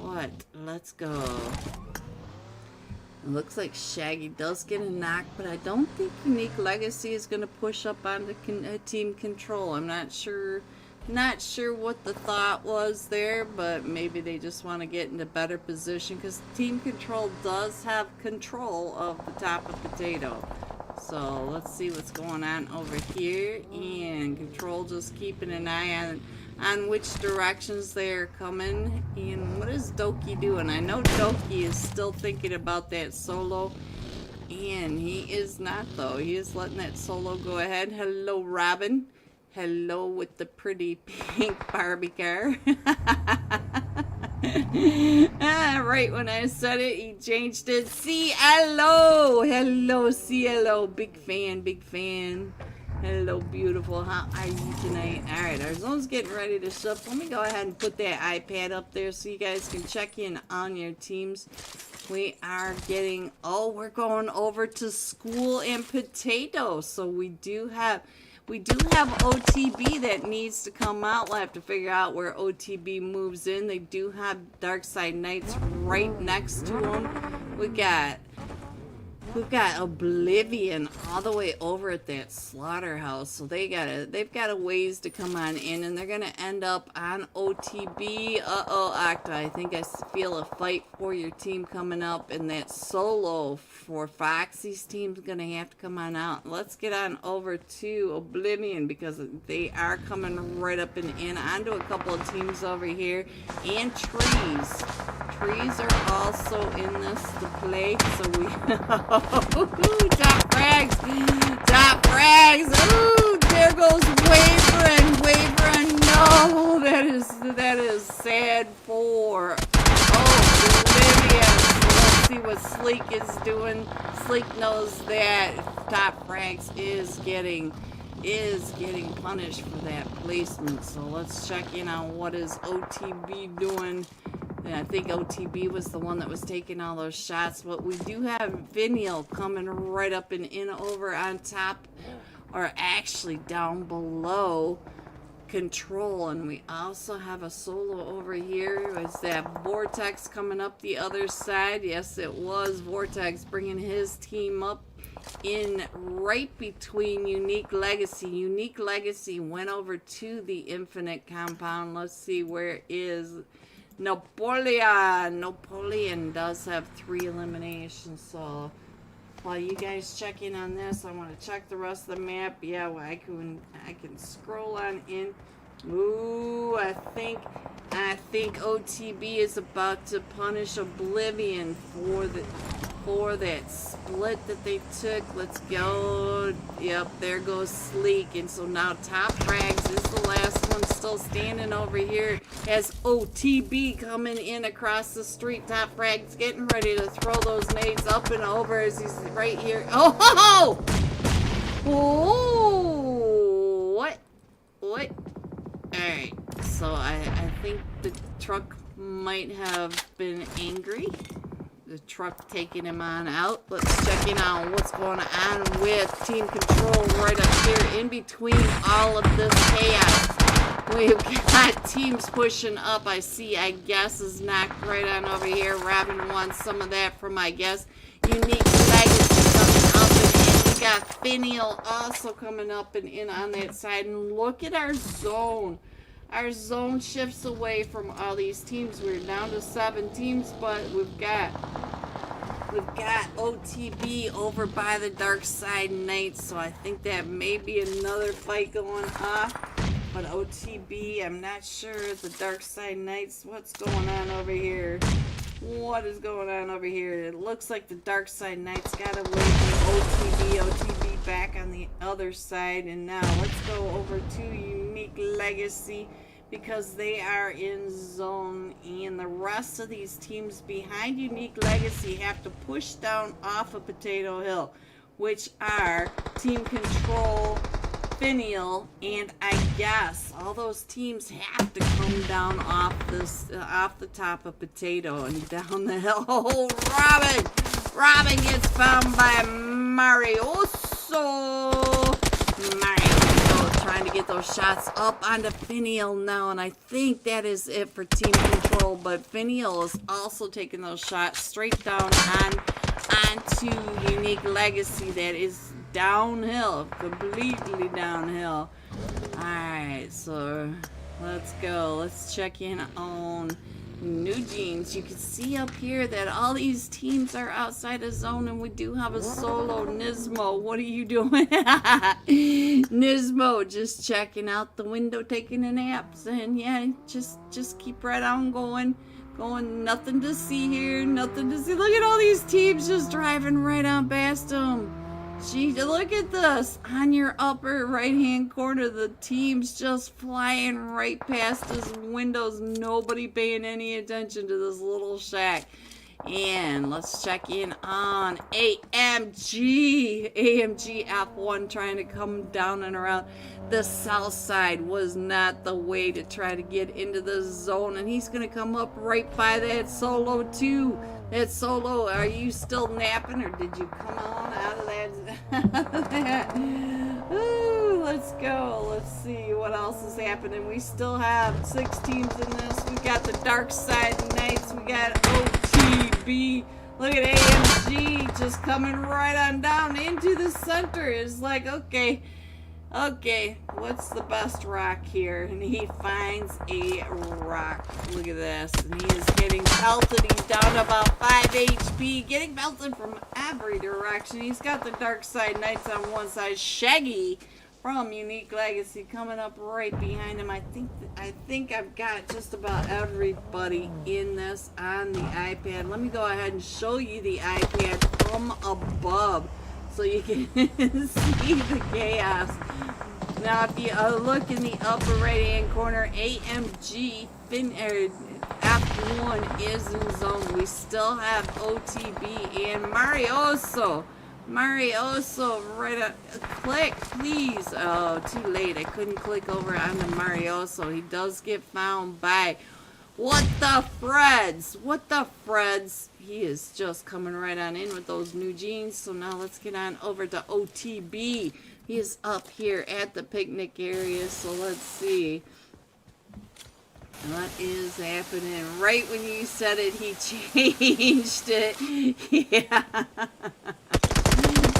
But let's go. It looks like Shaggy does get a knock, but I don't think Unique Legacy is going to push up onto Team Control. I'm not sure what the thought was there, but maybe they just want to get into better position because Team Control does have control of the top of Potato. So let's see what's going on over here, and Control just keeping an eye on which directions they're coming. And what is Doki doing? I know Doki is still thinking about that solo, and he is not though. He is letting that solo go ahead. Hello, Robin. Hello with the pretty pink Barbie car. Right when I said it, he changed it. CLO. Hello, CLO. Big fan, big fan. Hello, beautiful. How are you tonight? Alright, our zone's getting ready to shift. Let me go ahead and put that iPad up there so you guys can check in on your teams. We are getting, we're going over to School and Potato. So we do have OTB that needs to come out. We'll have to figure out where OTB moves in. They do have Dark Side Knights right next to them. We've got Oblivion all the way over at that slaughterhouse, so they've got a ways to come on in, and they're gonna end up on OTB. Octa, I think I feel a fight for your team coming up, and that solo for Foxy's team's gonna have to come on out. Let's get on over to Oblivion because they are coming right up and in onto a couple of teams over here, and Trees. Trees are also in this to play, so we top frags. Ooh, there goes Wavering. No, that is sad for Oblivion. Let's see what Sleek is doing. Sleek knows that top frags is getting punished for that placement. So let's check in on what is OTB doing. And I think OTB was the one that was taking all those shots, but we do have Vinial coming right up and in over on top, or actually down below Control. And we also have a solo over here. Was that Vortex coming up the other side? Yes, it was Vortex bringing his team up in right between Unique Legacy. Unique Legacy went over to the Infinite compound. Let's see, where is Napoleon? Napoleon does have 3 eliminations, so while you guys check in on this, I want to check the rest of the map. Yeah, well, I can scroll on in. Ooh, I think OTB is about to punish Oblivion for for that split that they took. Let's go. Yep, there goes Sleek. And so now Top Frags is the last one still standing over here as OTB coming in across the street. Top Frags getting ready to throw those nades up and over as he's right here. Oh, ho, ho! Oh, what? What? Alright, so I think the truck might have been angry. The truck taking him on out. Let's check in on what's going on with team control right up here in between all of this chaos. We've got teams pushing up. I see, I guess, is knocked right on over here. Robin wants some of that from, I guess, Unique Legacy coming up and in. We got Finial also coming up and in on that side. And look at our zone. Our zone shifts away from all these teams. We're down to 7 teams, but we've got OTB over by the Dark Side Knights, so I think that may be another fight going off. But OTB, I'm not sure. The Dark Side Knights, what's going on over here? What is going on over here? It looks like the Dark Side Knights got away from OTB. OTB back on the other side, and now let's go over to Unique Legacy because they are in zone, and the rest of these teams behind Unique Legacy have to push down off of Potato Hill, which are Team Control, Finial, and I guess all those teams have to come down off the top of Potato and down the hill. Oh, Robin gets found by Marioso. Trying to get those shots up onto Finial now, and I think that is it for Team Control, but Finial is also taking those shots straight down onto Unique Legacy. That is downhill, completely downhill. Alright, so let's go. Let's check in on New Jeans. You can see up here that all these teams are outside of zone, and we do have a solo. Nismo, what are you doing? Nismo just checking out the window, taking a nap, and yeah, just keep right on going. Nothing to see here, nothing to see. Look at all these teams just driving right on past them. Gee, look at this. On your upper right-hand corner, the team's just flying right past his windows. Nobody paying any attention to this little shack. And let's check in on AMG. AMG F1 trying to come down and around the south side was not the way to try to get into the zone. And he's going to come up right by that solo too. That solo, are you still napping or did you come on out of that? Ooh, let's go. Let's see what else is happening. We still have 6 teams in this. We got the Dark Side Knights. We got OTB. Look at AMG just coming right on down into the center. It's like, okay, what's the best rock here? And he finds a rock. Look at this. And he is getting pelted. He's down to about 5 HP. Getting pelted from every direction. He's got the Dark Side Knights on one side. Shaggy from Unique Legacy coming up right behind him. I think I've got just about everybody in this on the iPad. Let me go ahead and show you the iPad from above so you can see the chaos. Now, if you look in the upper right-hand corner, AMG F1 is in zone. We still have OTB and Marioso. Right up. Click, please. Oh, too late. I couldn't click over on the Marioso. He does get found by What the Freds. He is just coming right on in with those new jeans. So now let's get on over to OTB. He is up here at the picnic area. So let's see what is happening. Right when you said it, he changed it. Yeah.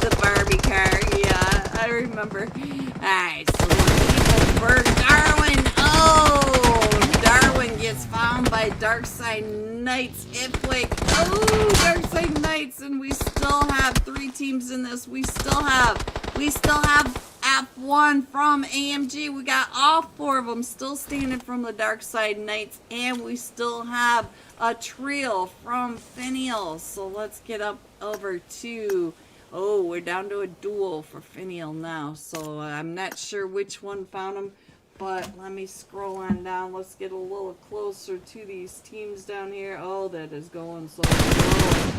The Barbie car. Yeah, I remember. Alright, so people for Darwin. Oh, Darwin gets found by Dark Side Knights. Ifwick. Oh, Dark Side Knights, and we still have 3 teams in this. We still have F1 from AMG. We got all 4 of them still standing from the Dark Side Knights, and we still have a trio from Finial. So let's get up over to, oh, we're down to a duel for Finial now. So I'm not sure which one found him. But let me scroll on down. Let's get a little closer to these teams down here. Oh, that is going so slow.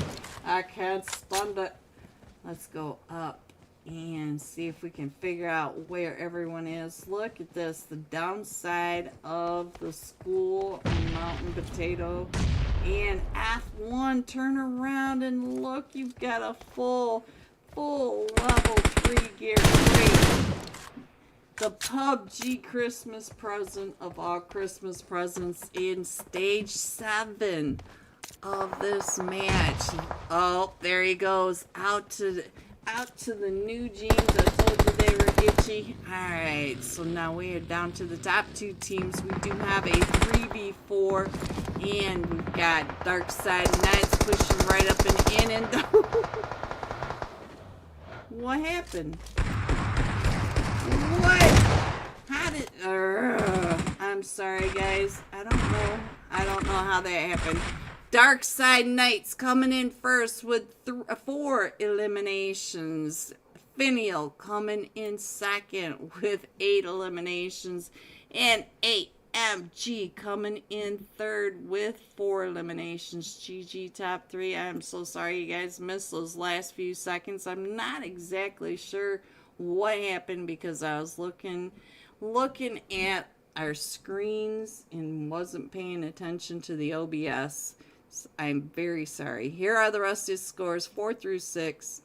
I can't stand it. Let's go up and see if we can figure out where everyone is. Look at this. The downside of the school mountain potato. And F1, turn around and look. You've got a full level 3 gear crate. The PUBG Christmas present of all Christmas presents in stage 7 of this match. Oh, there he goes. Out to the new jeans. I told you they were itchy. Alright, so now we are down to the top 2 teams. We do have a 3v4. And we've got Dark Side Knights pushing right up and in. And what happened? What? How did... I'm sorry, guys. I don't know how that happened. Dark Side Knights coming in first with 4 eliminations. Finial coming in second with 8 eliminations. And AMG coming in third with 4 eliminations. GG top 3. I'm so sorry you guys missed those last few seconds. I'm not exactly sure what happened because I was looking at our screens and wasn't paying attention to the OBS. So I'm very sorry. Here are the rest of the scores: 4 through 6,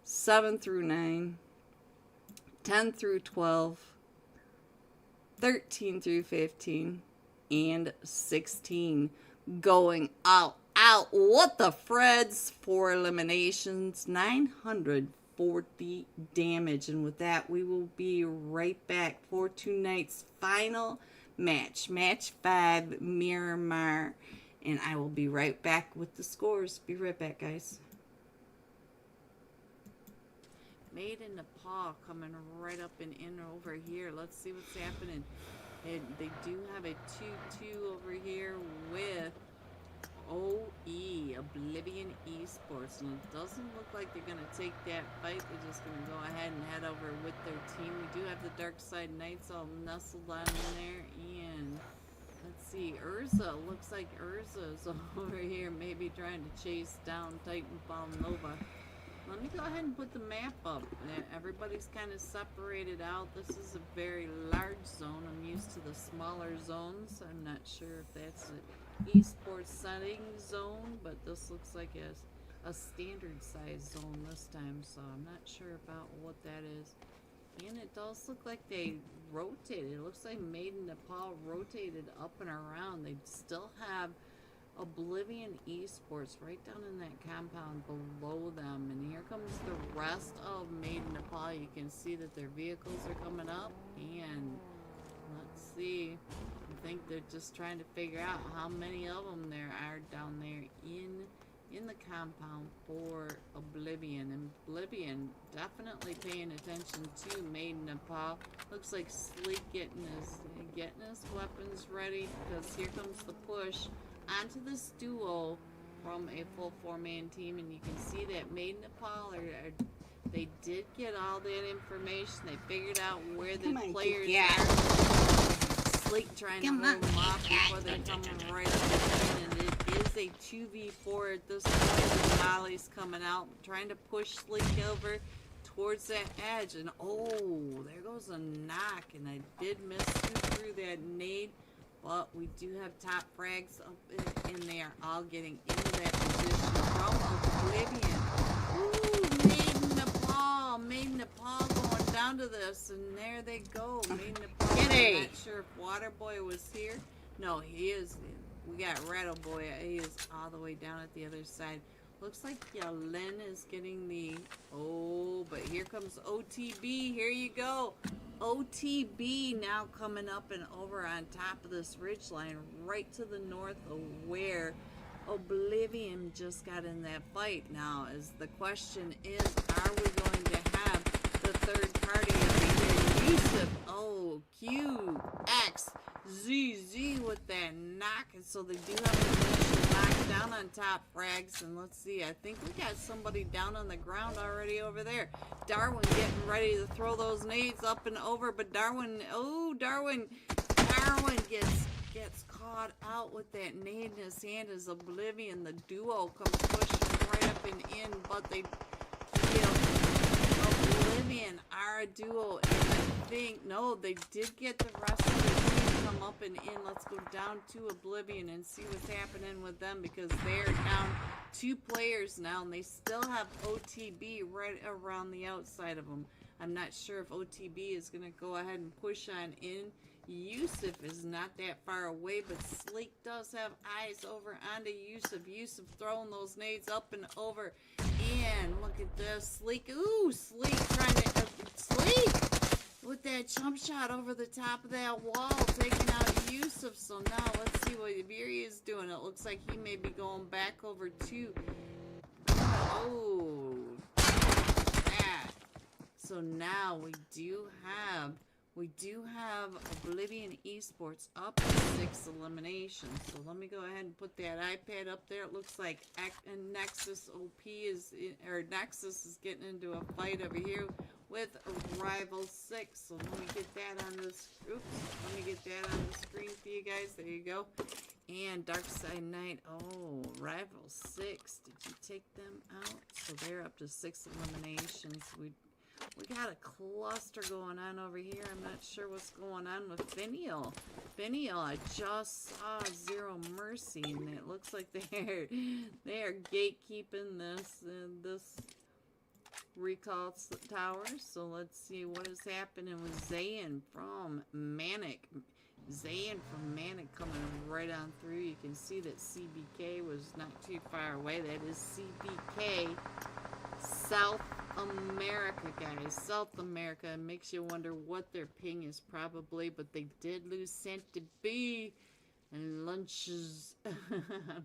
7 through 9, 10 through 12, 13 through 15, and 16. Going out. What the Freds? 4 eliminations, 940 damage. And with that, we will be right back for tonight's final match. Match 5, Miramar. And I will be right back with the scores. Be right back, guys. Made in Nepal coming right up and in over here. Let's see what's happening. They do have a 2-2 over here with OE, Oblivion Esports. And it doesn't look like they're going to take that fight. They're just going to go ahead and head over with their team. We do have the Dark Side Knights all nestled on in there. And let's see, Urza. Looks like Urza's over here maybe trying to chase down Titanfall Nova. Let me go ahead and put the map up. Everybody's kind of separated out. This is a very large zone. I'm used to the smaller zones. I'm not sure if that's an esports setting zone, but this looks like a standard size zone this time, so I'm not sure about what that is. And it does look like they rotated. It looks like Made in Nepal rotated up and around. They still have Oblivion Esports right down in that compound below them. And here comes the rest of Made in Nepal. You can see that their vehicles are coming up. And let's see. I think they're just trying to figure out how many of them there are down there in the compound for Oblivion. And Oblivion definitely paying attention to Made in Nepal. Looks like Sleek getting his weapons ready, because here comes the push onto this duo from a full 4-man team. And you can see that Made in Nepal they did get all that information. They figured out where the players are. Sleek trying to hold them off before they come right up in. And it is a 2v4 at this point. Molly's coming out, trying to push Sleek over towards that edge. And oh, there goes a knock. And I did miss through that nade. But we do have top frags up in there, all getting into that position from Oblivion. Ooh, Made in Nepal going down to this, and there they go. Made in Nepal. I'm not sure if Waterboy was here. No, he is. We got Rattle Boy. He is all the way down at the other side. Looks like Yalen is getting the... Oh, but here comes OTB. Here you go. OTB now coming up and over on top of this ridgeline right to the north of where Oblivion just got in that fight. Now, as the question is, are we going to have the third party of the year? Yusuf, oh, QX ZZ with that knock. And so they do have a knock down on top frags. And let's see, I think we got somebody down on the ground already over there. Darwin getting ready to throw those nades up and over, but Darwin, oh, Darwin gets caught out with that nade in his hand as Oblivion, the duo, comes pushing right up and in, but they kill Oblivion, our duo, and I think, no, they did get the rest of the team come up and in. Let's go down to Oblivion and see what's happening with them, because they're down 2 players now, and they still have OTB right around the outside of them. I'm not sure if OTB is going to go ahead and push on in. Yusuf is not that far away, but Sleek does have eyes over onto Yusuf. Yusuf throwing those nades up and over. And look at this. Sleek. Ooh, Sleek trying to... Sleek! With that jump shot over the top of that wall, taking out Yusuf. So now let's see what Iberi is doing. It looks like he may be going back over to... Oh, that. So now we do have Oblivion Esports up to 6 eliminations. So let me go ahead and put that iPad up there. It looks like Nexus OP is, or Nexus is getting into a fight over here with Rival 6. So let me get that on this. Oops, let me get that on the screen for you guys. There you go. And Darkside Knight. Oh, Rival 6. Did you take them out? So they're up to 6 eliminations. We got a cluster going on over here. I'm not sure what's going on with Finial. Finial, I just saw Zero Mercy, and it looks like they are gatekeeping this recall tower. So let's see what is happening with Zayn from Manic. Zayn from Manic coming right on through. You can see that CBK was not too far away. That is CBK South America, guys. South America. It makes you wonder what their ping is probably, but they did lose Santa B and lunches. I'm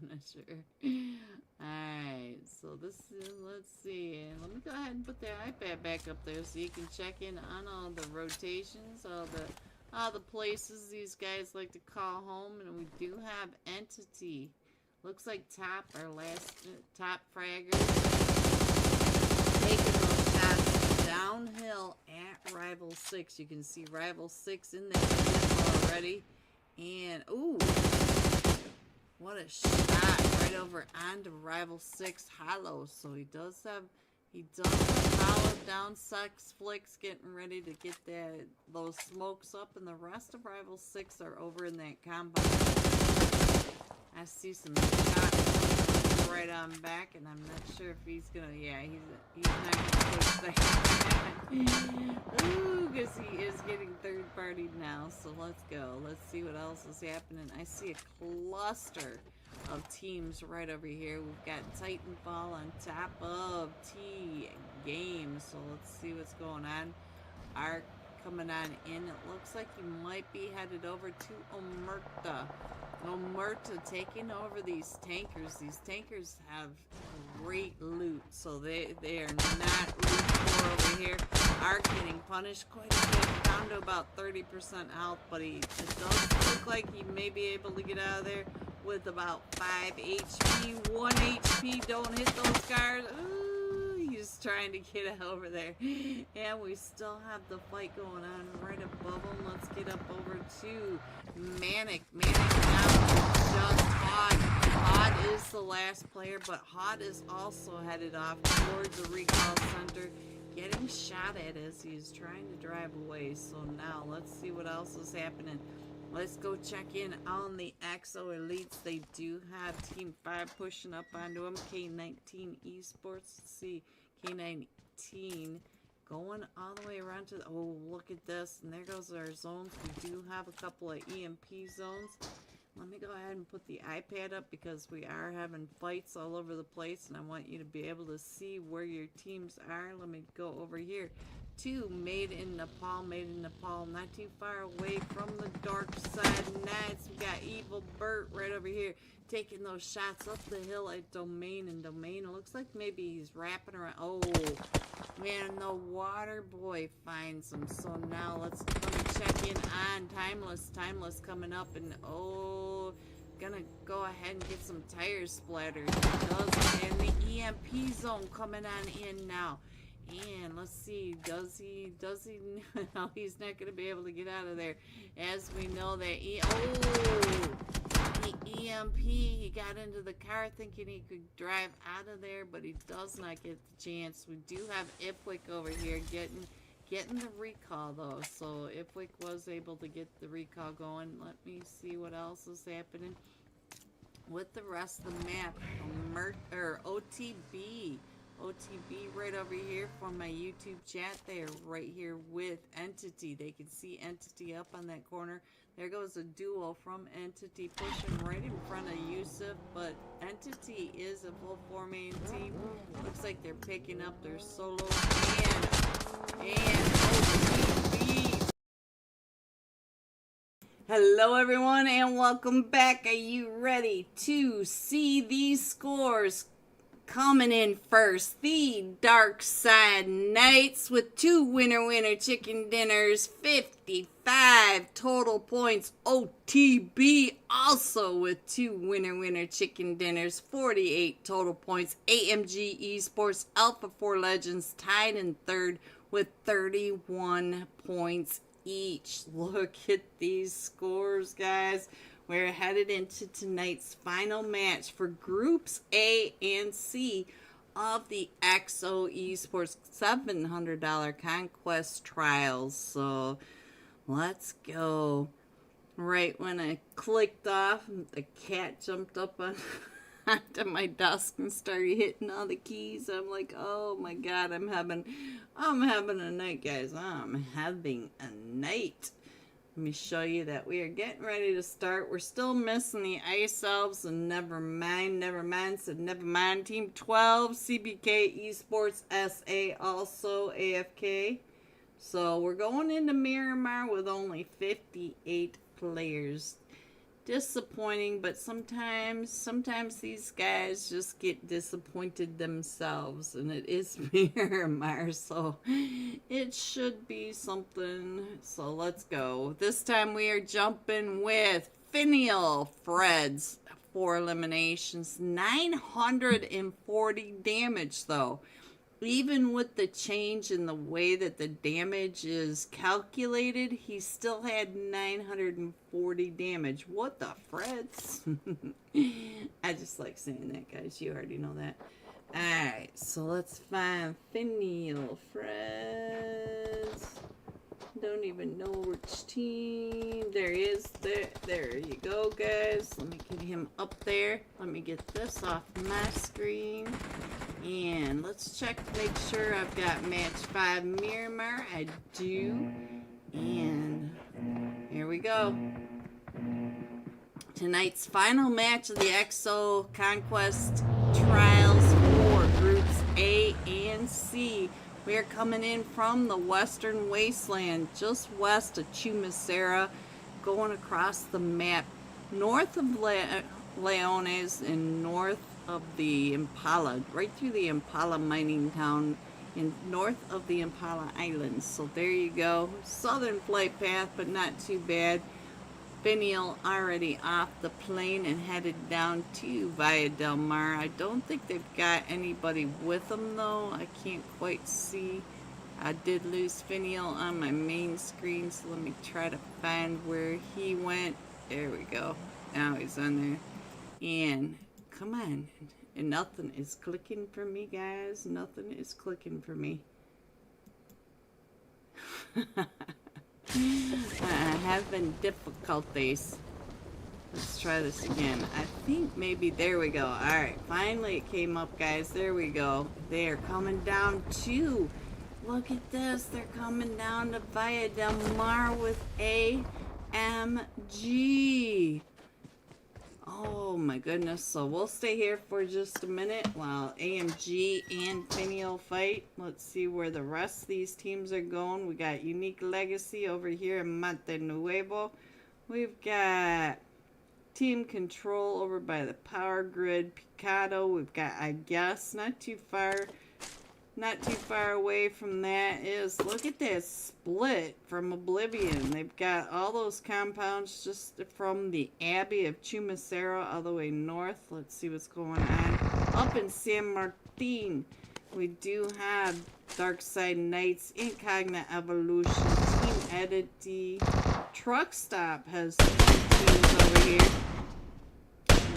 not sure. Alright, so this is, let's see. Let me go ahead and put the iPad back up there so you can check in on all the rotations, all the places these guys like to call home. And we do have Entity. Looks like our last top fraggers taking those shots downhill at Rival 6. You can see Rival 6 in there already. And, ooh, what a shot right over onto Rival 6 Hollow. So he does have Hollow down. Sex Flicks getting ready to get those smokes up. And the rest of Rival 6 are over in that combat. I see some shots right on back, and I'm not sure if he's gonna. Yeah, he's not gonna push that. Ooh, because he is getting third-partied now. So let's go. Let's see what else is happening. I see a cluster of teams right over here. We've got Titanfall on top of T-Game. So let's see what's going on. Arc coming on in. It looks like he might be headed over to Omerta. Omerta taking over these tankers. These tankers have great loot, so they are not loot poor over here. Arc getting punished quite a bit, down to about 30% health, but it does look like he may be able to get out of there with about 5 HP, 1 HP. Don't hit those cars. Ooh, he's trying to get over there. And we still have the fight going on right above him. Let's get up over to Manic. Manic now just Hot. Hot is the last player, but Hot is also headed off towards the recall center, getting shot at as he's trying to drive away. So now let's see what else is happening. Let's go check in on the Exo Elites. They do have Team 5 pushing up onto them. K19 Esports. Let's see. K19 going all the way around to... Oh, look at this. And there goes our zones. We do have a couple of EMP zones. Let me go ahead and put the iPad up because we are having fights all over the place. And I want you to be able to see where your teams are. Let me go over here to Made in Nepal. Made in Nepal, not too far away from the dark side Knights. We got Evil Bert right over here taking those shots up the hill at Domain. And Domain, it looks like maybe he's wrapping around. Oh, man, the water boy finds him. So now let me check in on Timeless coming up, and oh, gonna go ahead and get some tires splattered. And the EMP zone coming on in now. And let's see, does he, no, he's not going to be able to get out of there. As we know that, the EMP, he got into the car thinking he could drive out of there, but he does not get the chance. We do have Ipwick over here getting the recall though, so Ipwick was able to get the recall going. Let me see what else is happening with the rest of the map. OTB right over here for my YouTube chat. They are right here with Entity. They can see Entity up on that corner. There goes a duo from Entity pushing right in front of Yusuf, but Entity is a full 4-man team. Looks like they're picking up their solo and OTB. Hello everyone and welcome back. Are you ready to see these scores? Coming in first, the Dark Side Knights with 2 winner chicken dinners, 55 total points. OTB also with 2 winner chicken dinners, 48 total points. AMG Esports Alpha 4 Legends tied in third with 31 points each. Look at these scores, guys. We're headed into tonight's final match for Groups A and C of the XO Esports $700 Conquest Trials. So let's go. Right when I clicked off, the cat jumped up onto my desk and started hitting all the keys. I'm like, oh my god, I'm having a night, guys. I'm having a night. Let me show you that we are getting ready to start. We're still missing the Ice Elves, and never mind, said never mind. Team 12, CBK Esports SA, also AFK. So we're going into Miramar with only 58 players. Disappointing, but sometimes these guys just get disappointed themselves, and it is Miramar, so it should be something. So let's go. This time we are jumping with Finial Freds, 4 eliminations, 940 damage though. Even with the change in the way that the damage is calculated, he still had 940 damage. What the frets? I just like saying that, guys. You already know that. Alright, so let's find Finial Freds. Don't even know which team. There he is. There you go, guys. Let me get him up there. Let me get this off my screen. And let's check to make sure I've got match 5 Miramar. I do. And here we go. Tonight's final match of the XO Conquest Trials for Groups A and C. We are coming in from the Western Wasteland, just west of Chumasera, going across the map, north of Leones and north of the Impala, right through the Impala mining town and north of the Impala Islands. So there you go. Southern flight path, but not too bad. Finial already off the plane and headed down to Via Del Mar. I don't think they've got anybody with them though. I can't quite see. I did lose Finial on my main screen, so let me try to find where he went. There we go. Now he's on there. And come on. And nothing is clicking for me, guys. Nothing is clicking for me. Having difficulties. Let's try this again. I think maybe, there we go. Alright, finally it came up, guys. There we go. They are coming down to, look at this. They're coming down to Via Del Mar with AMG. Oh my goodness. So we'll stay here for just a minute while AMG and Finial fight. Let's see where the rest of these teams are going. We got Unique Legacy over here in Monte Nuevo. We've got Team Control over by the Power Grid, Picado. We've got, I guess, not too far not too far away from that is, look at that split from Oblivion. They've got all those compounds just from the Abbey of Chumacero all the way north. Let's see what's going on. Up in San Martin, we do have Dark Side Knights, Incognita Evolution, Team Edity. Truck Stop has teams over here.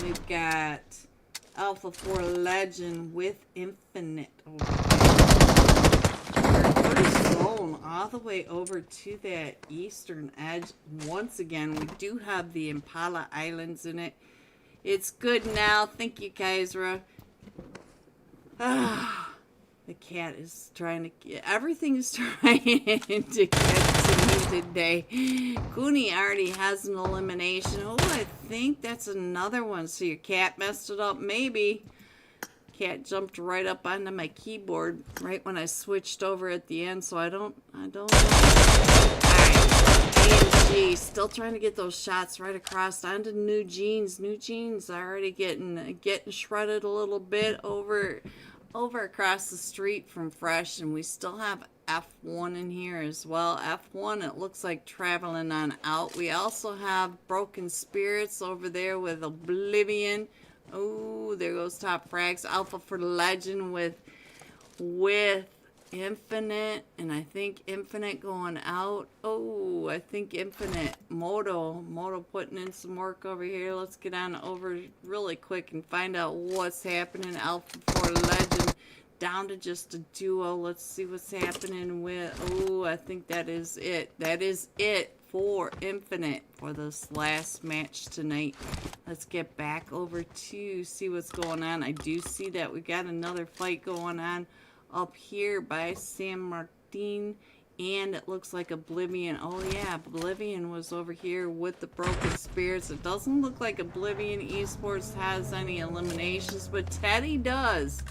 We've got Alpha 4 Legend with Infinite over here. First zone all the way over to that eastern edge. Once again, we do have the Impala Islands in it. It's good now. Thank you, Kaisra. The cat is trying to get, everything is trying to get to me today. Cooney already has an elimination. Oh, I think that's another one. So your cat messed it up, maybe. Cat jumped right up onto my keyboard right when I switched over at the end, so I don't know. Alright, AMG, still trying to get those shots right across onto New Jeans. New Jeans already getting shredded a little bit over across the street from Fresh, and we still have F1 in here as well. F1, it looks like traveling on out. We also have Broken Spirits over there with Oblivion. Oh, there goes Top Frags. Alpha for Legend with Infinite, and I think Infinite going out. Oh, I think Infinite. Moto putting in some work over here. Let's get on over really quick and find out what's happening. Alpha 4 Legend down to just a duo. Let's see what's happening with, oh, I think that is it. That is it for Infinite for this last match tonight. Let's get back over to see what's going on. I do see that we got another fight going on up here by San Martin, and it looks like Oblivion. Oh yeah, Oblivion was over here with the Broken Spirits. It doesn't look like Oblivion Esports has any eliminations, but Teddy does.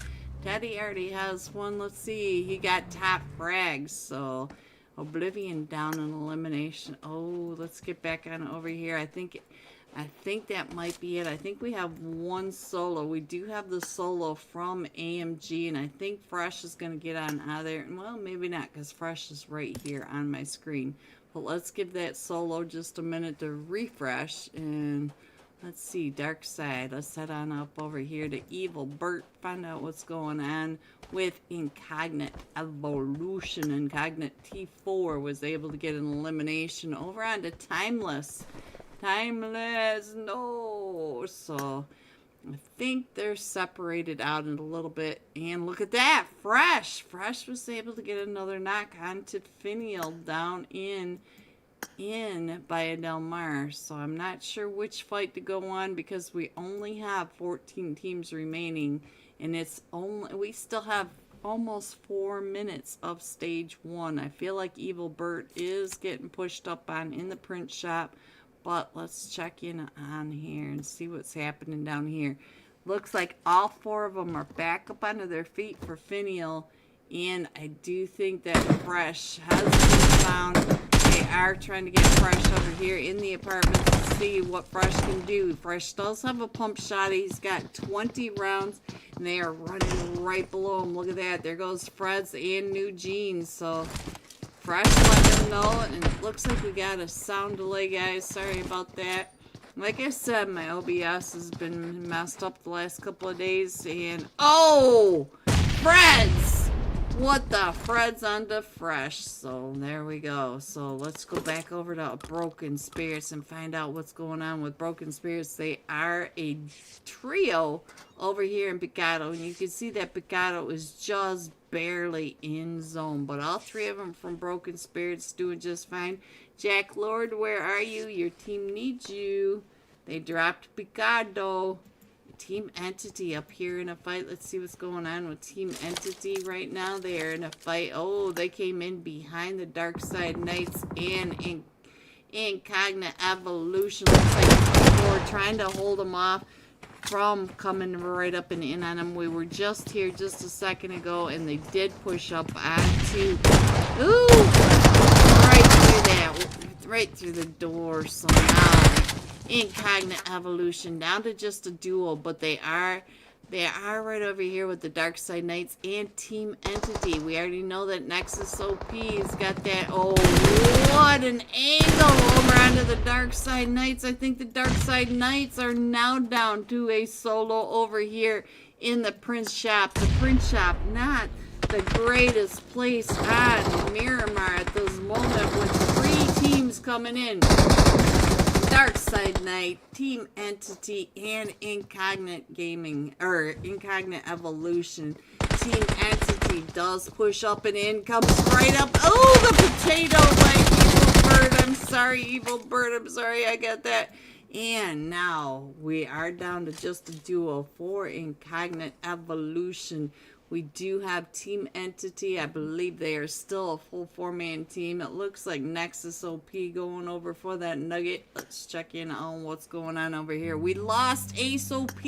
Teddy already has one. Let's see, he got Top Frags, so Oblivion down in elimination. Oh, let's get back on over here. I think that might be it. I think we have one solo. We do have the solo from AMG, and I think Fresh is going to get on out of there. Well, maybe not, because Fresh is right here on my screen. But let's give that solo just a minute to refresh, and let's see, Dark Side. Let's head on up over here to Evil Bert, find out what's going on with Incognite Evolution. Incognite T4 was able to get an elimination over on to Timeless. No. So I think they're separated out in a little bit. And look at that, Fresh was able to get another knock on to Finial down in Bahia del Mar. So I'm not sure which fight to go on, because we only have 14 teams remaining, and we still have almost 4 minutes of stage 1. I feel like Evil Bert is getting pushed up on in the print shop. But let's check in on here and see what's happening down here. Looks like all 4 of them are back up onto their feet for Finial. And I do think that Fresh has been found. They are trying to get Fresh over here in the apartment to see what Fresh can do. Fresh does have a pump shot. He's got 20 rounds, and they are running right below him. Look at that. There goes Fred's and New Jeans. So Fresh let them know, and it looks like we got a sound delay, guys. Sorry about that. Like I said, my OBS has been messed up the last couple of days, and oh, Fred's! What the Fred's on the Fresh. So there we go. So let's go back over to Broken Spirits and find out what's going on with Broken Spirits. They are a trio over here in Picado, and you can see that Picado is just barely in zone, but all 3 of them from Broken Spirits doing just fine. Jack Lord, where are you? Your team needs you. They dropped Picado. Team Entity up here in a fight. Let's see what's going on with Team Entity right now. They are in a fight. Oh, they came in behind the Dark Side Knights and Incognite Evolution. Looks like we're trying to hold them off from coming right up and in on them. We were just here just a second ago, and they did push up onto, ooh, right through the door. So now Incognite Evolution down to just a duo, but they are They are right over here with the Dark Side Knights and Team Entity. We already know that Nexus OP's got that. Oh, what an angle over onto the Dark Side Knights. I think the Dark Side Knights are now down to a solo over here in the Prince Shop. The Prince Shop, not the greatest place on Miramar at this moment with 3 teams coming in. Dark Side Knight, Team Entity, and Incognite Gaming, or Incognite Evolution. Team Entity does push up and in, comes right up. Oh, the potato like Evil Bird. I'm sorry, Evil Bird. I'm sorry, I got that. And now we are down to just a duo for Incognite Evolution. We do have Team Entity. I believe they are still a full 4-man team. It looks like Nexus OP going over for that nugget. Let's check in on what's going on over here. We lost Ace OP.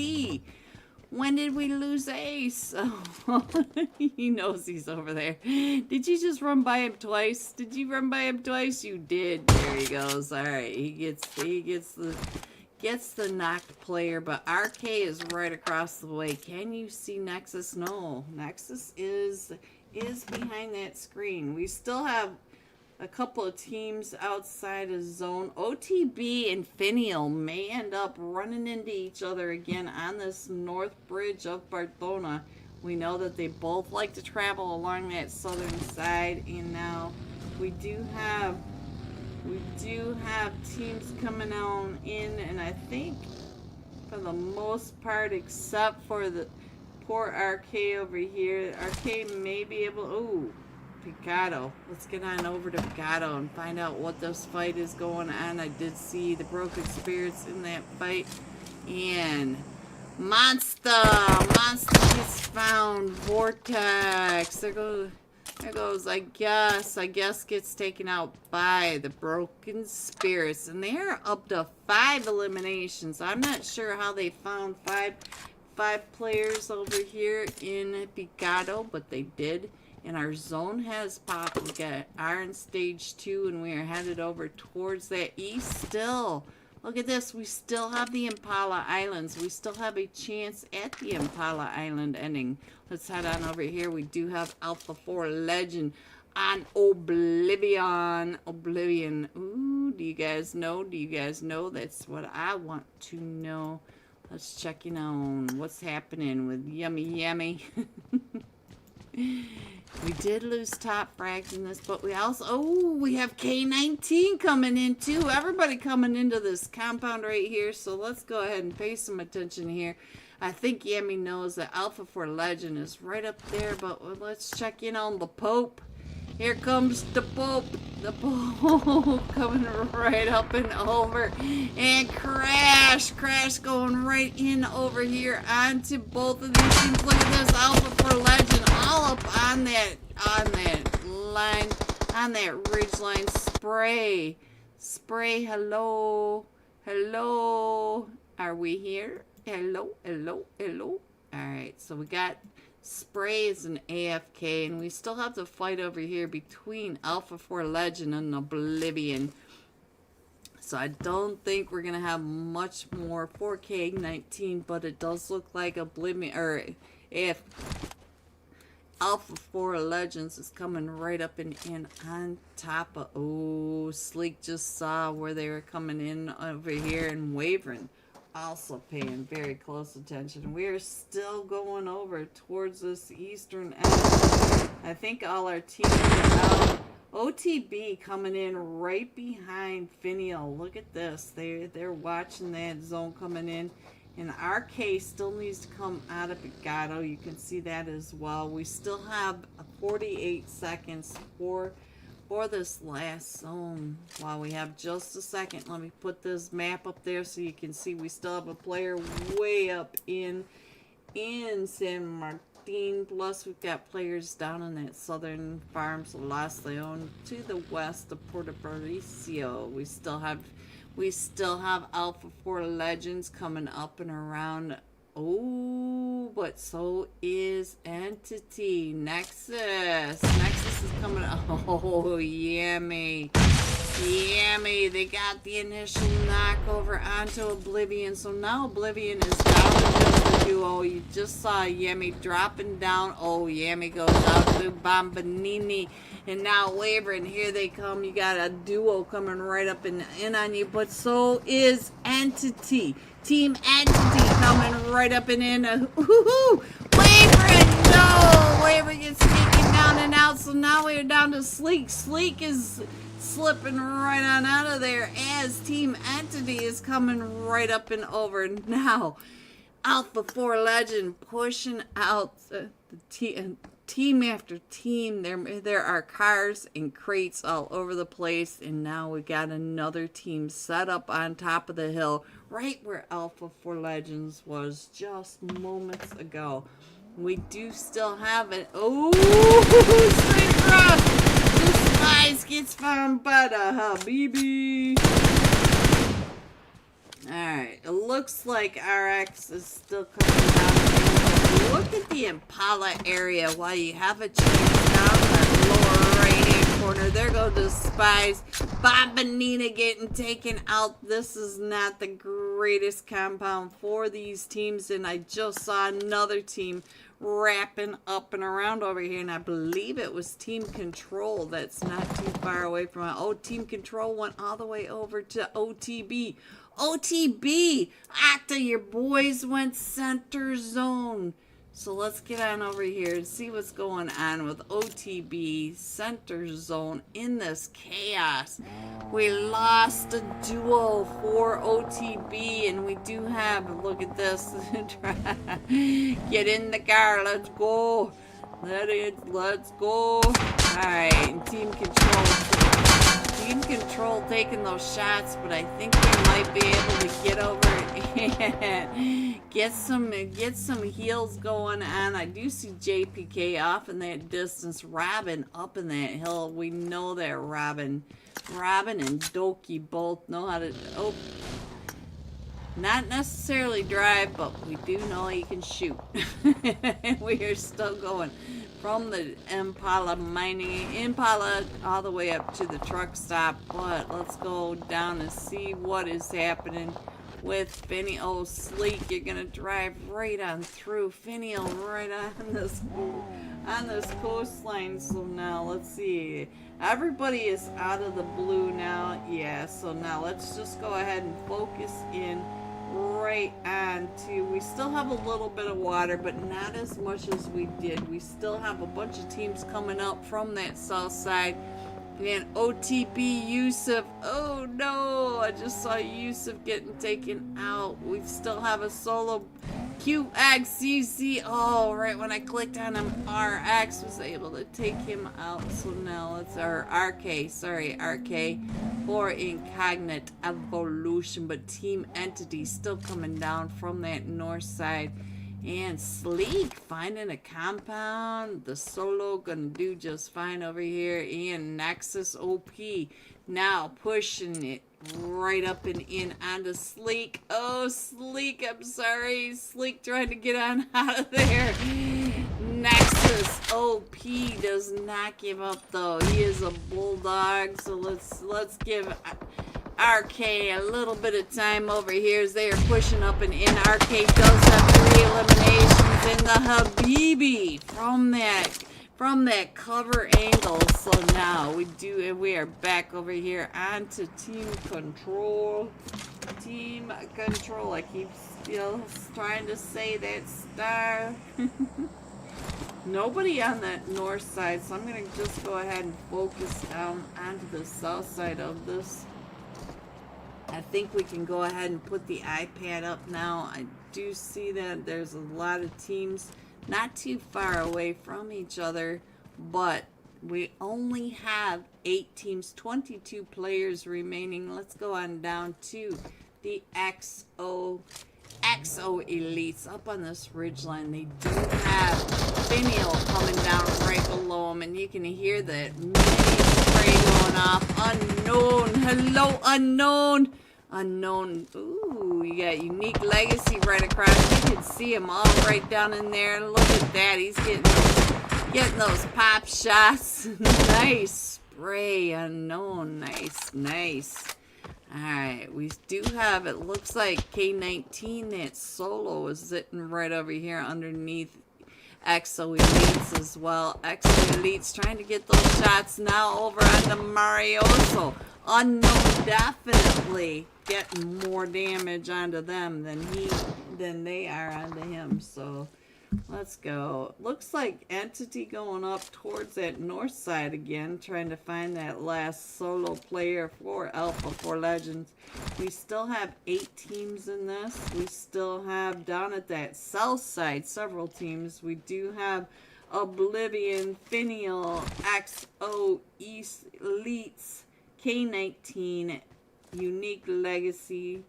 When did we lose Ace? Oh, he knows he's over there. Did you just run by him twice? Did you run by him twice? You did. There he goes. All right, he gets the knocked player, but RK is right across the way. Can you see Nexus? No, Nexus is behind that screen. We still have a couple of teams outside of zone. OTB and Finial may end up running into each other again on this north bridge of Barcelona. We know that they both like to travel along that southern side, and now we do have teams coming on in, and I think for the most part, except for the poor RK over here, RK may be able. Oh, Picado. Let's get on over to Picado and find out what this fight is going on. I did see the Broken Spirits in that fight, and Monster gets found. Vortex. There goes, I guess gets taken out by the Broken Spirits, and they're up to 5 eliminations. I'm not sure how they found five players over here in Picado, but they did. And our zone has popped. We got Iron Stage 2, and we are headed over towards that east still. Look at this. We still have the Impala Islands. We still have a chance at the Impala Island ending. Let's head on over here. We do have Alpha 4 Legend on Oblivion. Ooh, do you guys know? That's what I want to know. Let's check in on what's happening with Yummy. We did lose top frags in this, but we also, we have K19 coming in too. Everybody coming into this compound right here. So let's go ahead and pay some attention here. I think Yummy knows that Alpha 4 Legend is right up there, but let's check in on the Pope. Here comes the Pope. The Pope coming right up and over. And Crash going right in over here onto both of these teams. Look at this, Alpha 4 Legend all up on that line, on that ridge line. Spray, hello. Are we here? Hello. Alright, so we got Spray is an AFK, and we still have to fight over here between Alpha 4 Legend and Oblivion. So I don't think we're gonna have much more for K19, but it does look like Oblivion or Alpha 4 Legends is coming right up and in on top of. Oh, Sleek just saw where they were coming in over here, and Wavering also paying very close attention. We are still going over towards this eastern end. I think all our teams are out. OTB coming in right behind Finial. Look at this. They're watching that zone coming in. And RK still needs to come out of Picado. You can see that as well. We still have 48 seconds for this last zone. While we have just a second, let me put this map up there so you can see we still have a player way up in San Martin. Plus we've got players down in that southern farms of Los Leon to the west of Puerto Patricio. We still have Alpha 4 Legends coming up and around. Oh, but so is Entity. Nexus is coming. Oh, Yummy. They got the initial knock over onto Oblivion. So now Oblivion is down to just duo. You just saw Yemi dropping down. Oh, Yemi goes out to Bombanini. And now Waver, and here they come. You got a duo coming right up and in on you. But so is Entity. Team Entity coming right up and in. Woohoo! Waver, no! Waver gets taken down and out. So now we're down to Sleek. Sleek is slipping right on out of there as Team Entity is coming right up and over. Now, Alpha 4 Legend pushing out the team after team. There are cars and crates all over the place, and now we got another team set up on top of the hill, right where Alpha 4 Legends was just moments ago. We do still have it. Oh, straight across. The spies gets found by the Habibi. Alright, it looks like RX is still coming down. Look at the Impala area while you have a chance down that lower right-hand corner. There go the spies. Bob and Nina getting taken out. This is not the greatest compound for these teams, and I just saw another team wrapping up and around over here, and I believe it was Team Control that's not too far away from it. Oh, Team Control went all the way over to OTB. OTB! After your boys went center zone. So let's get on over here and see what's going on with OTB center zone in this chaos. We lost a duo for OTB, and we do have, look at this. Get in the car, let's go. Let's go. Alright, Team Control taking those shots, but I think we might be able to get over and get some heals going on. I do see JPK off in that distance. Robin up in that hill. We know that Robin and Doki both know how to not necessarily drive, but we do know he can shoot. We are still going from the Impala all the way up to the truck stop. But let's go down and see what is happening with Finny. Oh, Sleek, you're gonna drive right on through. Finny right on this coastline. So now let's see. Everybody is out of the blue now. Yeah, so now let's just go ahead and focus in right on to, we still have a little bit of water, but not as much as we did. We still have a bunch of teams coming up from that south side. And OTP Yusuf, oh no, I just saw Yusuf getting taken out. We still have a solo QXCC. Oh, right when I clicked on him, RX was able to take him out. So now it's our RK for Incognite Evolution, but Team Entity still coming down from that north side. And Sleek finding a compound. The solo gonna do just fine over here. And Nexus OP now pushing it right up and in onto Sleek. Oh, Sleek, I'm sorry. Sleek trying to get on out of there. Nexus OP does not give up though. He is a bulldog. So let's give RK a little bit of time over here as they are pushing up and in. RK does have 3 eliminations in the Habibi from that cover angle. So now we are back over here onto Team Control. Team Control. I keep still trying to say that star. Nobody on that north side, so I'm gonna just go ahead and focus down onto the south side of this. I think we can go ahead and put the iPad up now. I do see that there's a lot of teams not too far away from each other, but we only have 8 teams, 22 players remaining. Let's go on down to the XO Elites up on this ridgeline. They do have Finial coming down right below them, and you can hear that mini spray going off. Unknown, hello, unknown. Ooh, you got Unique Legacy right across. You can see him all right down in there. Look at that, he's getting those pop shots. Nice spray, unknown, nice. Alright, we do have, it looks like K19, that solo is sitting right over here underneath EXO Elites as well. EXO Elites trying to get those shots now over onto Marioso. Unknown definitely getting more damage onto them than they are onto him. So let's go. Looks like Entity going up towards that north side again, trying to find that last solo player for Alpha 4 Legends. We still have 8 teams in this. We still have down at that south side several teams. We do have Oblivion, Finial, XO, East Elites, K19, Unique Legacy,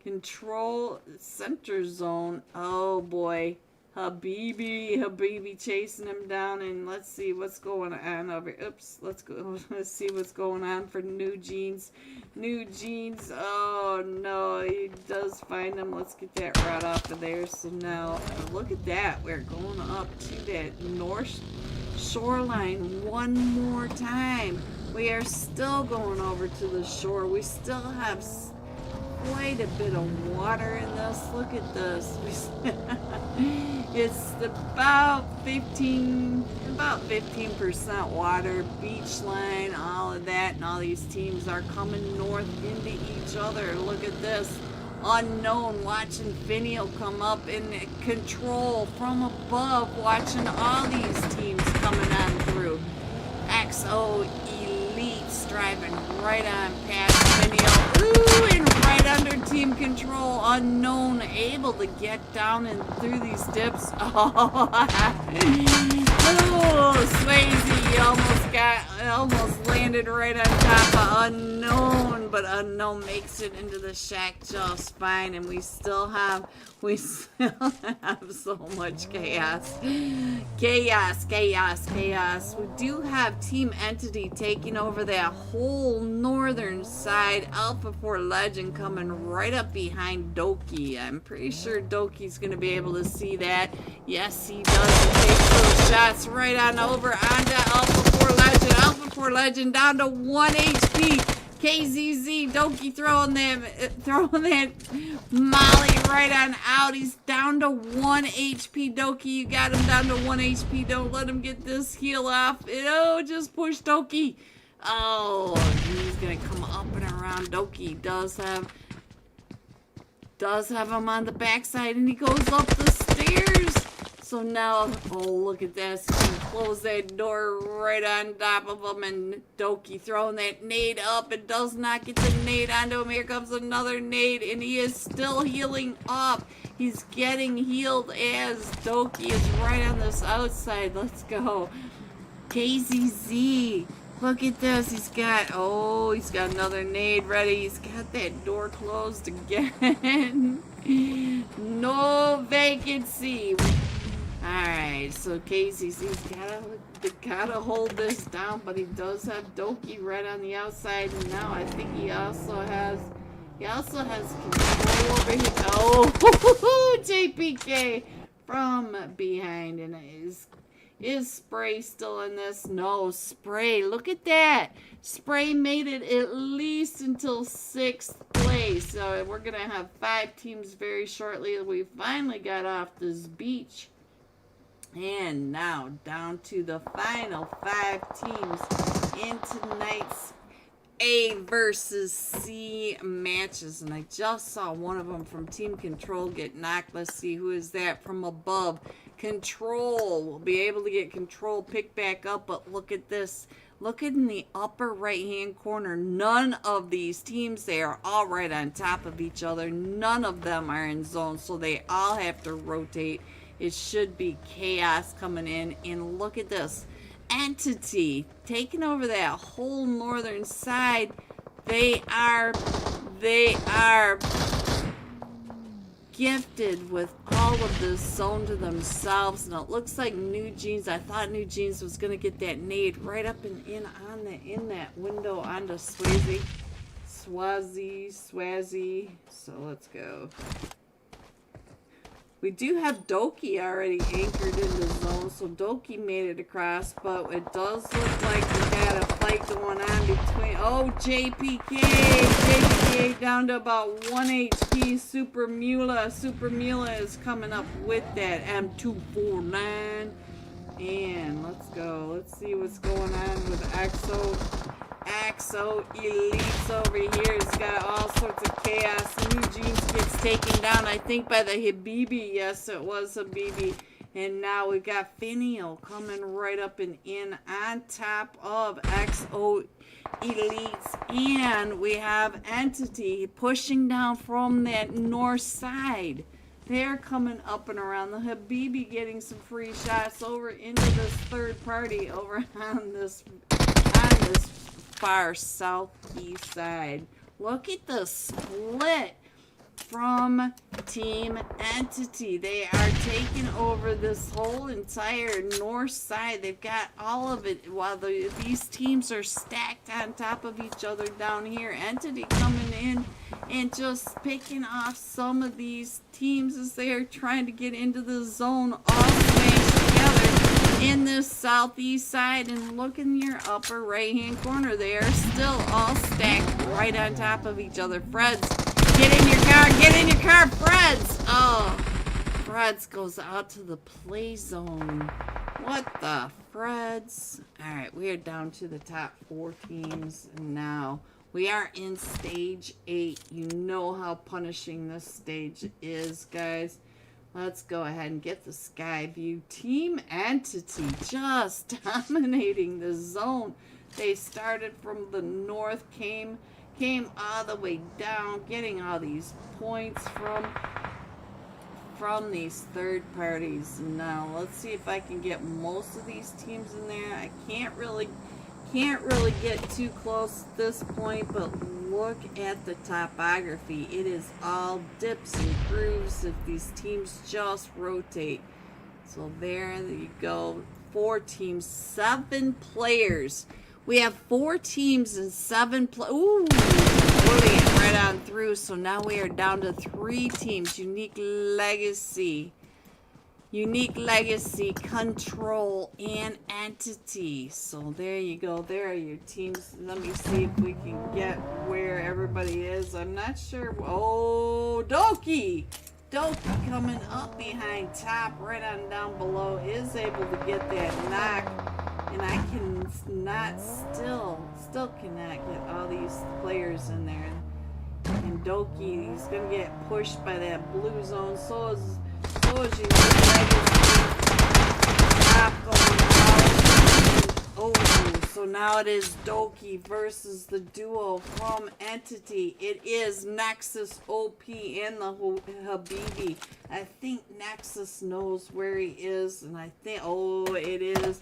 Control, Center Zone. Oh boy. Habibi chasing him down, and let's see what's going on over. Oops, let's go. Let's see what's going on for New Jeans. New Jeans. Oh no, he does find him. Let's get that right off of there. So now, look at that. We're going up to that north shoreline one more time. We are still going over to the shore. We still have quite a bit of water in this. Look at this. It's about 15% water, beach line, all of that, and all these teams are coming north into each other. Look at this. Unknown watching Finial come up in Control from above, watching all these teams coming on through. XO Elites driving right on past Finial. Ooh, and right under Team Control. Unknown able to get down and through these dips. Oh, Swayze almost landed right on top of Unknown, but Unknown makes it into the shack just fine, and we still have so much chaos. Chaos. We do have Team Entity taking over that whole northern side. Alpha 4 Legend coming right up behind Doki. I'm pretty sure Doki's going to be able to see that. Yes, he does. He takes those shots right on over onto Alpha 4 Legend. Alpha 4 Legend down to 1 HP. KZZ, Doki throwing that molly right on out. He's down to 1 HP. Doki, you got him down to 1 HP. Don't let him get this heal off. Oh, just push Doki. Oh, he's gonna come up and around. Doki does have him on the backside, and he goes up the stairs. So now, oh, look at this. He can close that door right on top of him, and Doki throwing that nade up and does not get the nade onto him. Here comes another nade, and he is still healing up. He's getting healed as Doki is right on this outside. Let's go. KZZ. Look at this. He's got another nade ready. He's got that door closed again. No vacancy. Alright, so KZZ's gotta hold this down, but he does have Doki right on the outside, and now I think he also has control over his JPK from behind. And is Spray still in this? No, Spray, look at that. Spray made it at least until 6th place. So we're gonna have 5 teams very shortly. We finally got off this beach. And now down to the final 5 teams in tonight's A versus C matches. And I just saw one of them from Team Control get knocked. Let's see, who is that from above? Control. We'll be able to get Control picked back up, but look at this. Look in the upper right-hand corner. None of these teams, they are all right on top of each other. None of them are in zone, so they all have to rotate. It should be chaos coming in. And look at this. Entity taking over that whole northern side. They are gifted with all of this zone to themselves. And it looks like New Jeans, I thought New Jeans was going to get that nade right up in that window onto Swazi. So let's go. We do have Doki already anchored in the zone, so Doki made it across, but it does look like we had a fight going on between, oh, JPK down to about 1 HP. Super Mula is coming up with that M249. And let's go. Let's see what's going on with Axo Elites over here. It's got all sorts of chaos. New Jeans gets taken down, I think, by the Habibi. Yes, it was Habibi. And now we got Finio coming right up and in on top of XO Elites. And we have Entity pushing down from that north side. They're coming up and around. The Habibi getting some free shots over into this third party over on this far southeast side. Look at the split from Team Entity. They are taking over this whole entire north side. They've got all of it while these teams are stacked on top of each other down here. Entity coming in and just picking off some of these teams as they are trying to get into the zone, all smashed together in this southeast side. And look in your upper right hand corner, they are still all stacked right on top of each other. Freds, get in your car, Freds! Oh, Freds goes out to the play zone. What the Freds? Alright, we are down to the top 4 teams now. We are in stage 8. You know how punishing this stage is, guys. Let's go ahead and get the sky view. Team Entity just dominating the zone. They started from the north, came all the way down, getting all these points from these third parties. Now let's see if I can get most of these teams in there. I can't really get too close at this point, but look at the topography. It is all dips and grooves if these teams just rotate. So there you go. 4 teams, 7 players. We have 4 teams and 7 players. Ooh, pulling it right on through. So now we are down to 3 teams. Unique Legacy, Control, and Entity. So there you go. There are your teams. Let me see if we can get where everybody is. I'm not sure. Oh, Doki coming up behind top, right on down below, is able to get that knock. And I still cannot get all these players in there. And Doki, he's gonna get pushed by that blue zone. So is Unique Legacy. Top going out. Oh, so now it is Doki versus the duo from Entity. It is Nexus OP and the Habibi. I think Nexus knows where he is, and I think, oh, it is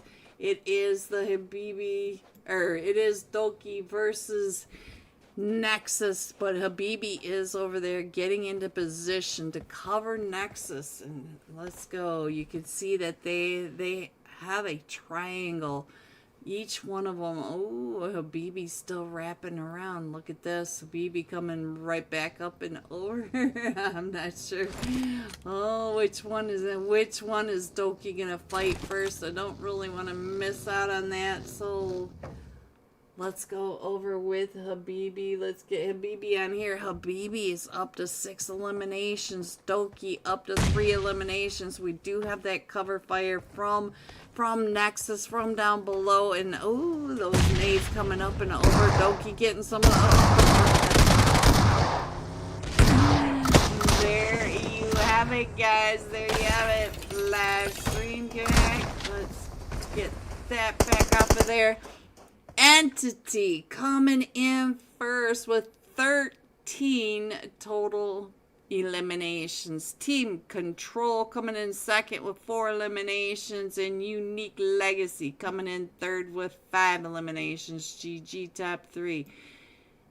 the Habibi, or it is Doki versus Nexus, but Habibi is over there getting into position to cover Nexus. And let's go. You can see that they have a triangle, each one of them. Oh, Habibi's still wrapping around. Look at this. Habibi coming right back up and over. I'm not sure. Oh, which one is Doki gonna fight first? I don't really want to miss out on that. So let's go over with Habibi. Let's get Habibi on here. Habibi is up to 6 eliminations. Doki up to 3 eliminations. We do have that cover fire from Nexus from down below. And oh, those nades coming up and over. Doki getting some of There you have it, guys. There you have it. Live stream connect. Let's get that back up of there. Entity coming in first with 13 total eliminations. Team Control coming in second with 4 eliminations, and Unique Legacy coming in third with 5 eliminations. GG top 3.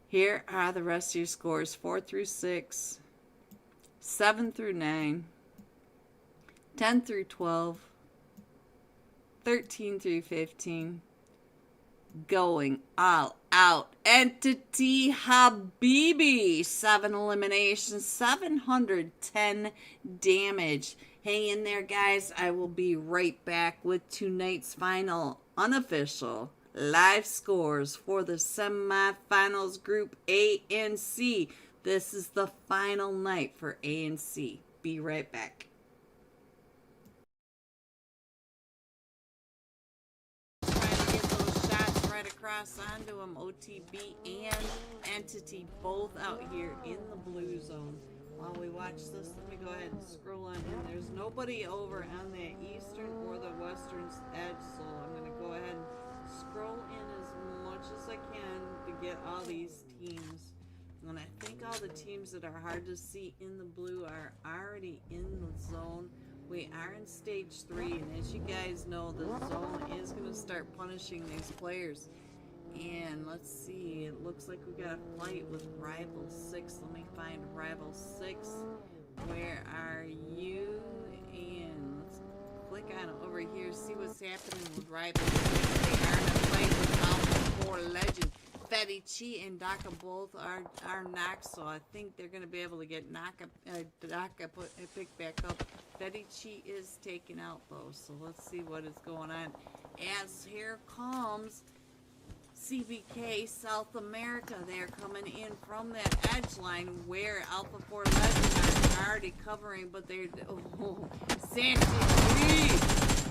Here are the rest of your scores: 4 through 6, 7 through 9, 10 through 12, 13 through 15. Going all out. Entity Habibi, 7 eliminations, 710 damage. Hang in there, guys. I will be right back with tonight's final unofficial live scores for the semifinals group A and C. This is the final night for A and C. Be right back. Trying to get those shots right across onto them. OTB and Entity both out here in the blue zone. While we watch this, let me go ahead and scroll on in. There's nobody over on the eastern or the western edge, so I'm going to go ahead and scroll in as much as I can to get all these teams. And I think all the teams that are hard to see in the blue are already in the zone. We are in stage 3, and as you guys know, the zone is going to start punishing these players. And let's see, it looks like we got a fight with Rival 6. Let me find Rival 6. Where are you? And let's click on it over here, see what's happening with Rival 6. They are in a fight with Alpha 4 Legend. Fetty Chi and Daka both are knocked, so I think they're going to be able to get Daka picked back up. Fetty Chi is taken out, though, so let's see what is going on. As here comes CBK South America. They're coming in from that edge line where Alpha 4 Legends are already covering, but they're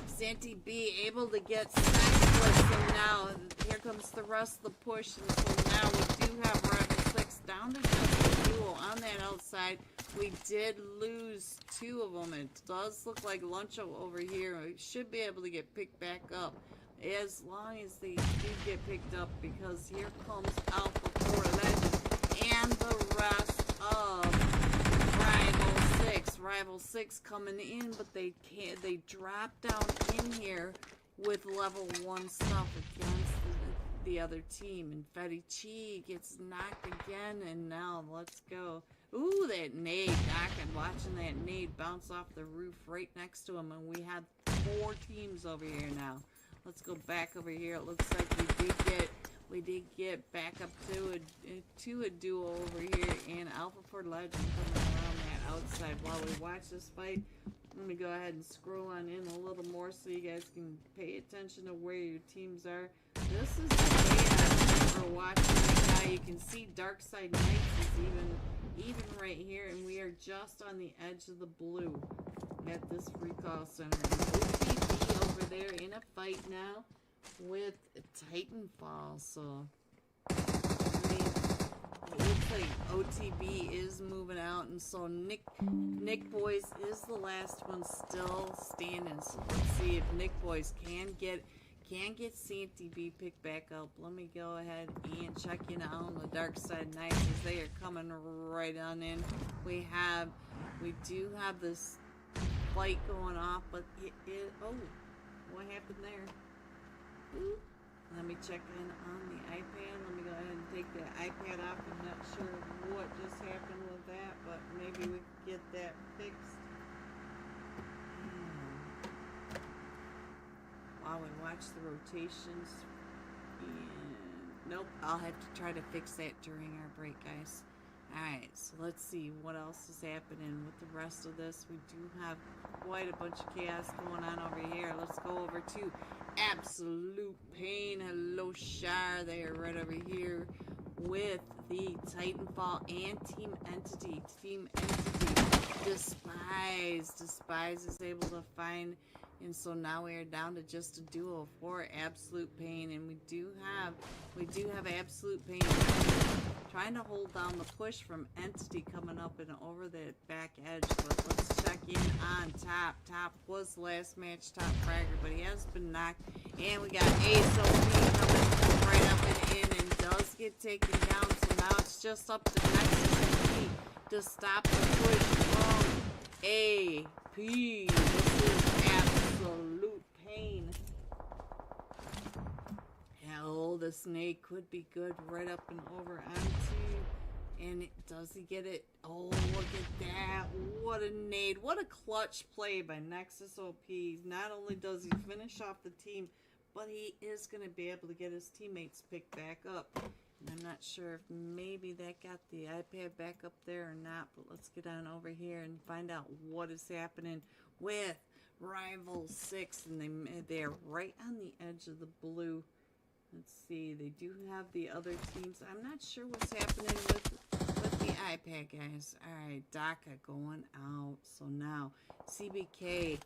Santi B able to get side and now here comes the rest of the push, and so now we do have Rebel 6 down to just a duel on that outside. We did lose 2 of them. It does look like Luncho over here should be able to get picked back up, as long as they do get picked up, because here comes Alpha 4 Legend and the rest of Rival 6. Rival 6 coming in, but they drop down in here with level 1 stuff against the other team. And Fetty Chi gets knocked again, and now let's go. Ooh, that nade. Knocking, watching that nade bounce off the roof right next to him, and we have 4 teams over here now. Let's go back over here. It looks like we did get back up to a duo over here, and Alpha 4 Legend coming around that outside. While we watch this fight, let me go ahead and scroll on in a little more so you guys can pay attention to where your teams are. This is the chaos we're watching right now. You can see Darkside Knights is even right here, and we are just on the edge of the blue at this recall center. And OTB over there in a fight now with Titanfall, so I mean, it looks like OTB is moving out, and so Nick Boys is the last one still standing. So let's see if Nick Boys can get CMTB picked back up. Let me go ahead and check in on the Darkside Knights as they are coming right on in. We do have this fight going off, but oh, what happened there? Ooh. Let me check in on the iPad. Let me go ahead and take the iPad off. I'm not sure what just happened with that, but maybe we can get that fixed. While we watch the rotations. And nope, I'll have to try to fix that during our break, guys. Alright, so let's see what else is happening with the rest of this. We do have quite a bunch of chaos going on over here. Let's go over to Absolute Pain. Hello, Shar. They are right over here with the Titanfall and Team Entity. Team Entity. Despise is able to find, and so now we are down to just a duo for Absolute Pain, and we do have Absolute Pain trying to hold down the push from Entity coming up and over the back edge. But let's check in on Top. Top was last match top fragger, but he has been knocked. And we got ASOP coming right up and in, and does get taken down. So now it's just up to Nexus to stop the push from AP. This is Absolute Pain. Oh, the snake could be good right up and over onto. And does he get it? Oh, look at that. What a nade. What a clutch play by Nexus OP. Not only does he finish off the team, but he is going to be able to get his teammates picked back up. And I'm not sure if maybe that got the iPad back up there or not, but let's get on over here and find out what is happening with Rival 6. And they're right on the edge of the blue. Let's see. They do have the other teams. I'm not sure what's happening with the iPad, guys. All right, DACA going out. So now CBK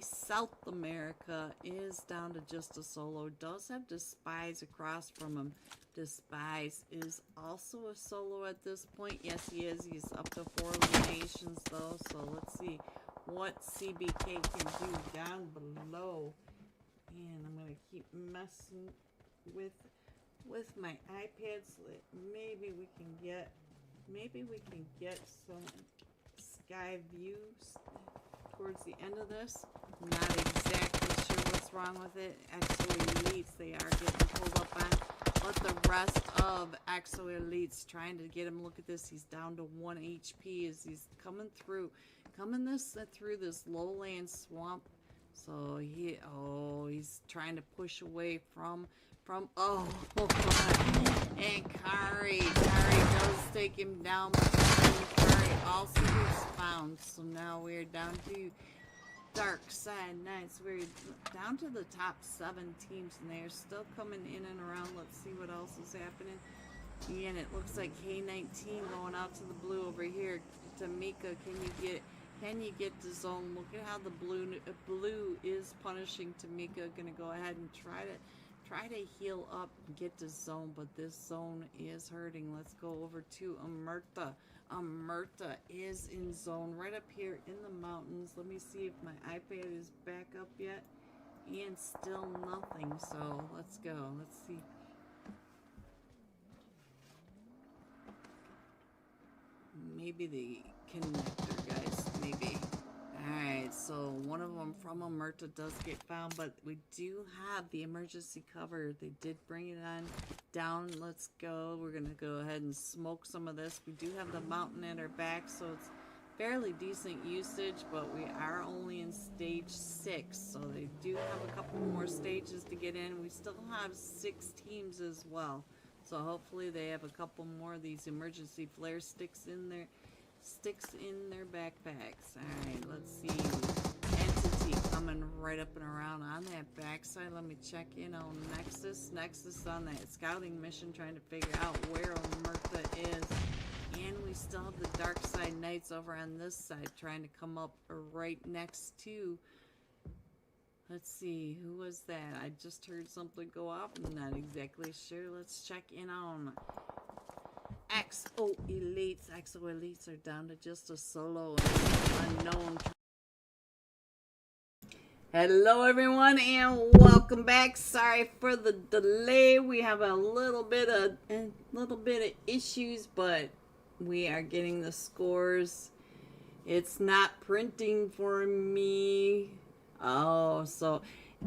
South America is down to just a solo. Does have Despise across from him. Despise is also a solo at this point. Yes, he is. He's up to 4 eliminations, though. So let's see what CBK can do down below. And I'm going to keep messing with my iPad so that maybe we can get some sky views towards the end of this. I'm not exactly sure what's wrong with it. Exo Elites, they are getting pulled up on. But the rest of Exo Elites trying to get him. Look at this. He's down to 1 HP as he's coming through this lowland swamp. So he's trying to push away from and Kari does take him down, but Kari also is found. So now we're down to Dark Side Knights. We're down to the top 7 teams, and they're still coming in and around. Let's see what else is happening. Again, it looks like K19 going out to the blue over here. Tamika, can you get the zone? Look at how the blue is punishing Tamika. Gonna go ahead and try to heal up and get the zone, but this zone is hurting. Let's go over to Amerta. Amerta is in zone right up here in the mountains. Let me see if my iPad is back up yet. And still nothing. So let's go. Let's see. Maybe the connector, guys. Maybe. Alright, so one of them from Amerta does get found, but we do have the emergency cover. They did bring it on down. Let's go. We're going to go ahead and smoke some of this. We do have the mountain at our back, so it's fairly decent usage, but we are only in stage 6, so they do have a couple more stages to get in. We still have 6 teams as well, so hopefully they have a couple more of these emergency flare sticks in their backpacks. Alright, let's see. Entity coming right up and around on that backside. Let me check in on Nexus. Nexus on that scouting mission trying to figure out where Omerta is. And we still have the Dark Side Knights over on this side trying to come up right next to. Let's see, who was that? I just heard something go off. I'm not exactly sure. Let's check in on XO Elites. XO Elites are down to just a solo unknown. Hello everyone and welcome back. Sorry for the delay. We have a little bit of issues, but we are getting the scores. It's not printing for me. Oh, so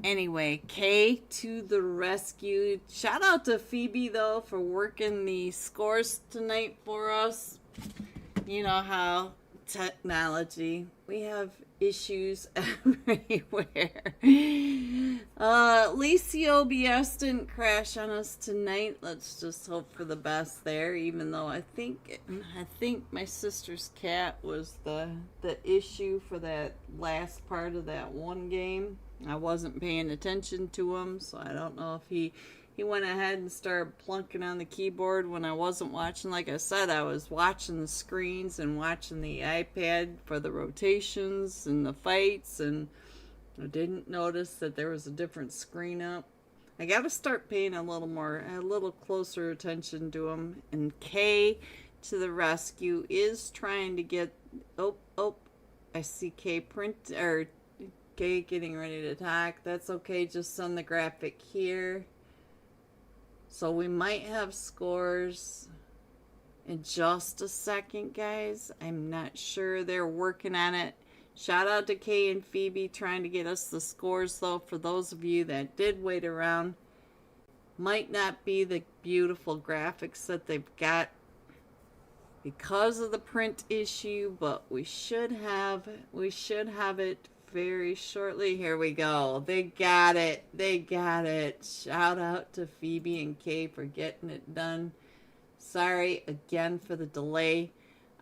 anyway, K to the rescue. Shout out to Phoebe, though, for working the scores tonight for us. You know how technology, we have issues everywhere. At least the OBS didn't crash on us tonight. Let's just hope for the best there, even though I think my sister's cat was the issue for that last part of that one game. I wasn't paying attention to him, so I don't know if he went ahead and started plunking on the keyboard when I wasn't watching. Like I said, I was watching the screens and watching the iPad for the rotations and the fights, and I didn't notice that there was a different screen up. I got to start paying a little closer attention to him. And K to the rescue is trying to get. Oh! I see K K getting ready to attack. That's okay. Just send the graphic here. So we might have scores in just a second, guys. I'm not sure. They're working on it. Shout out to Kay and Phoebe trying to get us the scores, though. For those of you that did wait around, might not be the beautiful graphics that they've got because of the print issue, but we should have it very shortly. Here we go. They got it. Shout out to Phoebe and Kay for getting it done. Sorry again for the delay.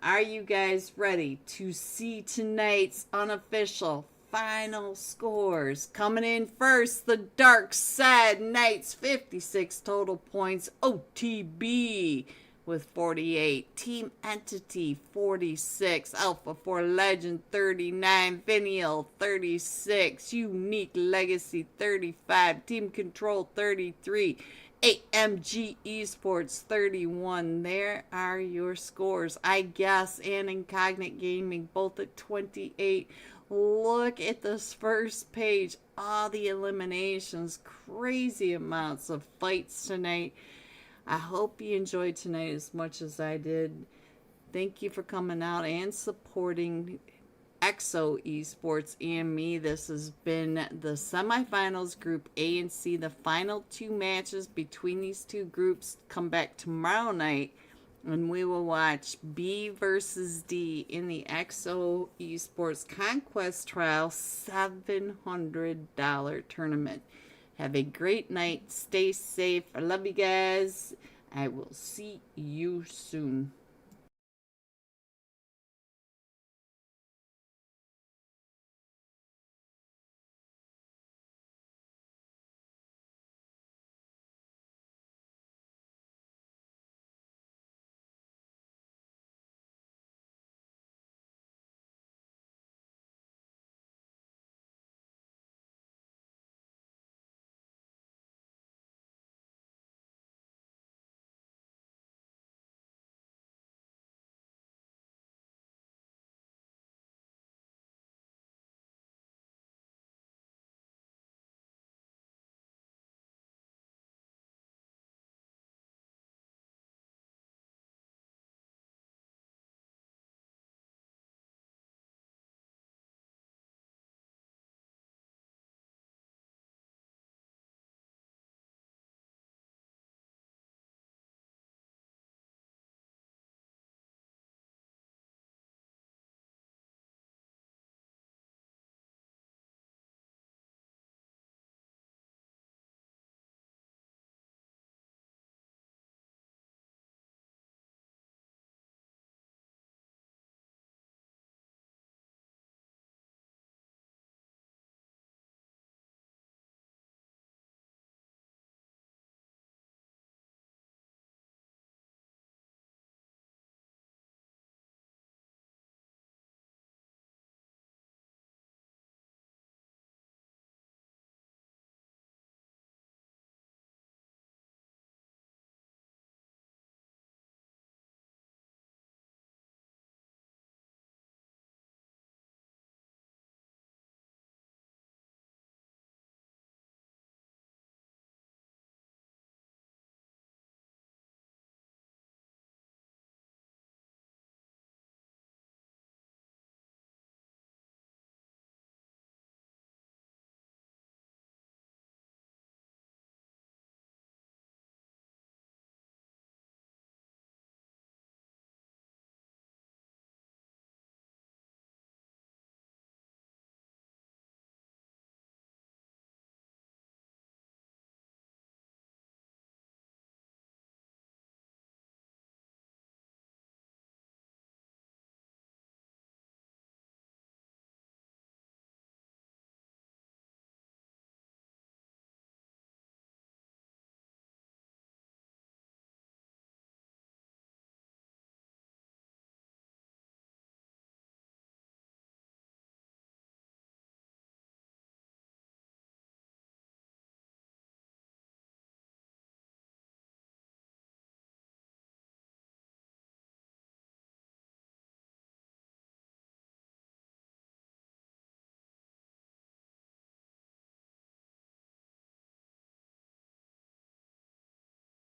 Are you guys ready to see tonight's unofficial final scores. Coming in first, the Dark Side Knights, 56 total points. OTB with 48. Team Entity, 46. Alpha 4 Legend, 39. Venial, 36. Unique Legacy, 35. Team Control, 33. AMG Esports, 31. There are your scores. I guess and Incognite Gaming both at 28. Look at this first page. All the eliminations. Crazy amounts of fights tonight. I hope you enjoyed tonight as much as I did. Thank you for coming out and supporting EXO Esports and me. This has been the semifinals, Group A and C. The final two matches between these two groups come back tomorrow night, and we will watch B versus D in the EXO Esports Conquest Trial $700 tournament. Have a great night. Stay safe. I love you guys. I will see you soon.